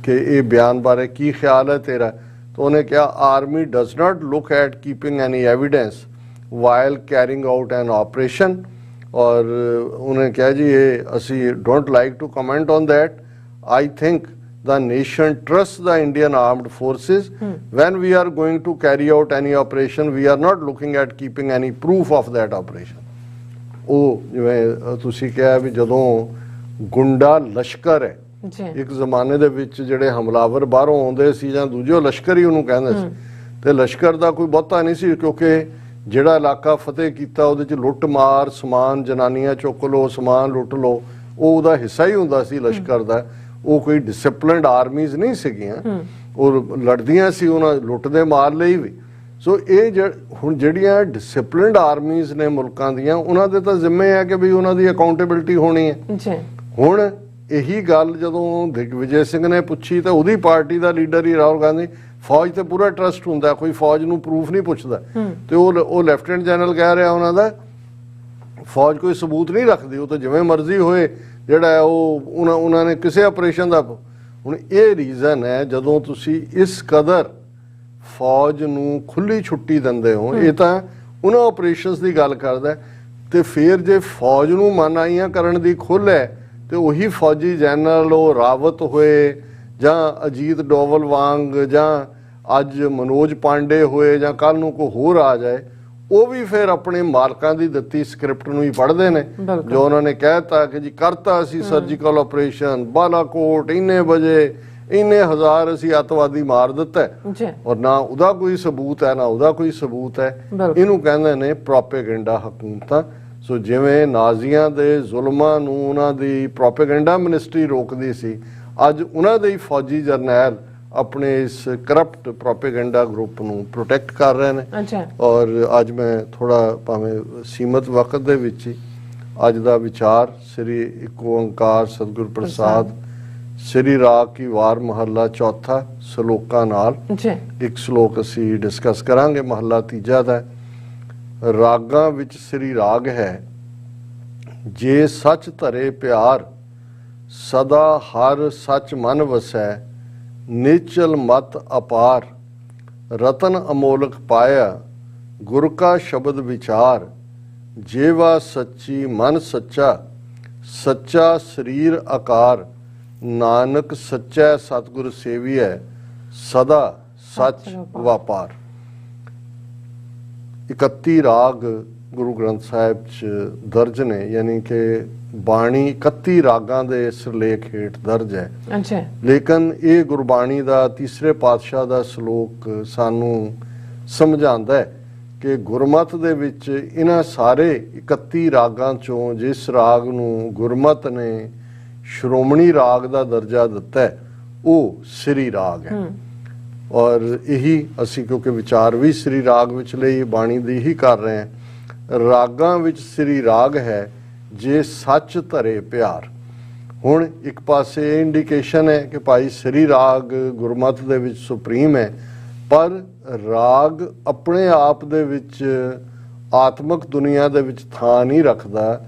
ਕਿ ਇਹ ਬਿਆਨ ਬਾਰੇ ਕੀ ਖਿਆਲ ਹੈ ਤੇਰਾ, ਤਾਂ ਉਹਨੇ ਕਿਹਾ army does not look at keeping any evidence while carrying out an operation. ਔਰ ਉਹਨੇ ਕਿਹਾ ਜੀ ਇਹ ਅਸੀਂ don't like to comment on that. I think the nation trusts the Indian armed forces. When we are going to carry out any operation, we are not looking at keeping any proof of that operation. ਉਹ ਜਿਵੇਂ ਤੁਸੀਂ ਕਿਹਾ ਵੀ ਜਦੋਂ ਗੁੰਡਾ ਲਸ਼ਕਰ ਹੈ, ਇੱਕ ਜ਼ਮਾਨੇ ਦੇ ਵਿੱਚ ਜਿਹੜੇ ਹਮਲਾਵਰ ਬਾਹਰੋਂ ਆਉਂਦੇ ਸੀ ਜਾਂ ਦੂਜੇ ਲਸ਼ਕਰ ਹੀ ਉਹਨੂੰ ਕਹਿੰਦੇ ਸੀ, ਤੇ ਲਸ਼ਕਰ ਦਾ ਕੋਈ ਬਹੁਤਾ ਨਹੀਂ ਸੀ ਕਿਉਂਕਿ ਜਿਹੜਾ ਇਲਾਕਾ ਫਤਿਹ ਕੀਤਾ ਉਹਦੇ 'ਚ ਲੁੱਟ ਮਾਰ, ਸਮਾਨ ਜਨਾਨੀਆਂ ਚੁੱਕ ਲਓ, ਸਮਾਨ ਲੁੱਟ ਲਓ, ਉਹ ਉਹਦਾ ਹਿੱਸਾ ਹੀ ਹੁੰਦਾ ਸੀ ਲਸ਼ਕਰ ਦਾ। ਉਹ ਕੋਈ ਡਿਸਪਲਿਨਡ ਆਰਮੀਜ਼ ਨਹੀਂ ਸੀਗੀਆਂ, ਉਹ ਲੜਦੀਆਂ ਸੀ ਉਹਨਾਂ ਲੁੱਟ ਦੇ ਮਾਰ ਲਈ ਵੀ। ਸੋ ਇਹ ਹੁਣ ਜਿਹੜੀਆਂ ਡਿਸਪਲਿਨਡ ਆਰਮੀਜ਼ ਨੇ ਮੁਲਕਾਂ ਦੀਆਂ, ਉਹਨਾਂ ਦੇ ਤਾਂ ਜ਼ਿੰਮੇ ਹੈ ਕਿ ਵੀ ਉਹਨਾਂ ਦੀ ਅਕਾਊਂਟੇਬਿਲਟੀ ਹੋਣੀ ਹੈ। ਜੀ ਹੁਣ ਇਹੀ ਗੱਲ ਜਦੋਂ ਦਿਗਵਿਜੇ ਸਿੰਘ ਨੇ ਪੁੱਛੀ ਤਾਂ ਉਹਦੀ ਪਾਰਟੀ ਦਾ ਲੀਡਰ ਹੀ ਰਾਹੁਲ ਗਾਂਧੀ, ਫੌਜ ਤੇ ਪੂਰਾ ਟਰਸਟ ਹੁੰਦਾ, ਕੋਈ ਫੌਜ ਨੂੰ ਪ੍ਰੂਫ ਨਹੀਂ ਪੁੱਛਦਾ, ਤੇ ਉਹ ਲੈਫਟੀਨੈਂਟ ਜਨਰਲ ਕਹਿ ਰਿਹਾ ਉਹਨਾਂ ਦਾ ਫੌਜ ਕੋਈ ਸਬੂਤ ਨਹੀਂ ਰੱਖਦੀ, ਉਹ ਤਾਂ ਜਿਵੇਂ ਮਰਜ਼ੀ ਹੋਏ ਜਿਹੜਾ ਉਹ ਉਹਨਾਂ ਨੇ ਕਿਸੇ ਆਪਰੇਸ਼ਨ ਦਾ। ਹੁਣ ਇਹ ਰੀਜ਼ਨ ਹੈ ਜਦੋਂ ਤੁਸੀਂ ਇਸ ਕਦਰ ਫੌਜ ਨੂੰ ਖੁੱਲੀ ਛੁੱਟੀ ਦਿੰਦੇ ਹੋ, ਇਹ ਤਾਂ ਉਹਨਾਂ ਆਪਰੇਸ਼ਨਸ ਦੀ ਗੱਲ ਕਰਦਾ। ਤੇ ਫਿਰ ਜੇ ਫੌਜ ਨੂੰ ਮਨਾਹੀਆਂ ਕਰਨ ਦੀ ਖੁੱਲ੍ਹ ਹੈ ਤੇ ਉਹੀ ਫੌਜੀ ਜਨਰਲ ਉਹ ਰਾਵਤ ਹੋਏ ਜਾਂ ਅਜੀਤ ਡੋਵਲ ਵਾਂਗ ਜਾਂ ਅੱਜ ਮਨੋਜ ਪਾਂਡੇ ਹੋਏ ਜਾਂ ਕੱਲ ਨੂੰ ਕੋਈ ਹੋਰ ਆ ਜਾਏ, ਉਹ ਵੀ ਫਿਰ ਆਪਣੇ ਮਾਲਕਾਂ ਦੀ ਦਿੱਤੀ ਸਕ੍ਰਿਪਟ ਨੂੰ ਹੀ ਪੜ੍ਹਦੇ ਨੇ, ਜੋ ਉਹਨਾਂ ਨੇ ਕਹਿਤਾ ਕਿ ਜੀ ਕਰਤਾ ਅਸੀਂ ਸਰਜੀਕਲ ਆਪਰੇਸ਼ਨ ਬਾਲਾਕੋਟ, ਇੰਨੇ ਵਜੇ ਇੰਨੇ ਹਜ਼ਾਰ ਅਸੀਂ ਅੱਤਵਾਦੀ ਮਾਰ ਦਿੱਤਾ, ਔਰ ਨਾ ਉਹਦਾ ਕੋਈ ਸਬੂਤ ਹੈ ਨਾ ਉਹਦਾ ਕੋਈ ਸਬੂਤ ਹੈ। ਇਹਨੂੰ ਕਹਿੰਦੇ ਨੇ ਪ੍ਰੋਪੇਗੈਂਡਾ ਹਕੂਮਤਾਂ। ਸੋ ਜਿਵੇਂ ਨਾਜ਼ੀਆਂ ਦੇ ਜ਼ੁਲਮਾਂ ਨੂੰ ਉਹਨਾਂ ਦੀ ਪ੍ਰੋਪੇਗੈਂਡਾ ਮਿਨਿਸਟਰੀ ਰੋਕਦੀ ਸੀ, ਅੱਜ ਉਹਨਾਂ ਦੇ ਹੀ ਫੌਜੀ ਜਰਨੈਲ ਆਪਣੇ ਇਸ ਕਰਪਟ ਪ੍ਰੋਪੇਗੈਂਡਾ ਗਰੁੱਪ ਨੂੰ ਪ੍ਰੋਟੈਕਟ ਕਰ ਰਹੇ ਨੇ। ਔਰ ਅੱਜ ਮੈਂ ਥੋੜਾ ਭਾਵੇਂ ਸੀਮਤ ਵਕਤ ਦੇ ਵਿੱਚ ਹੀ ਅੱਜ ਦਾ ਵਿਚਾਰ ਸ੍ਰੀ ਇੱਕ ਓੰਕਾਰ ਸਤਿਗੁਰ ਪ੍ਰਸਾਦ ਸ੍ਰੀ ਰਾਗ ਕੀ ਵਾਰ ਮਹੱਲਾ ਚੌਥਾ ਸ਼ਲੋਕਾਂ ਨਾਲ ਇੱਕ ਸ਼ਲੋਕ ਅਸੀਂ ਡਿਸਕਸ ਕਰਾਂਗੇ। ਮਹੱਲਾ ਤੀਜਾ ਦਾ ਰਾਗਾਂ ਵਿੱਚ ਸ੍ਰੀ ਰਾਗ ਹੈ, ਜੇ ਸੱਚ ਧਰੇ ਪਿਆਰ ਸਦਾ ਹਰ ਸੱਚ ਮਨ ਵਸੈ, ਨਿਚਲ ਮਤ ਅਪਾਰ ਰਤਨ ਅਮੋਲਕ ਪਾਇਆ, ਗੁਰ ਕਾ ਸ਼ਬਦ ਵਿਚਾਰ, ਜੇਵਾ ਸੱਚੀ ਮਨ ਸੱਚਾ, ਸੱਚਾ ਸਰੀਰ ਆਕਾਰ, ਨਾਨਕ ਸੱਚੈ ਸਤਿਗੁਰ ਸੇਵੀਐ, ਸਦਾ ਸੱਚ ਵਪਾਰ। 31 ਰਾਗ ਗੁਰੂ ਗ੍ਰੰਥ ਸਾਹਿਬ 'ਚ ਦਰਜ ਨੇ, ਯਾਨੀ ਕਿ ਬਾਣੀ 31 ਰਾਗਾਂ ਦੇ ਸਿਰਲੇਖ ਹੇਠ ਦਰਜ ਹੈ। ਲੇਕਿਨ ਇਹ ਗੁਰਬਾਣੀ ਦਾ ਤੀਸਰੇ ਪਾਤਸ਼ਾਹ ਦਾ ਸ਼ਲੋਕ ਸਾਨੂੰ ਸਮਝਾਉਂਦਾ ਹੈ ਕਿ ਗੁਰਮਤ ਦੇ ਵਿੱਚ ਇਹਨਾਂ ਸਾਰੇ 31 ਰਾਗਾਂ ਚੋਂ ਜਿਸ ਰਾਗ ਨੂੰ ਗੁਰਮਤ ਨੇ ਸ਼੍ਰੋਮਣੀ ਰਾਗ ਦਾ ਦਰਜਾ ਦਿੱਤਾ ਹੈ ਉਹ ਸ੍ਰੀ ਰਾਗ ਹੈ। ਔਰ ਇਹੀ ਅਸੀਂ ਕਿਉਂਕਿ ਵਿਚਾਰ ਵੀ ਸ੍ਰੀ ਰਾਗ ਵਿੱਚ ਲਈ ਬਾਣੀ ਦੀ ਹੀ ਕਰ ਰਹੇ ਹਾਂ। ਰਾਗਾਂ ਵਿੱਚ ਸ੍ਰੀ ਰਾਗ ਹੈ ਜੇ ਸੱਚ ਧਰੇ ਪਿਆਰ। ਹੁਣ ਇੱਕ ਪਾਸੇ ਇੰਡੀਕੇਸ਼ਨ ਹੈ ਕਿ ਭਾਈ ਸ੍ਰੀ ਰਾਗ ਗੁਰਮਤ ਦੇ ਵਿੱਚ ਸੁਪਰੀਮ ਹੈ, ਪਰ ਰਾਗ ਆਪਣੇ ਆਪ ਦੇ ਵਿੱਚ ਆਤਮਿਕ ਦੁਨੀਆ ਦੇ ਵਿੱਚ ਥਾਂ ਨਹੀਂ ਰੱਖਦਾ।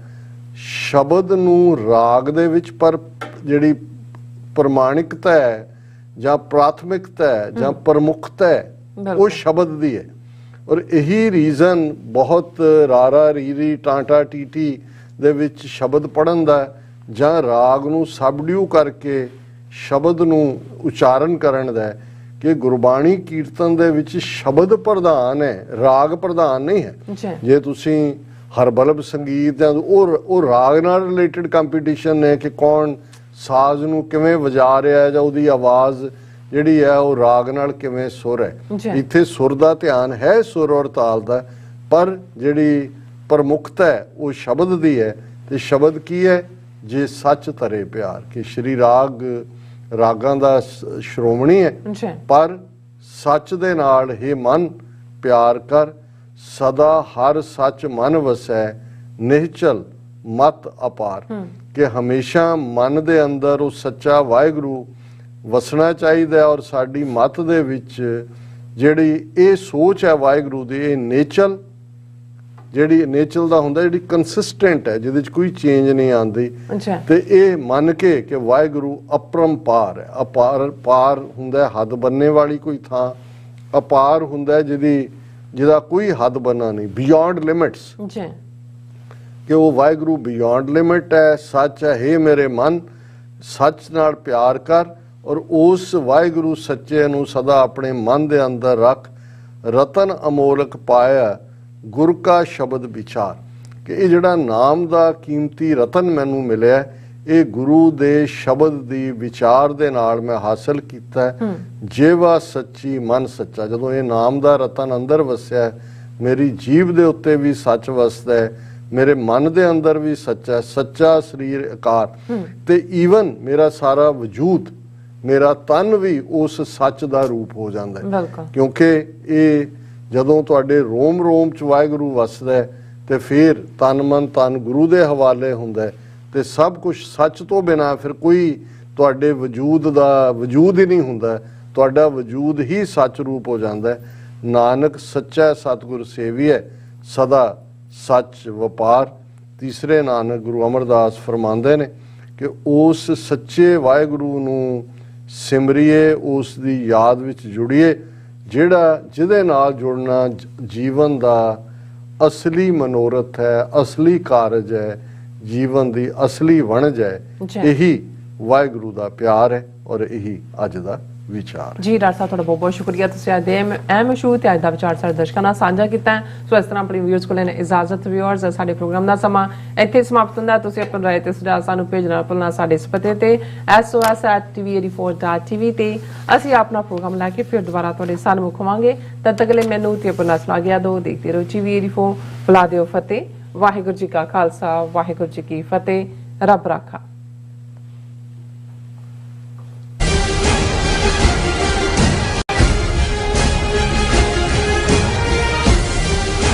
ਸ਼ਬਦ ਨੂੰ ਰਾਗ ਦੇ ਵਿੱਚ ਪਰ ਜਿਹੜੀ ਪ੍ਰਮਾਣਿਕਤਾ ਹੈ ਜਾਂ ਪ੍ਰਾਥਮਿਕਤਾ ਹੈ ਜਾਂ ਪ੍ਰਮੁੱਖਤਾ ਹੈ ਉਹ ਸ਼ਬਦ ਦੀ ਹੈ। ਔਰ ਇਹੀ ਰੀਜ਼ਨ ਬਹੁਤ ਰਾਰਾ ਰੀਰੀ ਟਾਂਟਾ ਟੀਟੀ ਦੇ ਵਿੱਚ ਸ਼ਬਦ ਪੜ੍ਹਨ ਦਾ ਜਾਂ ਰਾਗ ਨੂੰ ਸਬਡਿਊ ਕਰਕੇ ਸ਼ਬਦ ਨੂੰ ਉਚਾਰਨ ਕਰਨ ਦਾ ਕਿ ਗੁਰਬਾਣੀ ਕੀਰਤਨ ਦੇ ਵਿੱਚ ਸ਼ਬਦ ਪ੍ਰਧਾਨ ਹੈ, ਰਾਗ ਪ੍ਰਧਾਨ ਨਹੀਂ ਹੈ। ਜੇ ਤੁਸੀਂ ਹਰਬਲਬ ਸੰਗੀਤ ਜਾਂ ਉਹ ਰਾਗ ਨਾਲ ਰਿਲੇਟਡ ਕੰਪੀਟੀਸ਼ਨ ਨੇ ਕਿ ਕੌਣ ਸਾਜ਼ ਨੂੰ ਕਿਵੇਂ ਵਜਾ ਰਿਹਾ ਹੈ ਜਾਂ ਉਹਦੀ ਆਵਾਜ਼ ਜਿਹੜੀ ਹੈ ਉਹ ਰਾਗ ਨਾਲ ਕਿਵੇਂ ਸੁਰ ਹੈ। ਇੱਥੇ ਸੁਰ ਦਾ ਧਿਆਨ ਹੈ, ਸੁਰ ਔਰ ਤਾਲ ਦਾ, ਪਰ ਜਿਹੜੀ ਪ੍ਰਮੁੱਖਤਾ ਹੈ ਉਹ ਸ਼ਬਦ ਦੀ ਹੈ। ਤੇ ਸ਼ਬਦ ਕੀ ਹੈ? ਜੇ ਸੱਚ ਧਰੇ ਪਿਆਰ, ਕਿ ਸ਼੍ਰੀ ਰਾਗ ਰਾਗਾਂ ਦਾ ਸ਼੍ਰੋਮਣੀ ਹੈ, ਪਰ ਸੱਚ ਦੇ ਨਾਲ ਹੀ ਮਨ ਪਿਆਰ ਕਰ, ਸਦਾ ਹਰ ਸੱਚ ਮਨ ਵਸੈ, ਨਿਹਚਲ ਮਤ ਅਪਾਰ, ਕਿ ਹਮੇਸ਼ਾ ਮਨ ਦੇ ਅੰਦਰ ਉਹ ਸੱਚਾ ਵਾਹਿਗੁਰੂ ਵਸਣਾ ਚਾਹੀਦਾ। ਔਰ ਸਾਡੀ ਮਤ ਦੇ ਵਿੱਚ ਜਿਹੜੀ ਇਹ ਸੋਚ ਹੈ ਵਾਹਿਗੁਰੂ ਦੀ, ਇਹ ਨੇਚਲ ਜਿਹੜੀ ਨੇਚਲ ਦਾ ਹੁੰਦਾ, ਜਿਹੜੀ ਕੰਸਿਸਟੈਂਟ ਹੈ, ਜਿਹਦੇ 'ਚ ਕੋਈ ਚੇਂਜ ਨਹੀਂ ਆਉਂਦੀ। ਤੇ ਇਹ ਮੰਨ ਕੇ ਕਿ ਵਾਹਿਗੁਰੂ ਅਪਰੰਪਾਰ ਹੈ। ਅਪਾਰ ਪਾਰ ਹੁੰਦਾ ਹੱਦ ਬੰਨੇ ਵਾਲੀ ਕੋਈ ਥਾਂ, ਅਪਾਰ ਹੁੰਦਾ ਜਿਹਦਾ ਕੋਈ ਹੱਦ ਬੰਨਾ ਨਹੀਂ, ਬਿਯੋਂਡ ਲਿਮਿਟਸ, ਕਿ ਉਹ ਵਾਹਿਗੁਰੂ ਬਿਯੋਂਡ ਲਿਮਿਟ ਹੈ, ਸੱਚ ਹੈ। ਹੇ ਮੇਰੇ ਮਨ, ਸੱਚ ਨਾਲ ਪਿਆਰ ਕਰ ਔਰ ਉਸ ਵਾਹਿਗੁਰੂ ਸੱਚੇ ਨੂੰ ਸਦਾ ਆਪਣੇ ਮਨ ਦੇ ਅੰਦਰ ਰੱਖ। ਰਤਨ ਅਮੋਲਕ ਪਾਇਆ, ਗੁਰ ਕਾ ਸ਼ਬਦ ਵਿਚਾਰ, ਕਿ ਇਹ ਜਿਹੜਾ ਨਾਮ ਦਾ ਕੀਮਤੀ ਰਤਨ ਮੈਨੂੰ ਮਿਲਿਆ, ਇਹ ਗੁਰੂ ਦੇ ਸ਼ਬਦ ਦੀ ਵਿਚਾਰ ਦੇ ਨਾਲ ਮੈਂ ਹਾਸਲ ਕੀਤਾ। ਜੇਵਾ ਸੱਚੀ ਮਨ ਸੱਚਾ, ਜਦੋਂ ਇਹ ਨਾਮ ਦਾ ਰਤਨ ਅੰਦਰ ਵਸਿਆ, ਮੇਰੀ ਜੀਭ ਦੇ ਉੱਤੇ ਵੀ ਸੱਚ ਵਸਦਾ ਹੈ, ਮੇਰੇ ਮਨ ਦੇ ਅੰਦਰ ਵੀ ਸੱਚਾ ਸੱਚਾ ਸਰੀਰ ਆਕਾਰ ਤੇ ਈਵਨ ਮੇਰਾ ਸਾਰਾ ਵਜੂਦ ਮੇਰਾ ਤਨ ਵੀ ਉਸ ਸੱਚ ਦਾ ਰੂਪ ਹੋ ਜਾਂਦਾ ਹੈ ਬਿਲਕੁਲ ਕਿਉਂਕਿ ਇਹ ਜਦੋਂ ਤੁਹਾਡੇ ਰੋਮ ਰੋਮ ਚ ਵਾਹਿਗੁਰੂ ਵਸਦਾ ਹੈ ਤੇ ਫਿਰ ਤਨ ਮਨ ਤਨ ਗੁਰੂ ਦੇ ਹਵਾਲੇ ਹੁੰਦਾ ਹੈ ਤੇ ਸਭ ਕੁਝ ਸੱਚ ਤੋਂ ਬਿਨਾ ਫਿਰ ਕੋਈ ਤੁਹਾਡੇ ਵਜੂਦ ਦਾ ਵਜੂਦ ਹੀ ਨਹੀਂ ਹੁੰਦਾ, ਤੁਹਾਡਾ ਵਜੂਦ ਹੀ ਸੱਚ ਰੂਪ ਹੋ ਜਾਂਦਾ ਹੈ। ਨਾਨਕ ਸੱਚਾ ਸਤਿਗੁਰ ਸੇਵੀਐ ਸਦਾ ਸੱਚ ਵਪਾਰ। ਤੀਸਰੇ ਨਾਨਕ ਗੁਰੂ ਅਮਰਦਾਸ ਫਰਮਾਉਂਦੇ ਨੇ ਕਿ ਉਸ ਸੱਚੇ ਵਾਹਿਗੁਰੂ ਨੂੰ ਸਿਮਰੀਏ, ਉਸ ਦੀ ਯਾਦ ਵਿੱਚ ਜੁੜੀਏ, ਜਿਹਦੇ ਨਾਲ ਜੁੜਨਾ ਜੀਵਨ ਦਾ ਅਸਲੀ ਮਨੋਰਥ ਹੈ, ਅਸਲੀ ਕਾਰਜ ਹੈ, ਜੀਵਨ ਦੀ ਅਸਲੀ ਵਣਜ ਹੈ। ਇਹੀ ਵਾਹਿਗੁਰੂ ਦਾ ਪਿਆਰ ਹੈ ਔਰ ਇਹੀ ਅੱਜ ਦਾ ਵਿਚਾਰ ਜੀ। ਡਾਕਟਰ ਸਾਹਿਬ ਤੁਹਾਡਾ ਬਹੁਤ ਬਹੁਤ ਸ਼ੁਕਰੀਆ, ਤੁਸੀਂ ਅੱਜ ਦੇ ਅਹਿਮ ਇਸ਼ੂ ਤੇ ਅੱਜ ਦਾ ਵਿਚਾਰ ਸਾਡੇ ਦਰਸ਼ਕਾਂ ਨਾਲ ਸਾਂਝਾ ਕੀਤਾ ਹੈ। ਸੋ ਇਸ ਤਰ੍ਹਾਂ ਆਪਣੀ ਵਿਊਅਰਸ ਕੋਲ ਲੈਣ ਇਜਾਜ਼ਤ। ਵਿਊਅਰਸ ਸਾਡੇ ਪ੍ਰੋਗਰਾਮ ਦਾ ਸਮਾਂ ਇੱਥੇ ਸਮਾਪਤ ਹੁੰਦਾ। ਤੁਸੀਂ ਆਪਣੀ ਰਾਏ ਤੇ ਸੁਝਾਅ ਸਾਨੂੰ ਭੇਜਣਾ ਭੁੱਲਣਾ ਸਾਡੇ ਇਸ ਪਤੇ ਤੇ sos@tv84.tv ਤੇ ਅਸੀਂ ਆਪਣਾ ਪ੍ਰੋਗਰਾਮ ਲੈ ਕੇ ਫਿਰ ਦੁਬਾਰਾ ਤੁਹਾਡੇ ਸਾਹਮਣੇ ਹੋਵਾਂਗੇ। ਤਦ ਤੱਕ ਲਈ ਮੈਨੂੰ ਤੇ ਆਪਣਾ ਸਲਾਹ ਗਿਆ ਦੋ ਦੇਖਦੇ ਰਹੋ TV84। ਬੁਲਾ ਦਿਓ ਫਤਿਹ। ਵਾਹਿਗੁਰੂ ਜੀ ਕਾ ਖਾਲਸਾ, ਵਾਹਿਗੁਰੂ ਜੀ ਕੀ ਫਤਿਹ। ਰੱਬ ਰਾਖਾ।